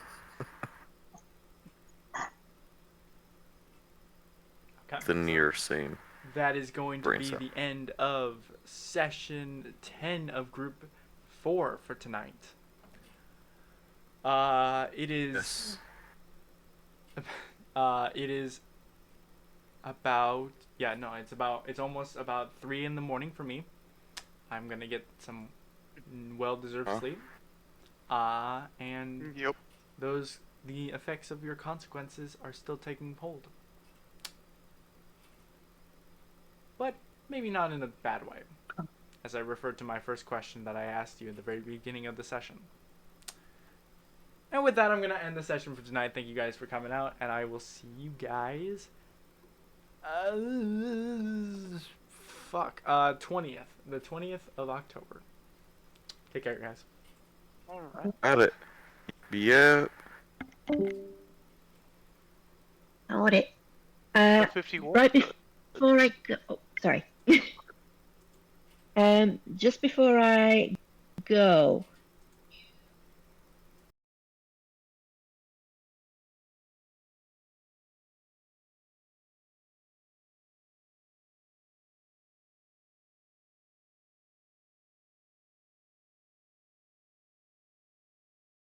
Okay. The near same. That is going to Brain be cell. the end of session 10 of group 4 for tonight. It is. Yes. It is about. Yeah, no, it's almost about 3 in the morning for me. I'm gonna get some well-deserved sleep. And Yep. the effects of your consequences are still taking hold. But maybe not in a bad way, as I referred to my first question that I asked you at the very beginning of the session. And with that, I'm going to end the session for tonight. Thank you guys for coming out, and I will see you guys 20th. The 20th of October. Take care, guys. Alright. Got it. Yep. Got it. 51. Right before I go, oh, sorry. Just before I go,